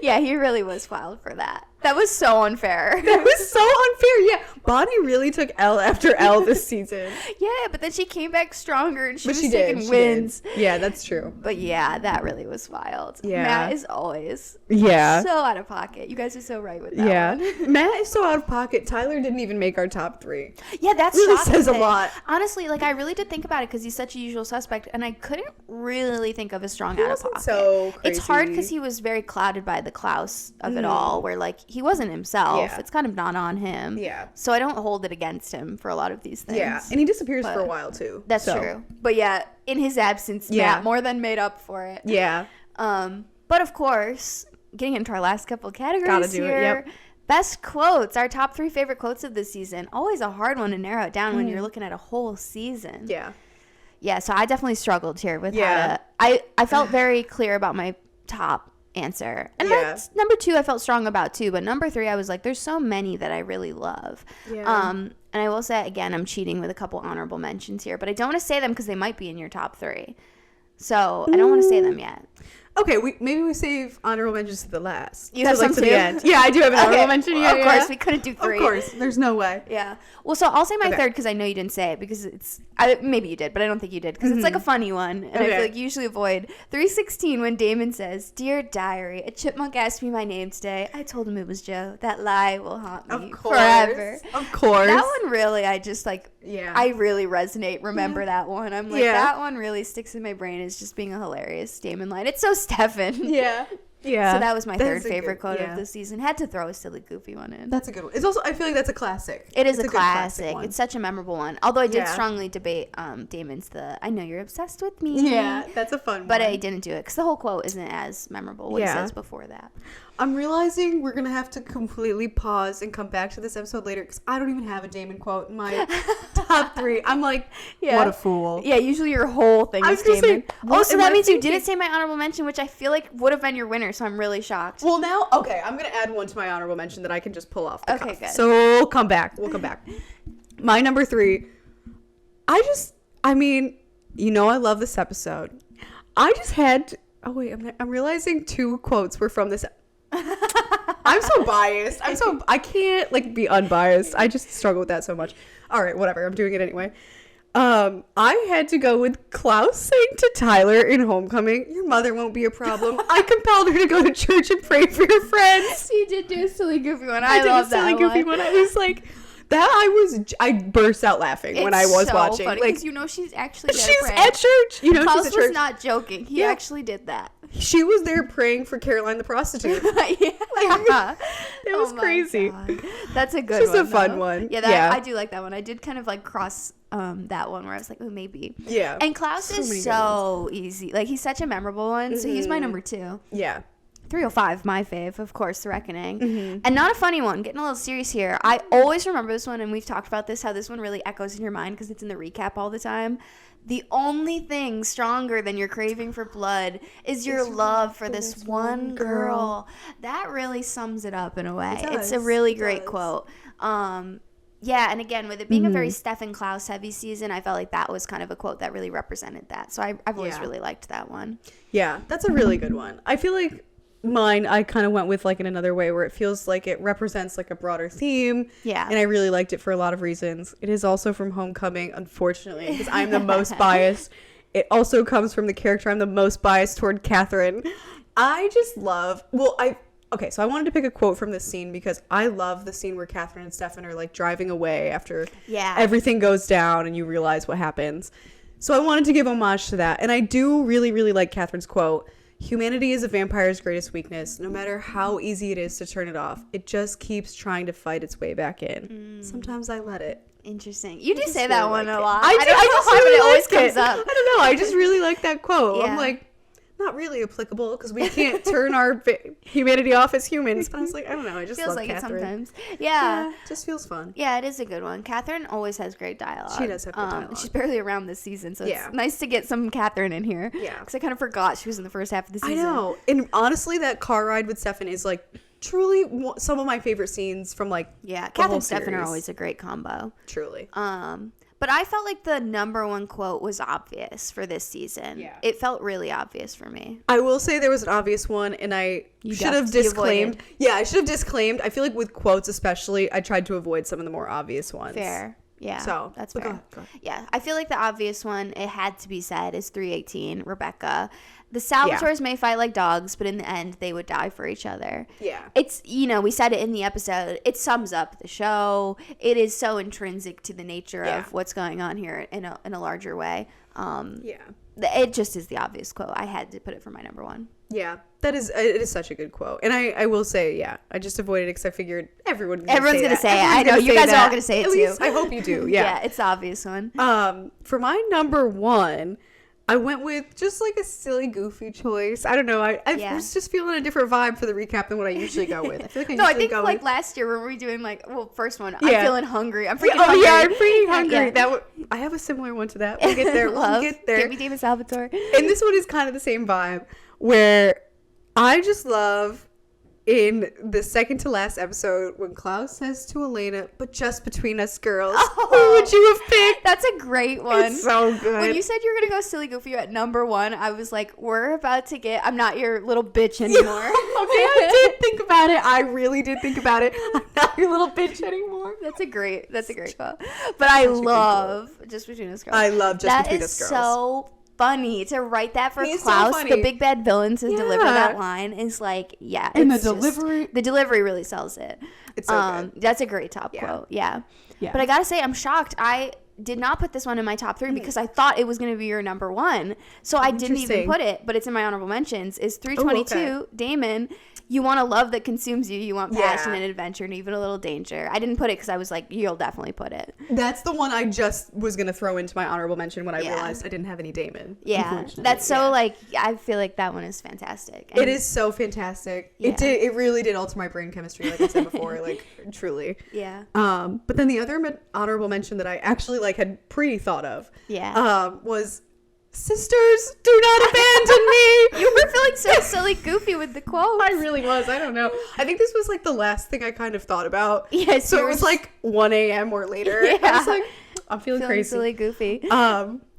Yeah, he really was wild for that. That was so unfair. That was so unfair. Yeah, Bonnie really took L after L this season. Yeah, but then she came back stronger and she But was she did. taking wins. Yeah, that's true. But yeah, that really was wild. Yeah. Matt is always Yeah. so out of pocket. You guys are so right with that Yeah. one. Matt is so out of pocket. Tyler didn't even make our top 3. Yeah, that's Really shocking says a thing. lot. Honestly, like I really did think about it because he's such a usual suspect, and I couldn't really think of a strong He out of wasn't pocket. so It's hard crazy. because he was very clouded by the Klaus of it all, where like he wasn't himself. Yeah. It's kind of not on him. Yeah. So I don't hold it against him for a lot of these things. Yeah, and he disappears for a But- while too. That's so. true. But yeah, in his absence, Yeah. Matt more than made up for it. Yeah. But of course, getting into our last couple categories Gotta do it, here. yep. Best quotes, our top 3 favorite quotes of this season. Always a hard one to narrow it down when you're looking at a whole season. Yeah. Yeah, so I definitely struggled here with Yeah. how to. I felt very clear about my top answer. And Yeah. that's number 2 I felt strong about too, but number 3 I was like, there's so many that I really love. Yeah. And I will say again, I'm cheating with a couple honorable mentions here, but I don't want to say them because they might be in your top 3. So I don't want to say them yet. Okay, maybe we save honorable mentions to the last. You have like some to too? the end. Yeah, I do have an honorable Okay, mention. well, Yeah, of course, yeah. we couldn't do 3. Of course, there's no way. Yeah. Well, so I'll say my Okay. third because I know you didn't say it because maybe you did, but I don't think you did because it's like a funny one. And I Okay. feel like you usually avoid 316 when Damon says, "Dear diary, a chipmunk asked me my name today. I told him it was Joe. That lie will haunt me Of course. forever." Of course. That one really, I just like, Yeah. I really resonate. Remember that one? I'm like, Yeah. that one really sticks in my brain as just being a hilarious Damon line. It's so Stefan. Yeah. Yeah. So that was my That's third a favorite good- quote yeah. of the season. Had to throw a silly, goofy one in. That's a good one. It's also, I feel like that's a classic. It is It's a good classic. one. It's such a memorable one. Although I did Yeah. strongly debate Damon's "I know you're obsessed with me." Yeah, that's a fun But one. I didn't do it because the whole quote isn't as memorable. What Yeah. he says before that. I'm realizing we're going to have to completely pause and come back to this episode later because I don't even have a Damon quote in my top 3. I'm like, Yeah. what a fool. Yeah, usually your whole thing I is was gonna say, Damon. what So am that I means you thinking? didn't say my honorable mention, which I feel like would have been your winner. So I'm really shocked. Well, now, okay, I'm going to add one to my honorable mention that I can just pull off the Okay, cuff. good. So we'll come back. My number 3, I mean, you know I love this episode. I just had to, oh wait, I'm realizing 2 quotes were from this. I'm so biased. I can't like be unbiased. I just struggle with that so much. All right, whatever. I'm doing it anyway. I had to go with Klaus saying to Tyler in Homecoming, "Your mother won't be a problem. I compelled her to go to church and pray for your friends." You did do a silly goofy one. I I did love a silly that goofy one. one. I was like, I burst out laughing when I was so watching. funny, Like 'cause you know she's actually there she's praying. at church. You know, Klaus she's at was church. not joking. He Yeah. actually did that. She was there praying for Caroline the prostitute. Yeah. It was Oh my crazy. God. That's a good Just one. a fun though. one. Yeah, Yeah. I do like that one. I did kind of like cross that one where I was like, oh, maybe. Yeah. And Klaus So many is good so easy. Like, he's such a memorable one. So he's my number 2. Yeah. 305, my fave, of course, The Reckoning. Mm-hmm. And not a funny one, getting a little serious here. I always remember this one, and we've talked about this, how this one really echoes in your mind because it's in the recap all the time. The only thing stronger than your craving for blood is your love for this one girl. That really sums it up in a way. It It's a does. really It great does. quote. Yeah, and again, with it being a very Stefan Klaus heavy season, I felt like that was kind of a quote that really represented that. So I've always Yeah. really liked that one. Yeah, that's a really good one. I feel like mine, I kind of went with like in another way where it feels like it represents like a broader theme. Yeah. And I really liked it for a lot of reasons. It is also from Homecoming, unfortunately, because I'm the most biased. It also comes from the character I'm the most biased toward, Catherine. I just love, okay, so I wanted to pick a quote from this scene because I love the scene where Catherine and Stefan are like driving away after Yeah. everything goes down and you realize what happens. So I wanted to give homage to that. And I do really, really like Catherine's quote. "Humanity is a vampire's greatest weakness. No matter how easy it is to turn it off, it just keeps trying to fight its way back in. Sometimes I let it." Interesting. You do just say that really one like a it. lot. I don't do. know I just why, but really it always like comes it. up. I don't know. I just really like that quote. Yeah. I'm like, not really applicable because we can't turn our humanity off as humans. But I was like, I don't know. I just Feels love like Catherine. it sometimes. Yeah. It just feels fun. Yeah, it is a good one. Catherine always has great dialogue. She does have good dialogue. She's barely around this season, so Yeah. it's nice to get some Catherine in here. Yeah. Because I kind of forgot she was in the first half of the I season. know. And honestly, that car ride with Stefan is like truly some of my favorite scenes from like Yeah, the Catherine whole and Stefan are series. always a great combo. Truly. But I felt like the number one quote was obvious for this season. Yeah. It felt really obvious for me. I will say there was an obvious one, and I should have disclaimed. Yeah, I should have disclaimed. I feel like with quotes especially, I tried to avoid some of the more obvious ones. Fair. Yeah. So that's but fair. go ahead. Yeah. I feel like the obvious one, it had to be said, is 318, Rebecca. The Salvatores may fight like dogs, but in the end, they would die for each other. Yeah. It's, we said it in the episode. It sums up the show. It is so intrinsic to the nature of what's going on here in a larger way. It just is the obvious quote. I had to put it for my number one. Yeah, it is such a good quote. And I will say, I just avoided it because I figured everyone's going to say it. I know, you guys are all going to say it At too. least I hope you do, yeah. It's the obvious one. For my number one, I went with just like a silly, goofy choice. I don't know. I was just feeling a different vibe for the recap than what I usually go with. I feel like I think like last year when we were doing first one, I'm feeling hungry. I'm freaking hungry. hungry. Yeah, I'm freaking hungry. I have a similar one to that. We'll get there. We'll get there. Give me David Salvatore. And this one is kind of the same vibe where I just love in the second to last episode when Klaus says to Elena, "But just between us girls, who would you have picked?" That's a great one. It's so good. When you said you were gonna go silly goofy at number one, I was like, we're about to get. I'm not your little bitch anymore. Okay, I did think about it. I really did think about it. I'm not your little bitch anymore. That's a great quote. But I love Just Between Us Girls. I love Just Between Us Girls. That is so funny to write that for He's Klaus, so the big bad villain, to deliver that line is like, and it's the delivery really sells it. It's so good. That's a great top quote. Yeah. But I gotta say, I'm shocked. I did not put this one in my top three because I thought it was going to be your number one. So I didn't even put it, but it's in my honorable mentions. Is 322, Damon, you want a love that consumes you. You want passion and adventure and even a little danger. I didn't put it because I was like, you'll definitely put it. That's the one I just was going to throw into my honorable mention when I realized I didn't have any Damon. Yeah. That's so like, I feel like that one is fantastic. And it is so fantastic. Yeah. It really did alter my brain chemistry, like I said before, like truly. Yeah. But then the other honorable mention that I actually like had pre-thought of was sisters, do not abandon me. You were feeling so silly goofy with the quote. I really was. I don't know. I think this was like the last thing I kind of thought about. Yes. So it was like 1 a.m. or later. Yeah. I was like, I'm feeling crazy. Silly goofy.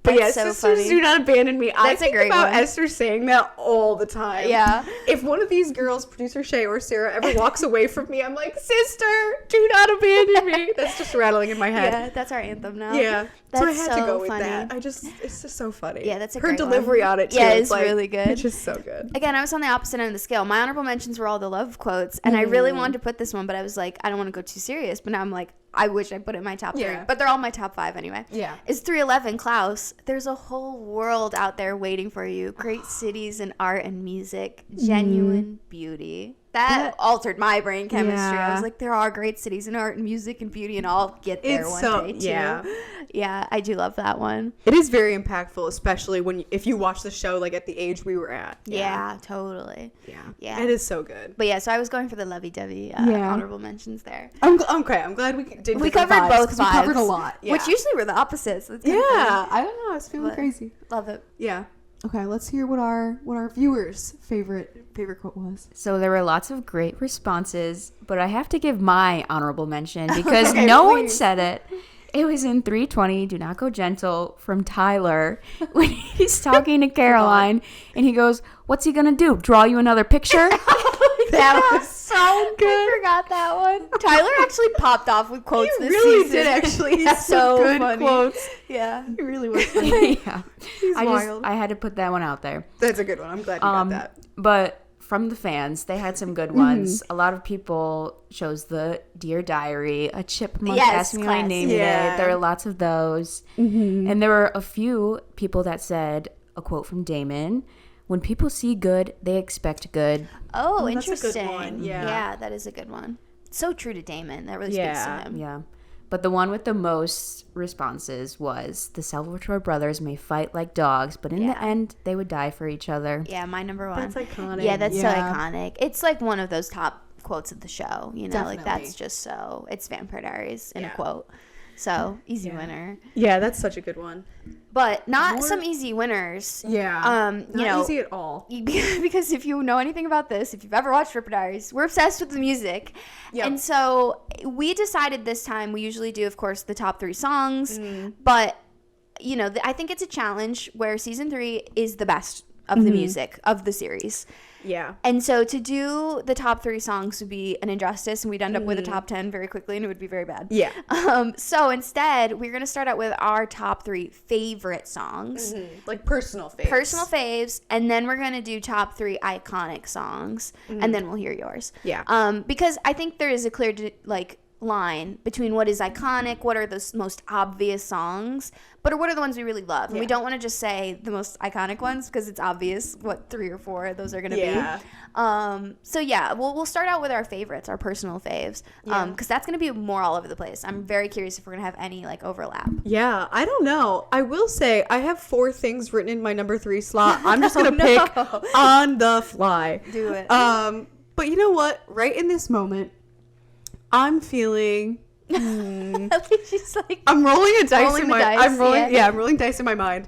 But yeah, so sisters funny. Do not abandon me. I think about Esther saying that all the time. Yeah. If one of these girls, producer Shay or Sarah, ever walks away from me, I'm like, sister, do not abandon me. That's just rattling in my head. Yeah, that's our anthem now. Yeah. That's so I had to go funny. with that. It's just so funny. Yeah, that's a Her great delivery one. on it, too. Yeah, it's like, really good. It's just so good. Again, I was on the opposite end of the scale. My honorable mentions were all the love quotes, and I really wanted to put this one, but I was like, I don't want to go too serious. But now I'm like, I wish I put it in my top three. But they're all my top five anyway. Yeah. Is 311, Klaus. There's a whole world out there waiting for you. Great cities and art and music. Genuine beauty. That altered my brain chemistry. Yeah. I was like, there are great cities and art and music and beauty, and I'll get there one day too. Yeah, I do love that one. It is very impactful, especially if you watch the show like at the age we were at. Yeah, totally. Yeah. It is so good. But yeah, so I was going for the lovey-dovey honorable mentions there. I'm glad we did. We covered both vibes. We covered a lot. Yeah. Which usually were the opposites. I don't know. I was feeling crazy. Love it. Yeah. Okay, let's hear what our viewers' favorite quote was. So there were lots of great responses, but I have to give my honorable mention because no one said it. It was in 320, Do Not Go Gentle, from Tyler, when he's talking to Caroline, and he goes, what's he gonna do, draw you another picture? That was so good. I forgot that one. Tyler actually popped off with quotes this really season. Did actually have so good funny. Quotes. Yeah. He really was funny. Yeah. He's wild. I had to put that one out there. That's a good one. I'm glad you got that. But from the fans, they had some good ones. A lot of people chose the Dear Diary, a chipmunk asked me my name today. There are lots of those. And there were a few people that said a quote from Damon: when people see good, they expect good. Oh, interesting. That's a good one. Yeah, that is a good one. So true to Damon. That really speaks to him. Yeah. But the one with the most responses was the Salvatore brothers may fight like dogs, but in the end, they would die for each other. Yeah, my number one. That's iconic. Yeah, that's so iconic. It's like one of those top quotes of the show. You know, Definitely. like that's just so. It's Vampire Diaries in a quote. So easy winner. Yeah, that's such a good one. But not some easy winners. Yeah. Not easy at all. Because if you know anything about this, if you've ever watched Rippah Diaries, we're obsessed with the music. Yep. And so we decided this time, we usually do, of course, the top 3 songs. But, I think it's a challenge where season 3 is the best of the music of the series. Yeah. And so to do the top 3 songs would be an injustice, and we'd end up with a top 10 very quickly, and it would be very bad. Yeah. So instead, we're going to start out with our top 3 favorite songs. Like personal faves. Personal faves, and then we're going to do top 3 iconic songs, and then we'll hear yours. Yeah. Because I think there is a clear, line between what is iconic, what are the most obvious songs, but what are the ones we really love. And we don't want to just say the most iconic ones because it's obvious what 3 or 4 of those are going to be. So yeah, we'll start out with our favorites, our personal faves, because that's going to be more all over the place. I'm very curious if we're going to have any overlap. Yeah, I don't know. I will say I have 4 things written in my number 3 slot. I'm just going to pick on the fly. Do it. But you know what? Right in this moment, I'm feeling. She's like, I'm rolling a dice rolling in the my. dice, I'm rolling. yeah. Yeah, I'm rolling dice in my mind.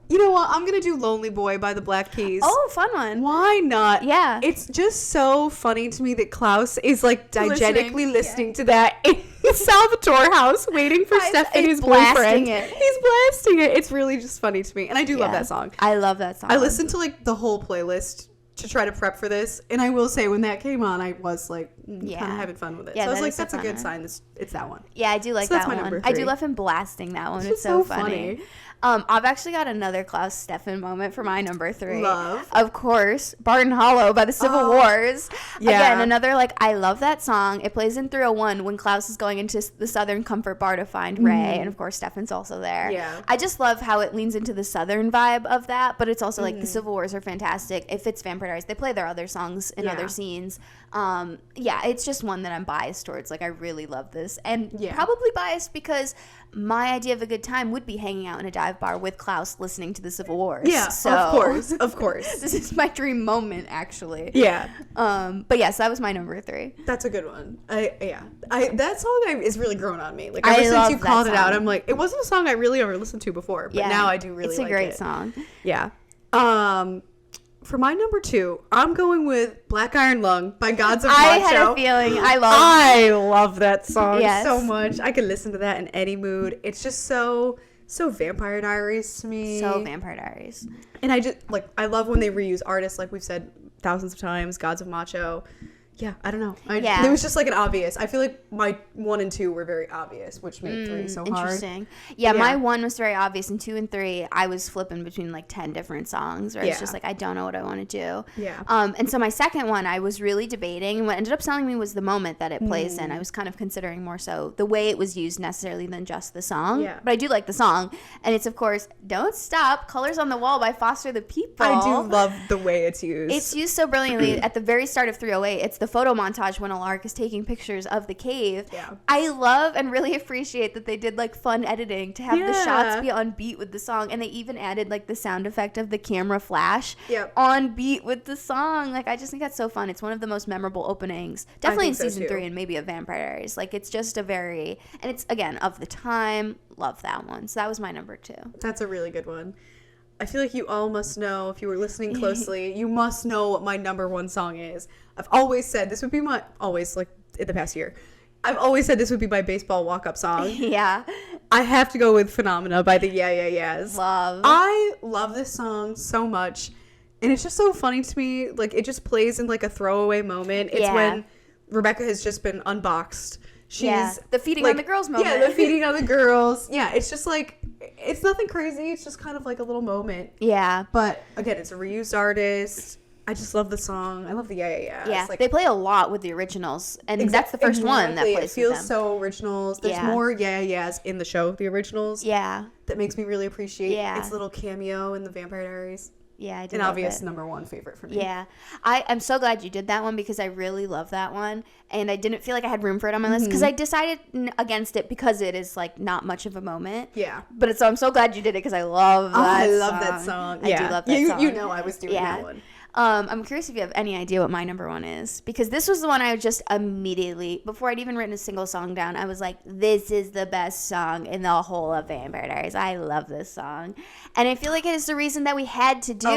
You know what? I'm gonna do "Lonely Boy" by the Black Keys. oh, fun one. Why not? Yeah. It's just so funny to me that Klaus is diegetically listening to that in Salvatore house, waiting for Stephanie's blasting boyfriend. it. He's blasting it. It's really just funny to me, and I do love that song. I love that song. I listened to the whole playlist to try to prep for this, and I will say when that came on, I was kind of having fun with it. Yeah, so I was that like, is that's a a fun good one. sign. It's that one. Yeah, I do like So that's that my one. number I do 3. love him blasting that one. It's It's just so so funny. funny. I've actually got another Klaus Stefan moment for my number 3. Love. Of course, Barton Hollow by the Civil Wars. Yeah. Again, another I love that song. It plays in 301 when Klaus is going into the Southern Comfort Bar to find Ray, and of course Stefan's also there. Yeah. I just love how it leans into the Southern vibe of that, but it's also the Civil Wars are fantastic. It fits Vampire Diaries. They play their other songs in other scenes. It's just one that I'm biased towards. I really love this, and probably biased because my idea of a good time would be hanging out in a dive bar with Klaus listening to the Civil Wars. Yeah, so of course. This is my dream moment, actually. Yeah. But yes, that was my number 3. That's a good one. That song is really grown on me. I Ever since love you that called it out, song. I'm it wasn't a song I really ever listened to before, but now I do really like it. It's a great song. Yeah. For my number 2, I'm going with Black Iron Lung by Gods of Macho. I had a feeling. I love that song Yes. so much. I can listen to that in any mood. It's just so Vampire Diaries to me. So Vampire Diaries. And I just I love when they reuse artists, like we've said thousands of times. Gods of Macho. Yeah, I don't know. It was just an obvious. I feel like my 1 and 2 were very obvious, which made 3 so hard. Interesting. Yeah, my 1 was very obvious, and 2 and 3, I was flipping between 10 different songs, where it's just I don't know what I want to do. Yeah. And so my second one, I was really debating, and what ended up selling me was the moment that it plays in. I was kind of considering more so the way it was used necessarily than just the song. Yeah. But I do like the song, and it's of course "Don't Stop," "Colors on the Wall" by Foster the People. I do love the way it's used. It's used so brilliantly at the very start of 308. It's the photo montage when Alark is taking pictures of the cave. Yeah. I love and really appreciate that they did fun editing to have the shots be on beat with the song, and they even added the sound effect of the camera flash on beat with the song. I just think that's so fun. It's one of the most memorable openings, definitely in season 3 and maybe of Vampire Diaries. It's just and it's again of the time. Love that one. So that was my number 2. That's a really good one. I feel like you all must know, if you were listening closely, you must know what my number 1 song is. I've always said this would be in the past year, I've always said this would be my baseball walk-up song. Yeah. I have to go with Phenomena by the Yeah Yeah Yeahs. Love. I love this song so much, and it's just so funny to me. It just plays in a throwaway moment. It's when Rebecca has just been unboxed. She's the feeding on the girls moment. Yeah, the feeding on the girls. Yeah, it's just it's nothing crazy. It's just kind of a little moment. Yeah. But again, it's a reused artist. I just love the song. I love the Yeah Yeah Yeahs. Yeah, they play a lot with the originals, and that's the first one that plays It feels with them. so originals. There's more Yeah Yeah Yeahs in the show, the originals. Yeah. That makes me really appreciate its little cameo in the Vampire Diaries. Yeah, I do. An love obvious it. number 1 favorite for me. Yeah. I'm so glad you did that one because I really love that one. And I didn't feel like I had room for it on my list because I decided against it because it is not much of a moment. Yeah. But so I'm so glad you did it because I love that song. I love that song. I do love that song. You know I was doing that one. I'm curious if you have any idea what my number one is, because this was the one I just immediately, before I'd even written a single song down, I was like, this is the best song in the whole of Vampire Diaries. I love this song. And I feel like it is the reason that we had to do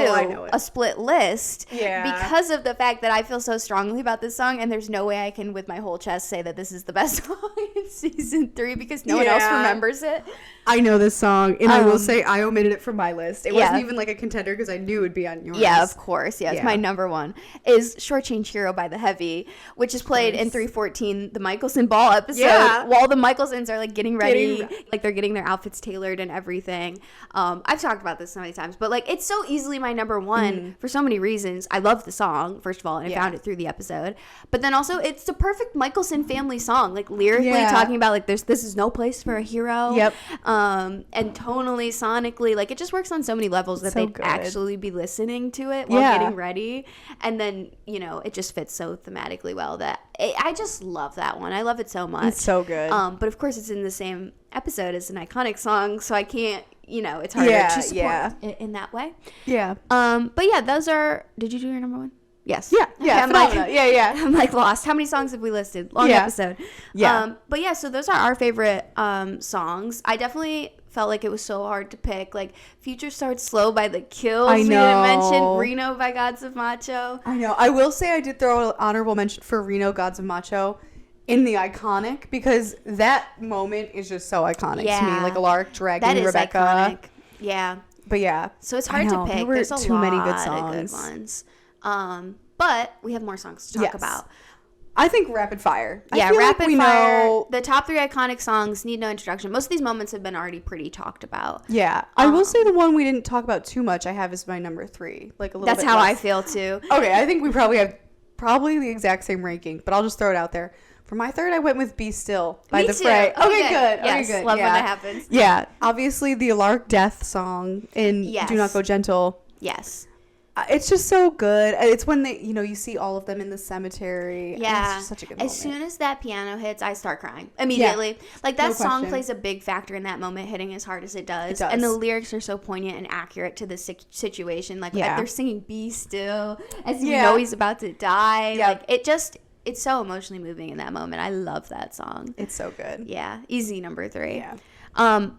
a split list, because of the fact that I feel so strongly about this song, and there's no way I can with my whole chest say that this is the best song in season 3 because no one else remembers it. I know this song, and I will say I omitted it from my list. It wasn't even like a contender because I knew it would be on yours. Yeah, of course. Yeah, it's my number one. Is Shortchange Hero by The Heavy, which is played in 314, the Michelson Ball episode, while the Michelsons are like getting ready, like they're getting their outfits tailored and everything. I've talked about this so many times, but like it's so easily my number one for so many reasons. I love the song, first of all, and I found it through the episode. But then also it's the perfect Michelson family song, like lyrically talking about like this is no place for a hero. Yep. And tonally, sonically, like it just works on so many levels that they'd actually be listening to it while getting ready. And then, you know, it just fits so thematically well that I just love that one. I love it so much. It's so good. But of course, it's in the same episode as an iconic song, so I can't, you know, it's harder to support in that way. Yeah. But yeah, those are. Did you do your number one? Yes. Yeah. Yeah. I'm like lost. How many songs have we listed? Long episode. Yeah. But yeah, so those are our favorite songs. I definitely felt like it was so hard to pick. Like Future Starts Slow by The Kills. I know. We didn't mention Reno by Gods of Macho. I know. I will say I did throw an honorable mention for Reno Gods of Macho in the iconic, because that moment is just so iconic to me. Like Alaric dragging Rebecca. Iconic. Yeah. But yeah. So it's hard to pick. There's too many good of good ones. But we have more songs to talk about. I think Rapid Fire. Rapid Fire. The top 3 iconic songs need no introduction. Most of these moments have been already pretty talked about. Yeah. I will say the one we didn't talk about too much I have is my number 3. Like a little That's bit how less. I feel too. Okay, I think we probably have the exact same ranking, but I'll just throw it out there. For my third, I went with Be Still by The Fray. Okay, good. Yes, okay, good. Love when that happens. Yeah. Obviously, the Alaric death song in Do Not Go Gentle. Yes. It's just so good. It's when they, you see all of them in the cemetery. Yeah. It's just such a good moment. As soon as that piano hits, I start crying immediately. Yeah. Like that song plays a big factor in that moment hitting as hard as it does. And the lyrics are so poignant and accurate to the situation. Like they're singing Be Still as you know he's about to die. Yeah. Like it's so emotionally moving in that moment. I love that song. It's so good. Yeah. Easy number 3. Yeah.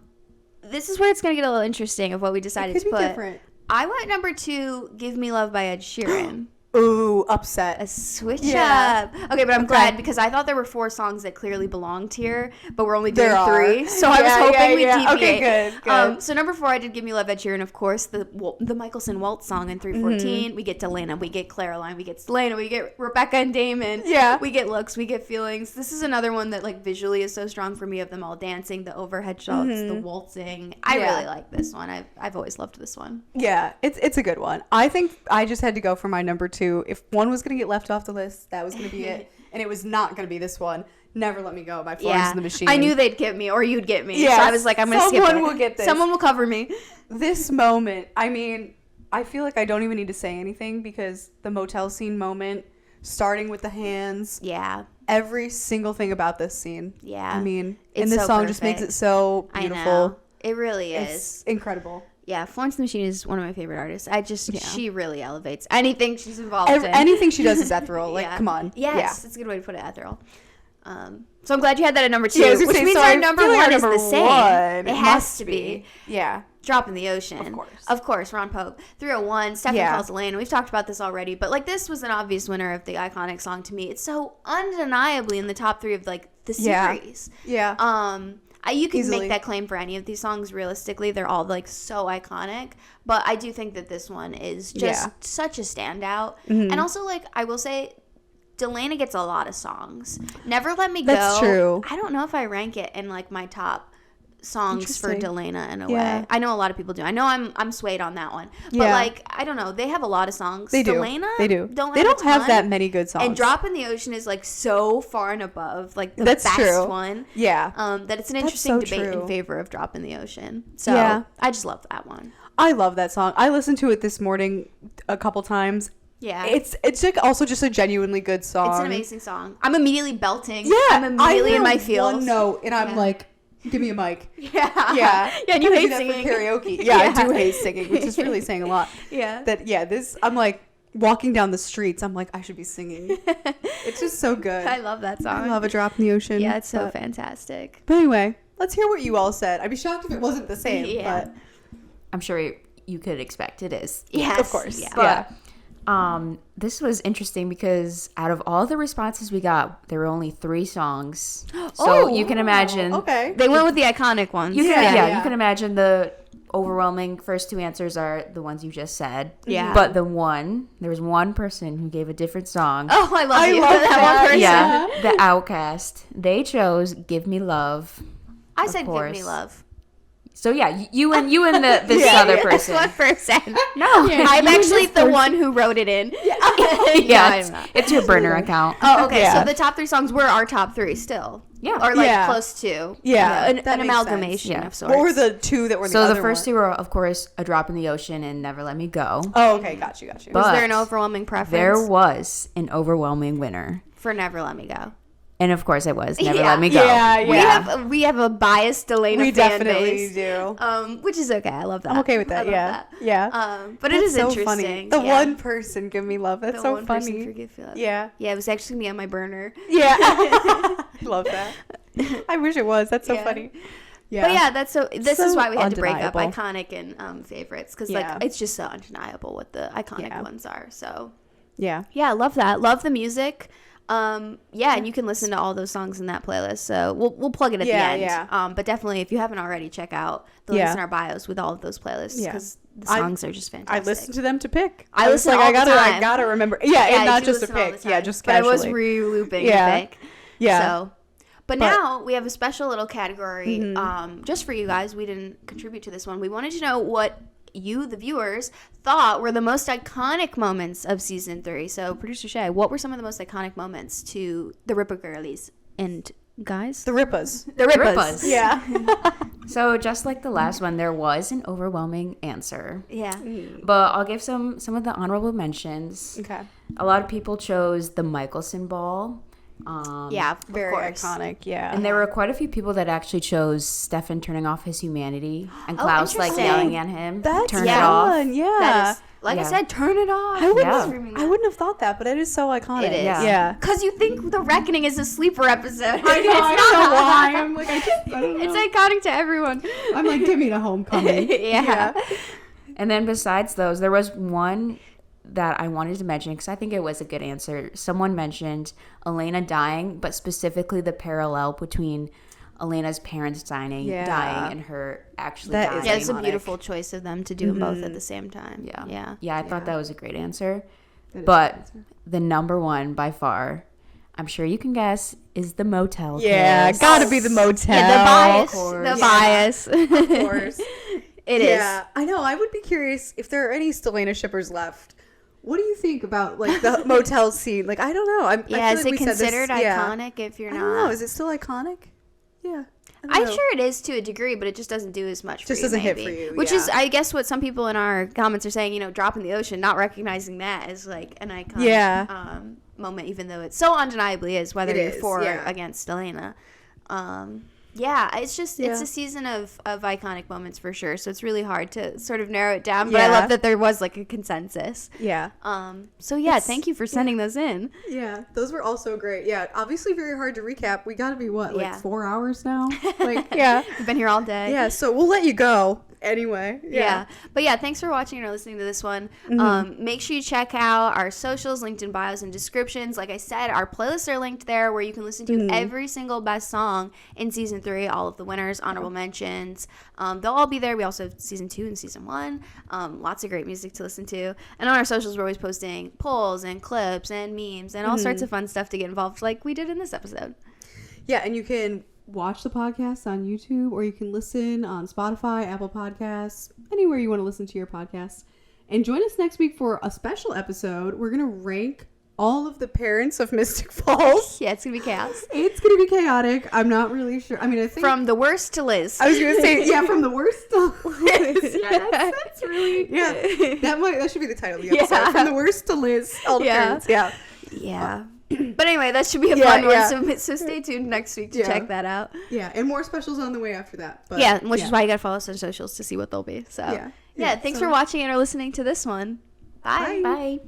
This is where it's going to get a little interesting of what we decided to put. Different. I went number 2, Give Me Love by Ed Sheeran. Ooh, upset. A switch up. Okay, but I'm glad because I thought there were 4 songs that clearly belonged here, but we're only doing 3. So I was hoping we'd deviate. Okay, good. So number 4, I did Give Me Love, Ed Sheeran, of course, the Michelson Waltz song in 314. We get Delena, we get Caroline, we get Stelena, we get Rebecca and Damon. Yeah. We get looks, we get feelings. This is another one that like visually is so strong for me, of them all dancing, the overhead shots, the waltzing. I really like this one. I've always loved this one. Yeah, it's a good one. I think I just had to go for my number 2. If one was going to get left off the list, that was going to be it. And it was not going to be this one. Never Let Me Go by Florence and the Machine. I knew they'd get me or you'd get me. Yeah. So I was like, I'm going to skip it. Someone will get this. Someone will cover me. This moment, I mean, I feel like I don't even need to say anything because the motel scene moment, starting with the hands. Yeah. Every single thing about this scene. Yeah. I mean, and this song just makes it so beautiful. I know. It really is. It's incredible. Yeah, Florence and the Machine is one of my favorite artists. She really elevates anything she's involved in. Anything she does is ethereal. Like, come on. Yes, it's a good way to put it, ethereal. So I'm glad you had that at number 2, which means our number 1 is the same. It has to be. Yeah. Drop in the Ocean. Of course, Ron Pope. 301, Stephen Calls Elaine. We've talked about this already, but like this was an obvious winner of the iconic song to me. It's so undeniably in the top 3 of like the series. Yeah. You can make that claim for any of these songs. Realistically, they're all like so iconic, but I do think that this one is just such a standout. And also, like I will say, Delena gets a lot of songs. Never Let Me Go. That's true. I don't know if I rank it in like my top songs for Delena in a way. I know a lot of people do. I know I'm swayed on that one. But like I don't know, they have a lot of songs. They do. Delena, they do. They don't have that many good songs. And Drop in the Ocean is like so far and above like the best one. Yeah. That it's an interesting debate in favor of Drop in the Ocean. So I just love that one. I love that song. I listened to it this morning a couple times. Yeah. It's like also just a genuinely good song. It's an amazing song. I'm immediately belting. Yeah. I'm immediately in my feels. One note and I'm like, give me a mic. Yeah. Yeah. And you hate singing. For karaoke. Yeah, I do hate singing, which is really saying a lot. Yeah. This, I'm like, walking down the streets, I'm like, I should be singing. It's just so good. I love that song. I love A Drop in the Ocean. Yeah, it's so fantastic. But anyway, let's hear what you all said. I'd be shocked if it wasn't the same. Yeah. But I'm sure you could expect it is. Yes, of course. Yeah. But this was interesting because out of all the responses we got, there were only 3 songs. So you can imagine. Okay. They went with the iconic ones. You can, you can imagine the overwhelming first 2 answers are the ones you just said. Yeah. But there was one person who gave a different song. Oh, I love that. one person. Yeah, the Outcast. They chose "Give Me Love." I of said course. "Give Me Love." So yeah, you and this other person. That's one person. No, I'm actually the one who wrote it in. yeah, it's your burner account. Oh, okay. Yeah. So the top 3 songs were our top 3 still. Yeah. Or like Yeah. close to. Yeah, An that makes amalgamation sense. Yeah. of sorts. What were the 2 that were So other the first one? 2 were, of course, "A Drop in the Ocean" and "Never Let Me Go." Oh, okay. Got you. Was But there an overwhelming preference? There was an overwhelming winner. For Never Let Me Go. And of course it was "Never Yeah. Let Me Go." Yeah. We have a biased Delena We fan definitely base. do. Which is okay. I love that. I'm okay with that. I love Yeah. that. Yeah. But it is so interesting. funny. The yeah. one person, Give Me Love. That's The so one person funny. for Give Me Love. Yeah. Yeah, it was actually me on my burner. Yeah. I love that. I wish it was. That's so Yeah. funny. Yeah. But yeah, this is So why we had to break up undeniable. iconic and favorites because Yeah. like it's just so undeniable what the iconic Yeah. ones are. So Yeah. yeah, I love that. Love the music. Yeah, and you can listen to all those songs in that playlist. So we'll plug it at the end. Yeah. But definitely, if you haven't already, check out the links in our bios with all of those playlists because the songs are just I fantastic. listen to them to pick. I was listen all the I time. gotta remember. Yeah, and you not do just to listen all the pick. Yeah, time. just But I casually. was re-looping Yeah. to pick. Yeah. So, but now we have a special little category just for you guys. We didn't contribute to this one. We wanted to know what you, the viewers, thought were the most iconic moments of season 3. So, producer Shay, what were some of the most iconic moments to the Rippah girlies and guys? The Rippahs. The Rippahs. Yeah. So just like the last one, there was an overwhelming answer. Yeah. But I'll give some of the honorable mentions. Okay. A lot of people chose the Michelson ball. Yeah, Very of course. iconic. Yeah. And there were quite a few people that actually chose Stefan turning off his humanity and Klaus like interesting. yelling at him. That's turn yeah. it off. fun. Yeah. That is, like I Yeah. said, turn it off. I wouldn't, Yeah. I wouldn't have thought that, but it is so iconic. It is. Yeah. Because you think The Reckoning is a sleeper episode. I know. I don't know why. I'm like, I don't know. It's iconic to everyone. I'm like, give me the homecoming. Yeah. And then besides those, there was one that I wanted to mention because I think it was a good answer. Someone mentioned Elena dying, but specifically the parallel between Elena's parents dying and her actually That dying. is Yeah, it's a iconic. beautiful choice of them to do them both at the same time. Yeah, I thought that was a great answer. That is But an answer. the number one by far, I'm sure you can guess, is the motel Yeah. kiss. Gotta be the motel. Yeah, the bias. course. The Yeah. bias. Of course. It is. Yeah. I know. I would be curious if there are any Stelena shippers left. What do you think about like the motel scene? Like, I don't know. I Yeah, feel is like it we said this- considered yeah. iconic if you're I not? don't know. Is it still iconic? Yeah. I don't I'm know. sure it is to a degree, but it just doesn't do as much for Just you. doesn't hit maybe. for you, Which yeah. is, I guess, what some people in our comments are saying, drop in the ocean, not recognizing that as like an iconic moment, even though it so undeniably is, whether It you're is, for yeah. or against Delena. Yeah, it's just, it's Yeah. a season of iconic moments for sure. So it's really hard to sort of narrow it down. But I Yeah. love that there was like a consensus. Yeah. So yeah, thank you for sending those in. Yeah. Those were also great. Yeah. Obviously very hard to recap. We got to be what? Yeah. Like 4 hours now. Like, yeah. We've been here all day. Yeah. So we'll let you go anyway. Yeah. But yeah, thanks for watching or listening to this one. Make sure you check out our socials linked in bios and descriptions. Like I said, our playlists are linked there where you can listen to every single best song in season 3, all of the winners, honorable mentions. They'll all be there. We also have season 2 and season 1. Lots of great music to listen to. And on our socials, we're always posting polls and clips and memes and all sorts of fun stuff to get involved like we did in this episode. Yeah. And you can Watch the podcast on YouTube, or you can listen on Spotify, Apple Podcasts, anywhere you want to listen to your podcasts. And join us next week for a special episode. We're going to rank all of the parents of Mystic Falls. Yeah, it's going to be chaos. It's going to be chaotic. I'm not really sure. I mean, I think From the worst to Liz. I was going to say, yeah, from the worst to Liz. Yeah, that's really yeah. That should be the title of the episode. Yeah. From the worst to Liz. All the Yeah. parents. Yeah. Yeah. But anyway, that should be a Yeah, fun yeah. one. So stay tuned next week to Yeah. check that out. Yeah. And more specials on the way after that. But Yeah, which is why you got to follow us on socials to see what they'll be. So, Yeah. yeah, thanks So- for watching and or listening to this one. Bye. Bye. Bye.